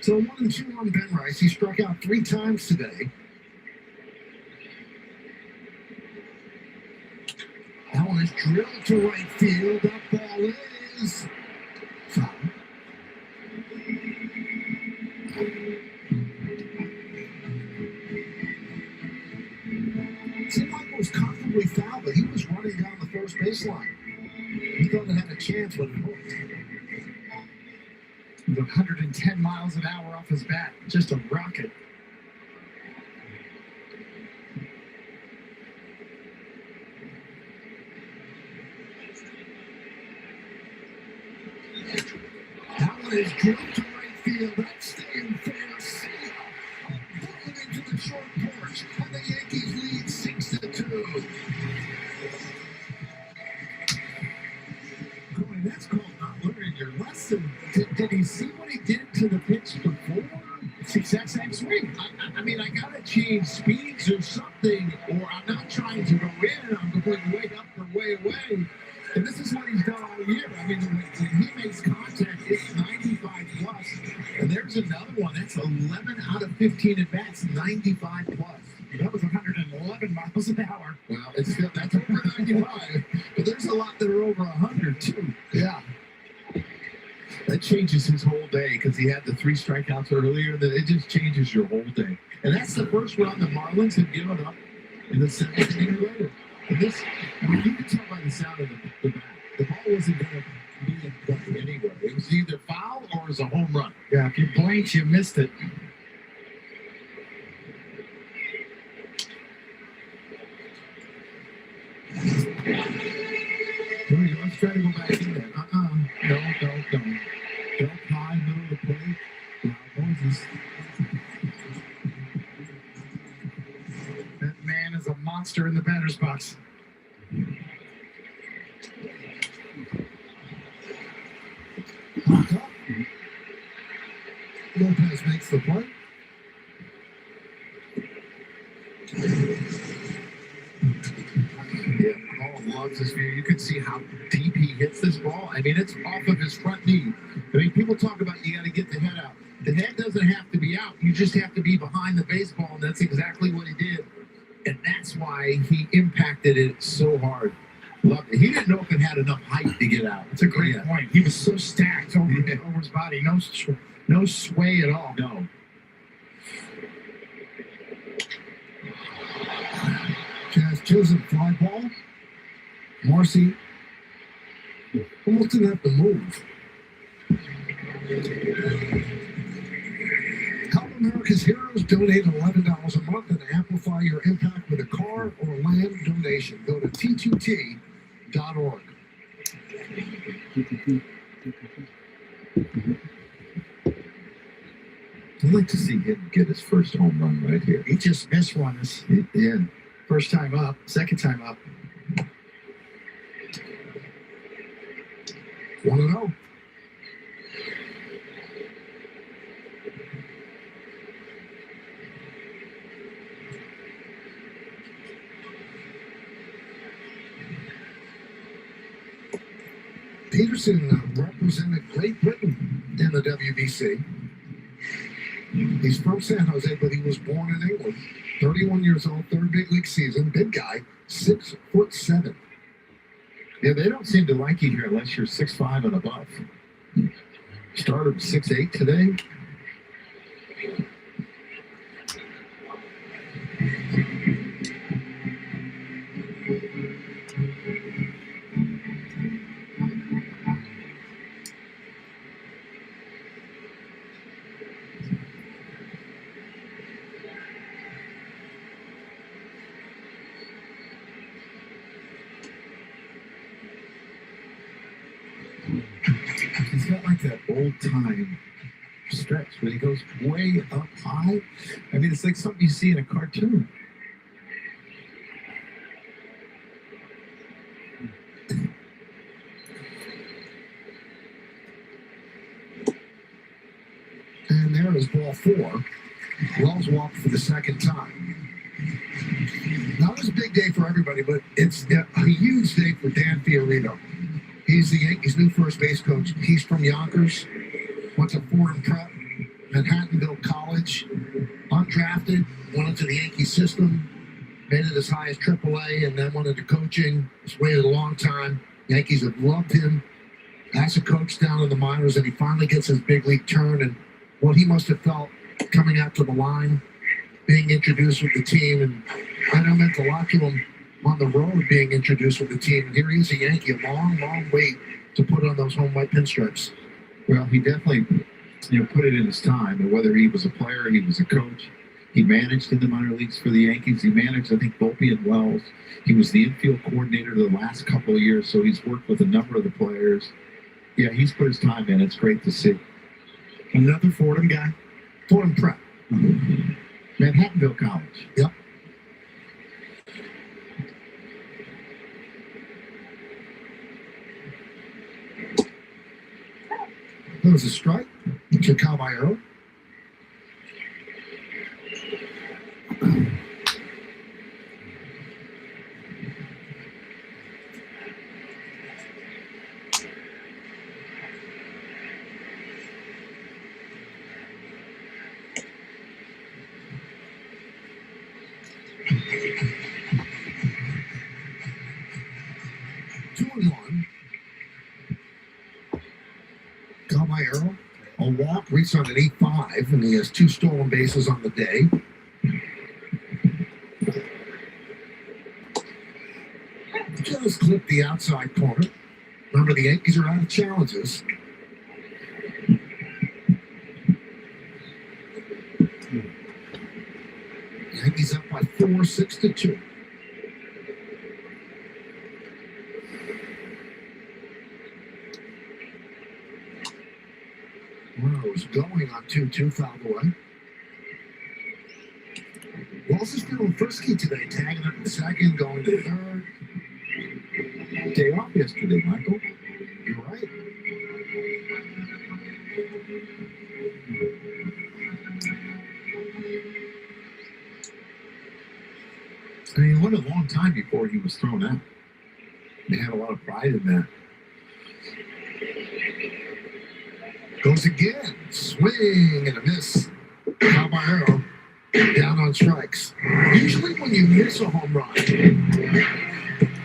So 1-2 on Ben Rice. He struck out 3 times today. That one is drilled to right field. That ball is foul. It seemed like it was comfortably foul, but he was running down the first baseline. He thought it had a chance when it hooked. With 110 miles an hour off his bat, just a rocket. That one is drilled to right field. That's staying fair. Falling into the short porch, and the Yankees lead 6-2. Boy, that's called not learning your lesson. Did he see what he did to the pitch before? It's the exact same swing. I mean, I gotta change speeds or something, or I'm not trying to go in. I'm going way up or way away. And this is what he's done all year. I mean, when he makes contact, it's 95 plus. And there's another one. That's 11 out of 15 at bats, 95 plus. That was 111 miles an hour. Well, it's still, that's over 95. But there's a lot that are over 100 too. Yeah. That changes his whole day because he had the 3 strikeouts earlier. That it just changes your whole day. And that's the first run the Marlins have given up in the 7th inning later. And this, I mean, you can tell by the sound of the bat. The ball wasn't going to be in play anyway. It was either foul or it was a home run. Yeah, if you blinked, you missed it. Here we go. Let's try to go back in there. No, don't. Don't high, middle of the plate. Now, Moses. That man is a monster in the batter's box. Lopez makes the play. Yeah, Paul loves this view. You can see how deep he hits this ball. I mean, it's off of his front knee. I mean, people talk about you got to get the head out. The head doesn't have to be out. You just have to be behind the baseball, and that's exactly what he did. And that's why he impacted it so hard. Loved it. He didn't know if it had enough height to get out. That's a great point. He was so stacked over his body. No sway at all. No. Jazz kills a fly ball. Marcy almost didn't have to move. Help America's Heroes. Donate $11 a month and amplify your impact with a car or land donation. Go to t2t.org. I'd like to see him get his first home run right here. He just missed one. Yeah. First time up, second time up. 1-0. Peterson represented Great Britain in the WBC. He's from San Jose, but he was born in England. 31 years old, third big league season. Big guy, 6'7". Yeah, they don't seem to like you here unless you're 6'5" and above. Started 6'8" today. He's got like that old time stretch where he goes way up high. I mean, it's like something you see in a cartoon. And there is ball 4. Wells walked for the second time. Now, it was a big day for everybody, but it's a huge day for Dan Fiorito. He's the Yankees' new first base coach. He's from Yonkers, went to Fordham Prep, Manhattanville College, undrafted, went into the Yankee system, made it as high as AAA, and then went into coaching. He's waited a long time. Yankees have loved him as a coach down in the minors, and he finally gets his big league turn. And what he must have felt coming out to the line, being introduced with the team, and I know it meant a lot to him on the road being introduced with the team. And here he is, a Yankee, a long, long wait to put on those home white pinstripes. Well, he definitely, put it in his time. And whether he was a player, he was a coach. He managed in the minor leagues for the Yankees. He managed, I think, Volpe and Wells. He was the infield coordinator the last couple of years, so he's worked with a number of the players. Yeah, he's put his time in. It's great to see. Another Fordham guy. Fordham Prep. Manhattanville College. Yep. There was a strike to Caballero. Two and one. Caballero, a walk, reached on an 8-5, and he has 2 stolen bases on the day. Just clipped the outside corner. Remember, the Yankees are out of challenges. Yankees up by 4, 6-2. Rose going on 2-2, foul away. Wells Wells is feeling frisky today, tagging up the second, going to third. Day off yesterday, Michael. You're right. I mean, it went a long time before he was thrown out. They had a lot of pride in that. Goes again. Swing and a miss. Caballero down on strikes. Usually when you miss a home run,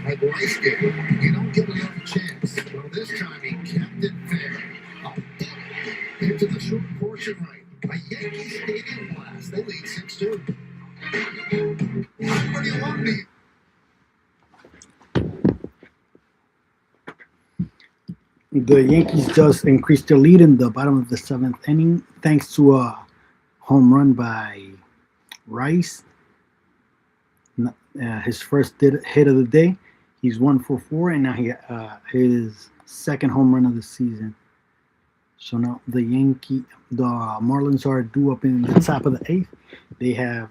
like Rice did, you don't get another chance. Well, this time he kept it fair. Into the short portion right. A Yankee Stadium blast. They lead 6-2. Where do you want me? The Yankees just increased their lead in the bottom of the seventh inning thanks to a home run by Rice. His first hit of the day. He's 1 for 4, and now his second home run of the season. So now the Marlins are due up in the top of the eighth. They have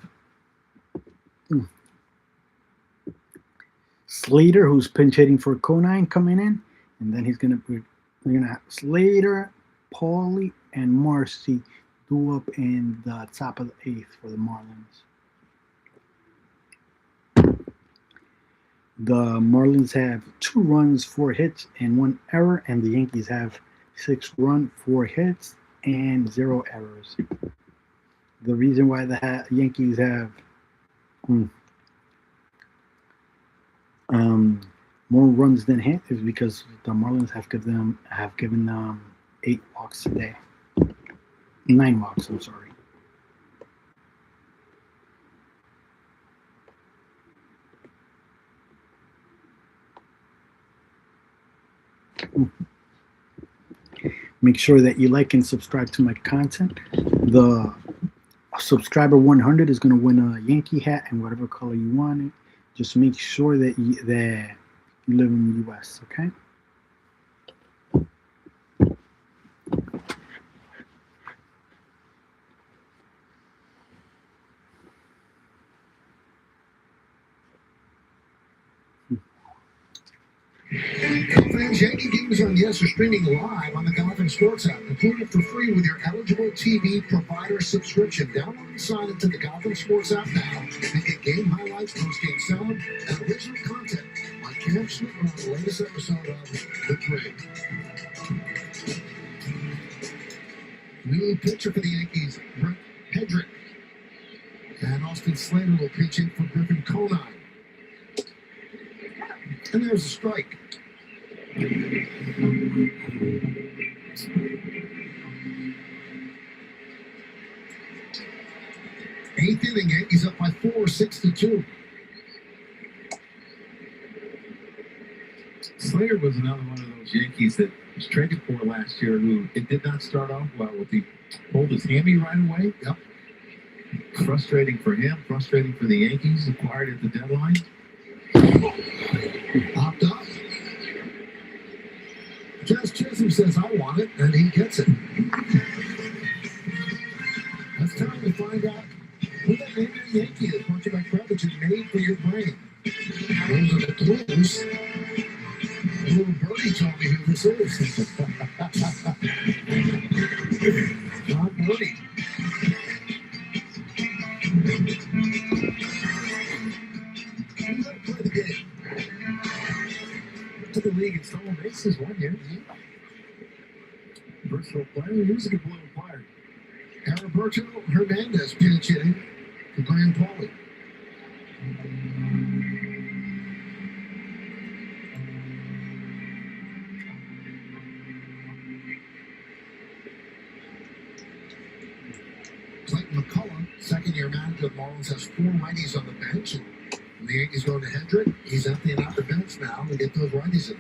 Slater, who's pinch hitting for Conine, coming in, and then we're gonna have Slater, Paulie, and Marcy due up in the top of the eighth for the Marlins. The Marlins have 2 runs, 4 hits, and 1 error, and the Yankees have 6 runs, 4 hits, and 0 errors. The reason why the Yankees have more runs than hits is because the Marlins have given them 8 walks today. 9 walks, I'm sorry. Make sure that you like and subscribe to my content. The subscriber 100 is going to win a Yankee hat in whatever color you want it. Just make sure that you live in the U.S., okay? Fans, Yankee games on Yes are streaming live on the Gotham Sports app. Include it for free with your eligible TV provider subscription. Download and sign into the Gotham Sports app now and get game highlights, post-game sound, and original content on Cam Schmidt on the latest episode of The Grid. New pitcher for the Yankees, Rick Hedrick. And Austin Slater will pitch in for Griffin Conine. And there's a strike. 8th inning, Yankees up by 4, 6-2. Slater was another one of those Yankees that was traded for last year who it did not start off well with. He pulled his hammy right away. Yep. Frustrating for him, frustrating for the Yankees, acquired at the deadline. Popped up. Jazz Chisholm says, I want it, and he gets it. It's time to find out who that name of the Yankee is. Brought to you by Kravitz is made for your brain. Those are the clues. A little birdie told me who this is. John Birdie. Who's going to play the game? To the league in stolen bases 1 year. Versatile player. He was a good blue player. Heriberto Hernandez pinch hitting for Graham Paulie. Clayton McCullough, second-year manager of the Marlins, has 4 righties on the bench. And the Yankees going to Hedrick. He's emptying out the bench now to get those righties in.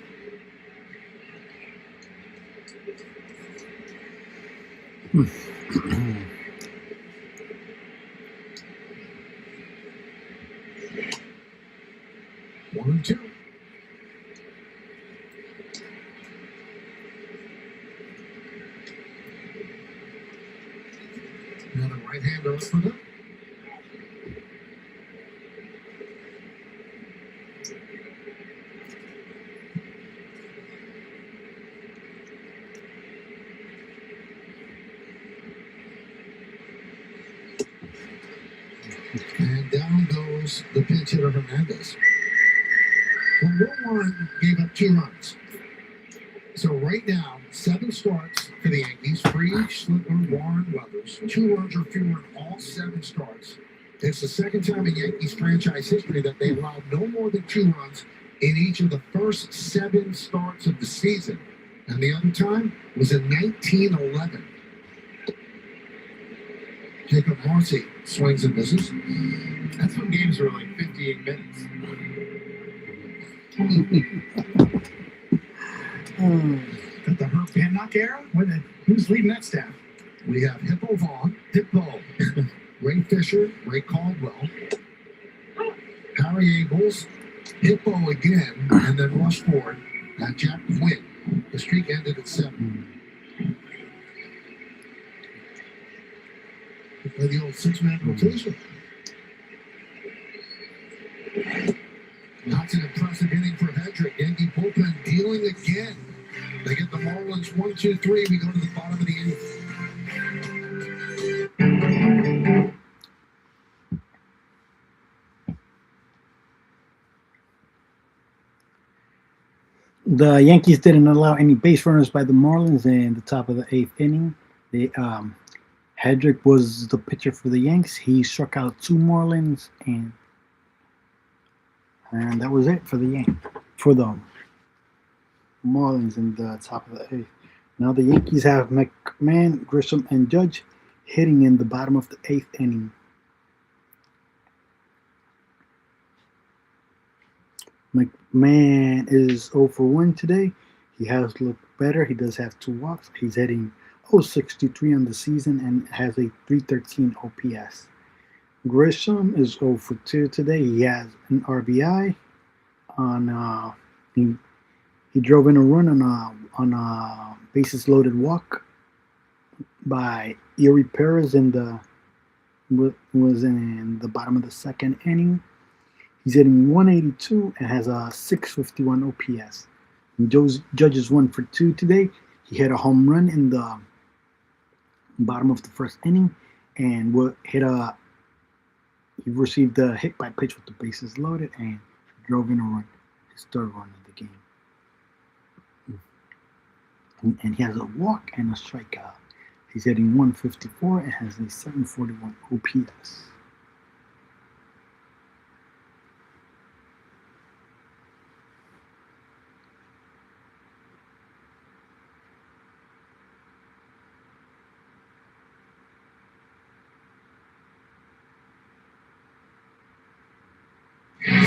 One and two. Another right-hander up for them. And down goes the pinch hitter Hernandez. Well, Will Warren gave up 2 runs. So right now, 7 starts for the Yankees. Freed, Slipper, Warren, Weathers. 2 runs or fewer in all 7 starts. It's the second time in Yankees franchise history that they allowed no more than 2 runs in each of the first 7 starts of the season. And the other time was in 1911. Jacob Marcy swings and misses. That's when games were like 58 minutes. Got the Herb Hancock era? Who's leading that staff? We have Hippo Vaughn, Ray Fisher, Ray Caldwell, Harry Abels, Hippo again, and then Rush Ford and Jack Quinn. The streak ended at 7. We play the old 6-man rotation. That's an impressive inning for Hedrick. Yankee bullpen dealing again. They get the Marlins 1-2-3. We go to the bottom of the 8th. The Yankees didn't allow any base runners by the Marlins in the top of the 8th inning. Hedrick was the pitcher for the Yanks. He struck out 2 Marlins, and that was it for the Marlins in the top of the 8th. Now the Yankees have McMahon, Grisham, and Judge hitting in the bottom of the 8th inning. McMahon is 0 for 1 today. He has looked better. He does have 2 walks. He's hitting .063 on the season and has a .313 OPS. Grisham is 0 for 2 today. He has an RBI on he drove in a run on a bases loaded walk by Erie Perez was in the bottom of the 2nd inning. He's hitting 182 and has a .651 OPS. And Judge is 1 for 2 today. He hit a home run in the bottom of the 1st inning and he received a hit by pitch with the bases loaded and drove in a run, his 3rd run of the game. And he has a walk and a strikeout. He's hitting 154 and has a 741 OPS.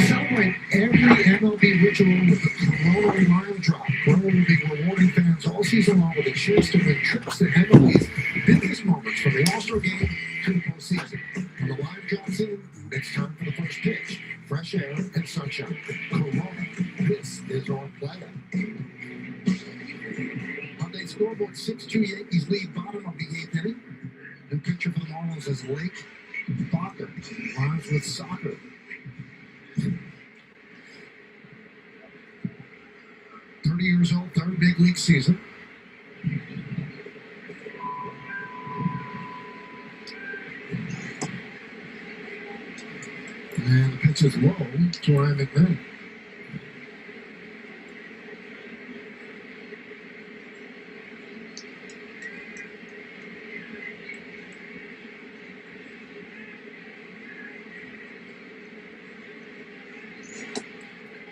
Celebrate every MLB ritual with the Corona Lime Drop. Corona will be rewarding fans all season long with a chance to win trips to MLB's biggest moments from the All-Star game to the postseason. When the Lime drops in, it's time for the first pitch. Fresh air and sunshine. Corona, this is our player. On the scoreboard, 6-2 Yankees lead bottom of the 8th inning. New pitcher for the Marlins is Lake Barker. Rhymes with soccer. 30 years old, 3rd big league season. And the pitch is low to Ryan McMahon.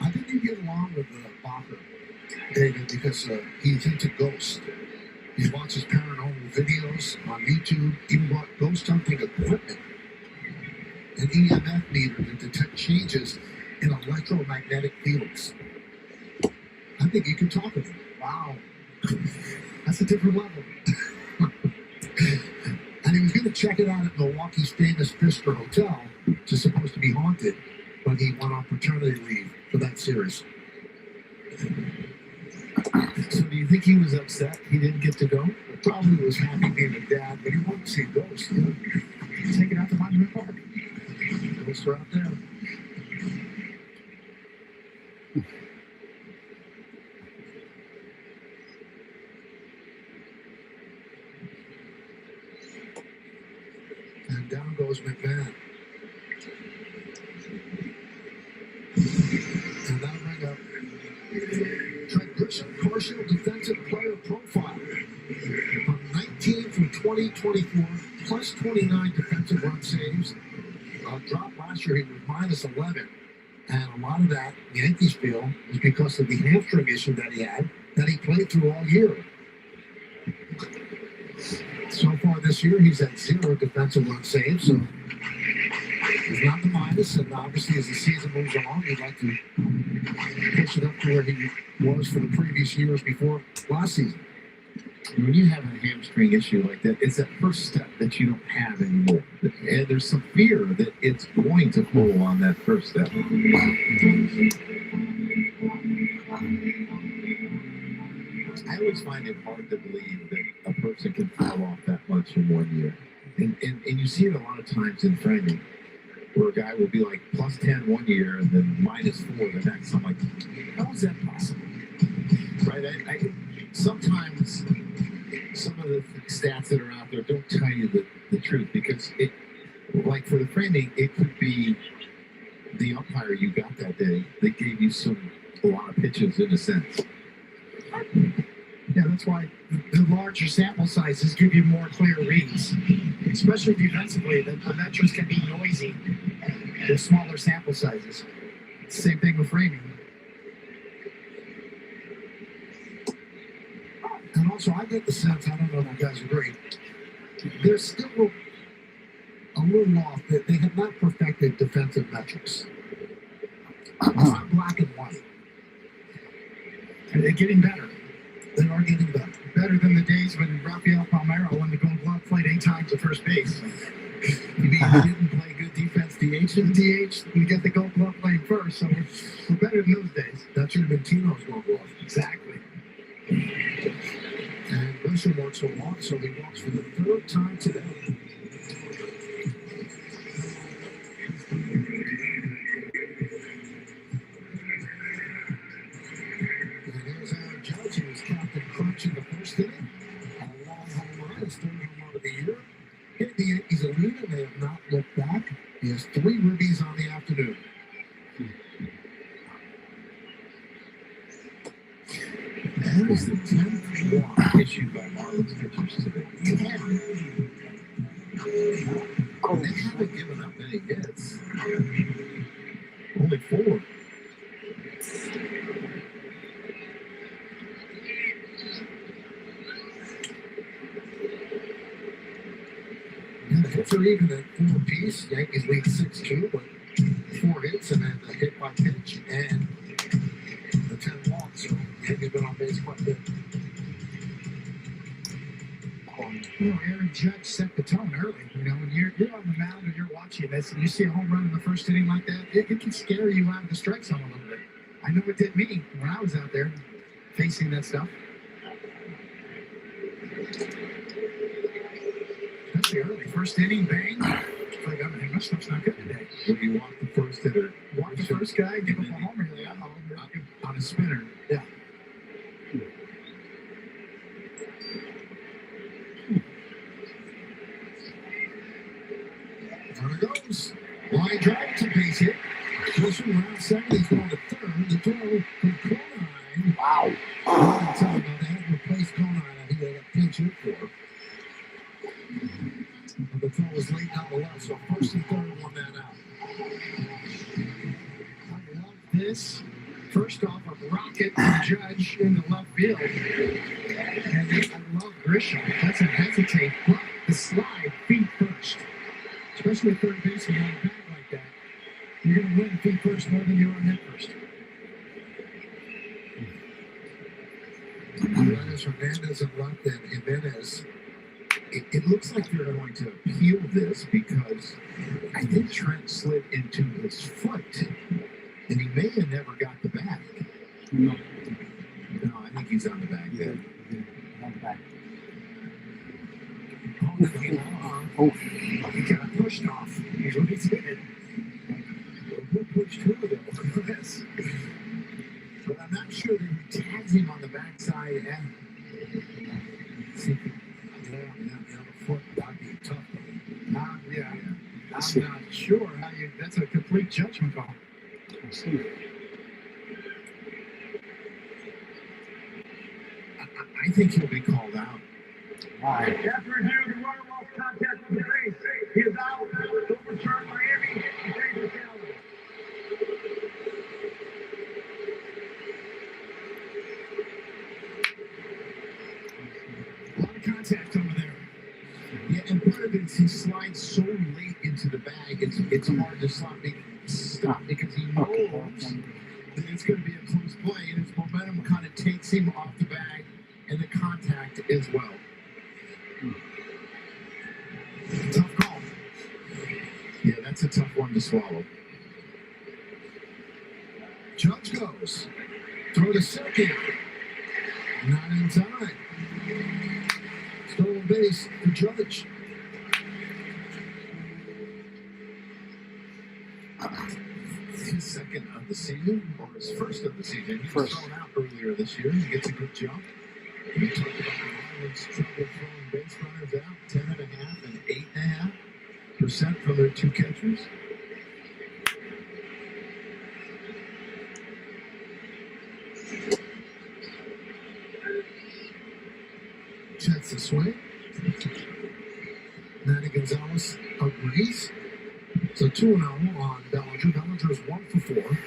I think you get along with Bacher, David, because he's into ghosts. He watches paranormal videos on YouTube, even bought ghost hunting equipment, an EMF meter to detect changes in electromagnetic fields. I think you can talk with him. Wow. That's a different level. And he was going to check it out at Milwaukee's famous Pfister Hotel, which is supposed to be haunted, but he went on paternity leave for that series. So do you think he was upset he didn't get to go? Probably was happy being a dad, but he wanted to see ghosts. Take it out to Monument Park. Ghosts are out there. 2024, plus 29 defensive run saves. Dropped last year, he was minus 11. And a lot of that, the Yankees feel, is because of the hamstring issue that he had, that he played through all year. So far this year, he's at 0 defensive run saves, so he's not the minus. And obviously, as the season moves along, he'd like to push it up to where he was for the previous years before last season. When you have a hamstring issue like that, it's that first step that you don't have anymore. And there's some fear that it's going to pull on that first step. I always find it hard to believe that a person can fall off that much in 1 year. And you see it a lot of times in framing, where a guy will be like plus 10 1 year and then minus 4 the next. I'm like, how is that possible? Right? Sometimes some of the stats that are out there don't tell you the truth, because it, like for the framing, it could be the umpire you got that day that gave you a lot of pitches in a sense. Yeah, that's why the larger sample sizes give you more clear reads, especially defensively. The metrics can be noisy with smaller sample sizes. Same thing with framing. And also, I get the sense, I don't know if you guys agree, they're still a little off that they have not perfected defensive metrics. It's not black and white. And they're getting better. They are getting better. Better than the days when Rafael Palmeiro won the Gold Glove, played 8 times at first base. You mean he didn't play good defense DH? DH, we get the Gold Glove playing first, so we're better than those days. That should have been Tino's Gold Glove. Exactly. And Grisham works so long, so he walks for the 3rd time today. And here's Aaron Judge, who was Captain Crunch in the first inning. A long home run, his 3rd home run of the year. Hit the Yankees a lead, and they have not looked back. He has 3 ribbies on the afternoon. That was the 10th walk issued by Marlins pitchers today. They haven't given up any hits. Only 4. And the hits are even at 4 apiece. Yankees lead 6-2, but 4 hits and then the hit by pitch and the 10 walks. So Yankees been on base quite a bit. Aaron Judge set the tone early. When you're on the mound and you're watching this and you see a home run in the first inning like that, it can scare you out of the strike zone a little bit. I know it did me when I was out there facing that stuff. Especially early. First inning, bang. It's like, my stuff's not good today. When you walk the first hitter, Walk the first guy, give him a homer. You're like, on a spinner. Yeah. There it goes. Line drive to base hit. Grisham around 2nd. He's going to 3rd. The throw from Conine. Wow. I'm telling you, they had to replace Conine. I think they got pinch hit for. But the throw was late down the left, so 1st and 3rd, 1 man out. I love this. First off, a rocket from Judge into left field. And then I love Grisham. Doesn't hesitate, but the slide, feet first. Especially a third baseman on a bag like that. You're going to win feet first more than you are head first. Hernandez and left and Jimenez. It looks like they're going to appeal this because I think Trent slid into his foot, and he may have never got the bag. No. No, I think he's on the bag there. On the back. Oh, he got pushed off. He's what he's hit. Who pushed who though? Yes. But I'm not sure that he tags him on the backside and see, the foot that'd be tough. Yeah. I'm not sure how you. That's a complete judgment call. Let's see. I think he'll be called out. After review, the runner lost contact with the base. He is out. Overturned Miami. Davis Allen. A lot of contact over there. Yeah, and part of it is he slides so late into the bag. It's hard to stop because he knows that it's going to be a close play, and his momentum kind of takes him off the bag and the contact as well. Tough call. Yeah, that's a tough one to swallow. Judge goes. Throw to second. Not in time. Stolen base for Judge. His second of the season, or his first of the season. He was thrown out earlier this year. He gets a good jump. We talked about the Marlins' trouble throwing base runners out, 10.5% and 8.5% from their two catchers. Checks the swing. Manny Gonzalez agrees. So 2-0 on Bellinger. Bellinger is 1 for 4.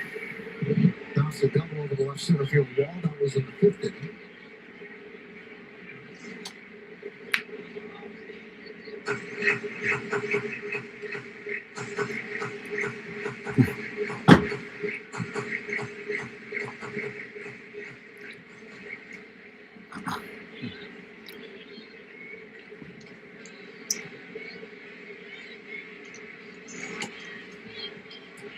Bounced a double over the left center field wall. That was in the 5th inning.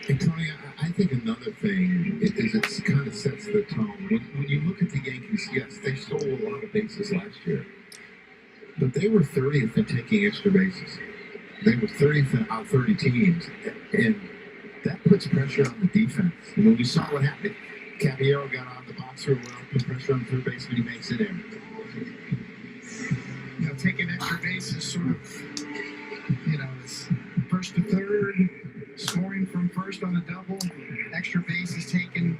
And Tony, I think another thing is it kind of sets the tone. When you look at the Yankees, yes, they stole a lot of bases last year, but they were 30th in taking extra bases. They were 30th out of 30 teams, and that puts pressure on the defense. We saw what happened. Caballero got on the box real well, put pressure on the third baseman, he makes it in. You know, taking extra bases sort of, it's first to third, scoring from first on a double, extra bases taken.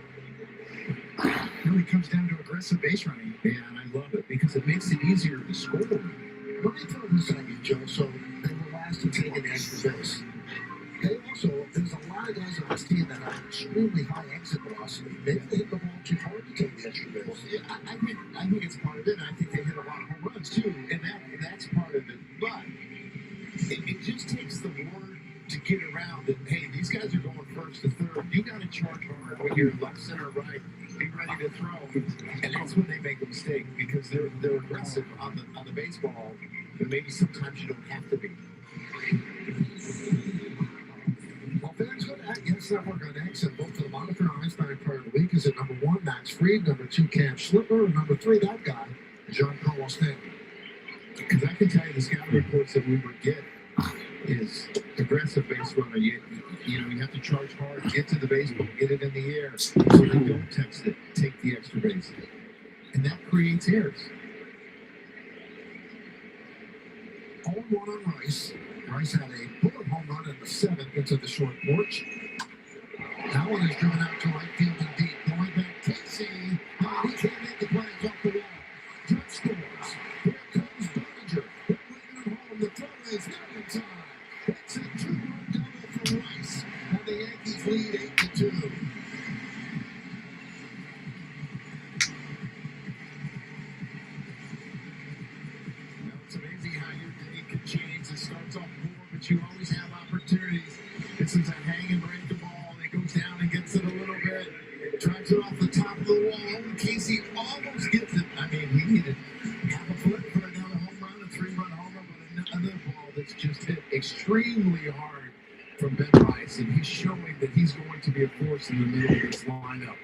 Really comes down to aggressive base running. Yeah, and I love it because it makes it easier to score. Let me throw this at you, Joe. So they were last to take an extra base. They also, there's a lot of guys on this team that have extremely high exit velocity. Maybe they hit the ball too hard to take the extra base. Yeah, I think it's part of it. And I think they hit a lot of home runs too, and that's part of it. But it just takes the word to get around that, hey, these guys are going first to third. You got to charge hard when you're left, center, right. Be ready to throw. And that's when they make a mistake because they're aggressive on the baseball, but maybe sometimes you don't have to be. Well, fans go to Yes Network on X and vote for the moniker Einstein Player of the Week. Is it number 1, Max Fried, number 2, Cam Slipper, or number 3, that guy, John Carlos Stanton? Because I can tell you the scouting reports that we would get is aggressive base runner. You have to charge hard, get to the baseball, get it in the air, so they don't text it, take the extra base. And that creates errors. 0-1 on Rice. Rice had a bullet home run in the 7th into the short porch. That one is driven out to right field and deep. Going back, Casey. He can't make the play off the wall. Judge scores. Here comes Bellinger. They're waiting at home. The throw is not in time. It's a 2-run double for Rice. And the Yankees lead 8-2. It's amazing how your day can change. It starts off poor, but you always have opportunities. This is a hang and break the ball. It goes down and gets it a little bit. Drives it off the top of the wall. And Casey almost gets it. I mean, he needed half a foot for another home run, a 3-run home run, but another ball that's just hit extremely hard from Ben Rice. And he's showing that he's going to be a force in the middle of this lineup.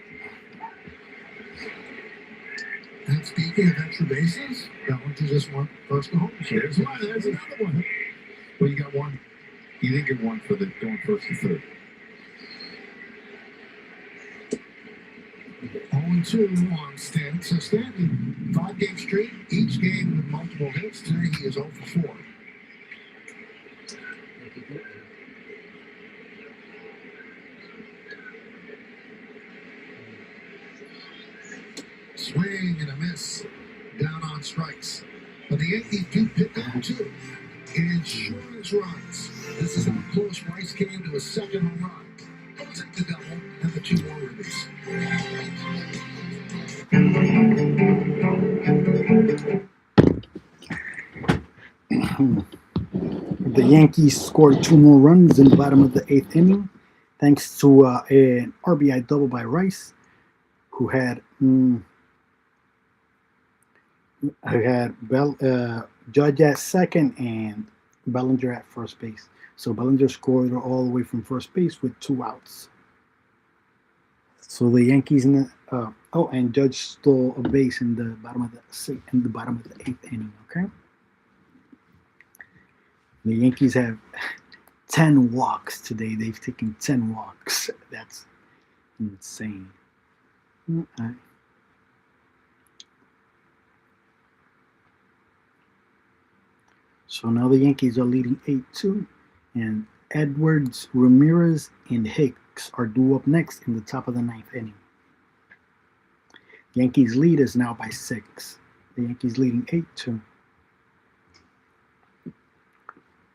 And speaking of extra bases, Bellinger just won first to home. So there's one. There's another one. Well, you got one. You didn't get one for the going first to third. 0-2 on Stanton. So Stanton, 5-game streak, each game with multiple hits. Today he is 0 for 4. Swing and a miss. Down on strikes. But the Yankees do pick up two in insurance runs. This is how close Rice came to a second home run. I'll take the double and the 2 more ribbies. The Yankees scored 2 more runs in the bottom of the 8th inning, thanks to an RBI double by Rice, who had Judge at second and Bellinger at first base. So Bellinger scored all the way from first base with 2 outs. So the Yankees and Judge stole a base in the bottom of the 8th inning. Okay. The Yankees have 10 walks today. They've taken 10 walks. That's insane. So now the Yankees are leading 8-2, and Edwards, Ramirez, and Hicks are due up next in the top of the 9th inning. Yankees lead is now by 6. The Yankees leading 8-2.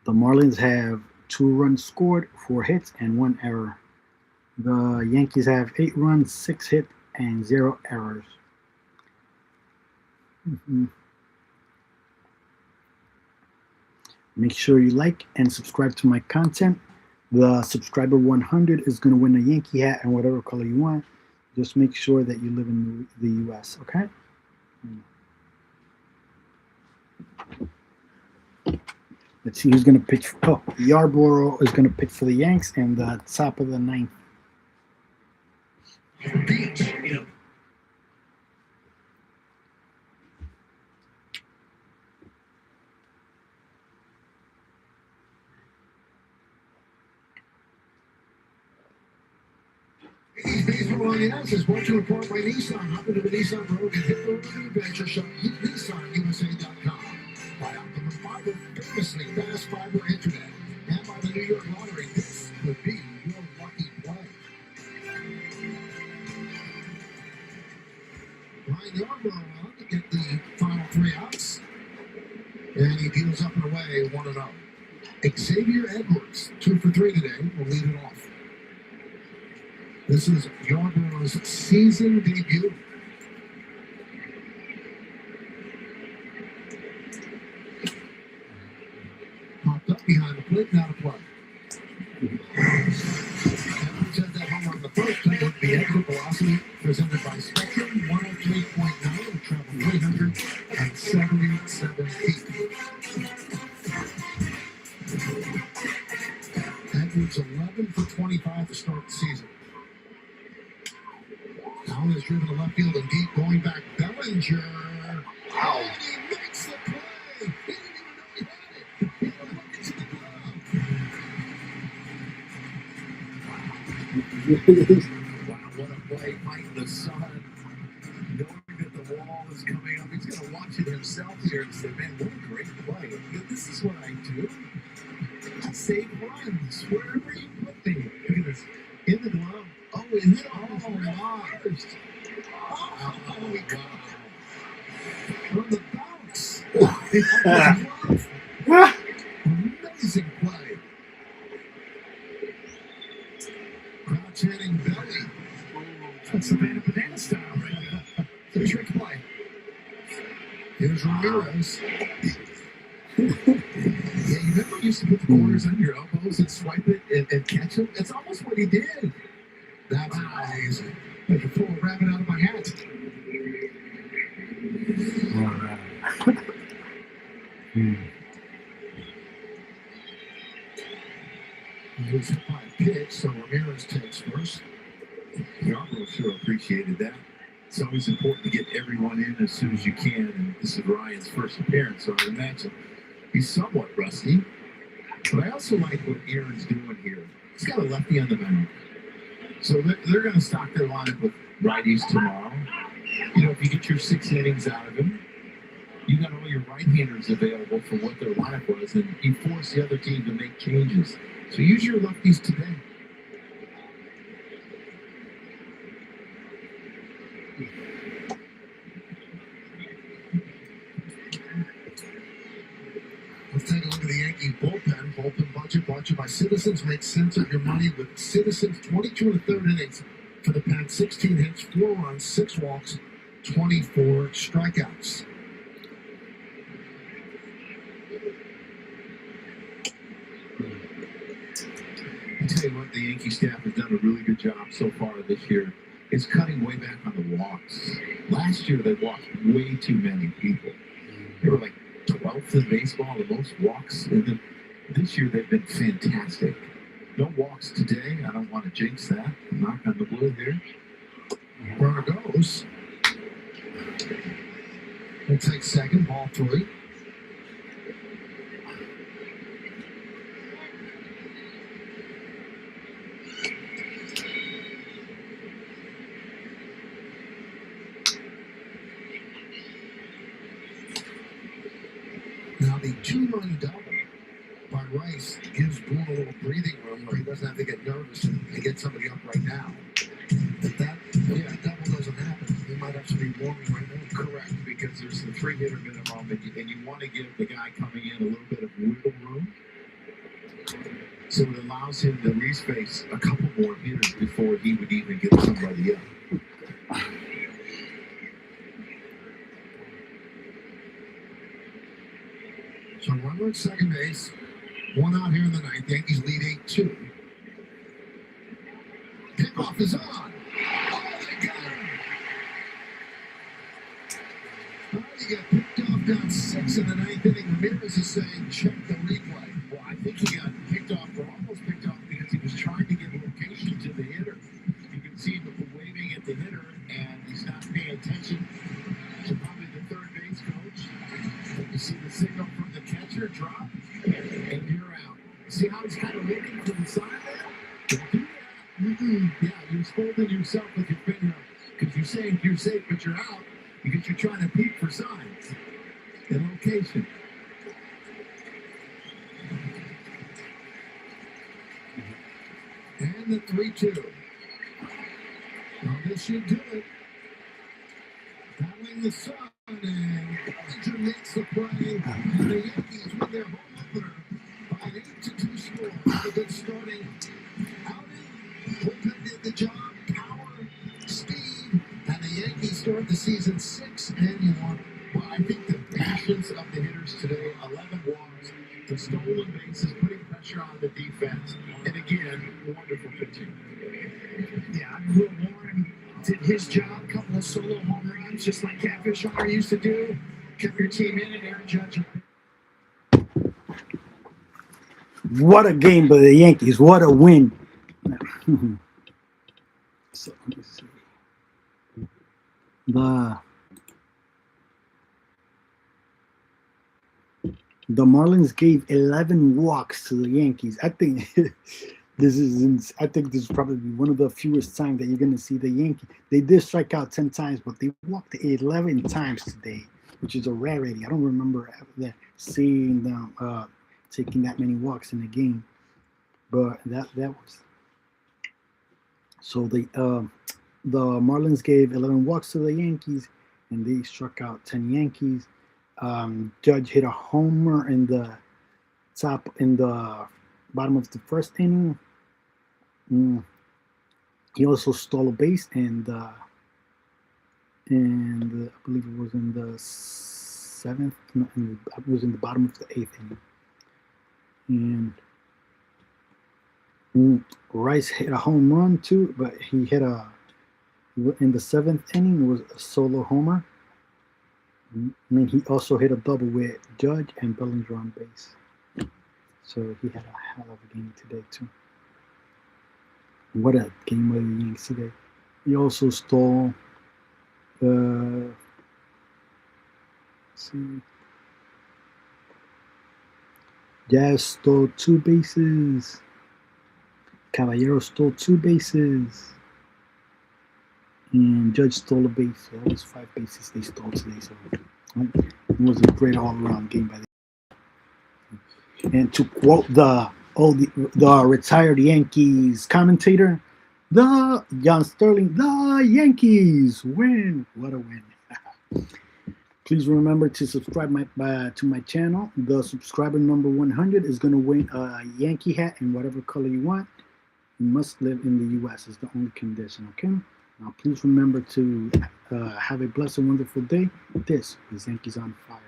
The Marlins have 2 runs scored, 4 hits, and 1 error. The Yankees have 8 runs, 6 hits, and 0 errors. Make sure you like and subscribe to my content. The subscriber 100 is going to win a Yankee hat and whatever color you want. Just make sure that you live in the U.S., okay? Let's see who's going to pitch. Yarborough is going to pitch for the Yanks in the top of the 9th. Baseball on the announcers brought to you in part by Nissan. Hop into the Nissan Rogue and hit the road adventure shop. NissanUSA.com. By Optimum Fiber, famously fast fiber internet. And by the New York Lottery. This could be your lucky play. Ryan Yarborough on to get the final 3 outs. And he deals up and away 1-0. Xavier Edwards, 2 for 3 today, will lead it off. This is Yarborough's season debut. Popped up behind the plate, now to play. Edwards had that home run the first time with the exit velocity presented by Spectrum, 103.9 and traveled 377 feet. Edwards 11 for 25 to start the season. Allen is driven to left field and deep, going back Bellinger. Oh, and he makes the play. He didn't even know he had it. He hooked it to the glove. Wow, what a play. Fight the sun. Knowing that the wall is coming up, he's going to watch it himself here and say, man, what a great play. This is what I do. I save runs wherever you put me. Look at this. In the glove. Oh, it hit almost first. Oh, my God. From the bounce. Amazing play. Crowd chanting belly. That's Savannah Banana style right there. It's a trick play. Here's Ramirez. Yeah, you remember you used to put the corners on your elbows and swipe it and catch them? That's almost what he did. That's amazing. I can pull a rabbit out of my hat. All right. He was hit by a pitch, so Ramirez takes first. Yarborough sure appreciated that. It's always important to get everyone in as soon as you can, and this is Ryan's first appearance, so I would imagine he's somewhat rusty. But I also like what Aaron's doing here. He's got a lefty on the mound. So they're going to stock their lineup with righties tomorrow. You know, if you get your 6 innings out of him, you got all your right-handers available for what their lineup was, and you force the other team to make changes. So use your lefties today. bullpen budget brought to you by Citizens. Make sense of your money with Citizens. 22 and a third innings for the Pen. 16 hits, 4 runs, 6 walks, 24 strikeouts. I tell you what, the Yankee staff has done a really good job so far this year. Is cutting way back on the walks. Last year they walked way too many people. They were like 12th in baseball, the most walks. And this year they've been fantastic. No walks today. I don't want to jinx that. Knock on the wood here. Runner goes. We'll take second, ball 3. Now the 2-run double by Rice gives Boone a little breathing room where he doesn't have to get nervous and get somebody up right now. If that double doesn't happen, he might have to be warming right now. Correct, because there's the 3-hitter minimum, and you want to give the guy coming in a little bit of wiggle room. So it allows him to at least face a couple more hitters before he would even get somebody up. So runner at second base. 1 out here in the ninth. Yankees lead 8-2. Pickoff is on. Oh, they got him. Oh, he got picked off down 6 in the ninth inning. Ramirez is saying, check the replay. Well, I think he got picked off, or almost picked off, because he was trying to give location to the hitter. You can see him waving at the hitter, and he's not paying attention to probably the third base coach. You see the signal from the catcher drop, and you're out. See how he's kind of looking for the sign there? Don't do that. Yeah, you're scolding yourself with your finger because you're saying you're safe, but you're out because you're trying to peek for signs and location. And the 3-2. Well, this should do it. Battling the sun, and Bellinger makes the play. And the Yankees win their home opener by an 8-2 score. A good starting outing. Bullpen did the job. Power, speed, and the Yankees start the season 6-1. Well, I think the patience of the hitters today, 11 walks, the stolen bases, putting pressure on the defense, and again, wonderful pitching. Yeah, Will Warren did his job, a couple of solo home runs, just like Catfish Hunter used to do. Kept your team in it, Aaron Judge. What a game by the Yankees. What a win. So, let me see. The Marlins gave 11 walks to the Yankees. I think this is probably one of the fewest times that you're going to see the Yankees. They did strike out 10 times, but they walked 11 times today, which is a rarity. I don't remember seeing them taking that many walks in a game, but that was. So the Marlins gave 11 walks to the Yankees, and they struck out 10 Yankees. Judge hit a homer in the bottom of the first inning. He also stole a base, and I believe it was in the seventh. No, it was in the bottom of the 8th inning. And Rice hit a home run too, but he hit in the 7th inning. It was a solo homer. And then he also hit a double with Judge and Bellinger on base. So he had a hell of a game today too. What a game by the Yankees today. He also stole Jazz stole 2 bases. Caballero stole 2 bases. And Judge stole a base. So that was 5 bases they stole today. So it was a great all-around game by the Yankees. And to quote the retired Yankees commentator, John Sterling, the Yankees win. What a win. Please remember to subscribe to my channel. The subscriber number 100 is going to win a Yankee hat in whatever color you want. You must live in the U.S. is the only condition, okay? Now, please remember to have a blessed and wonderful day. This is Yankees on Fire.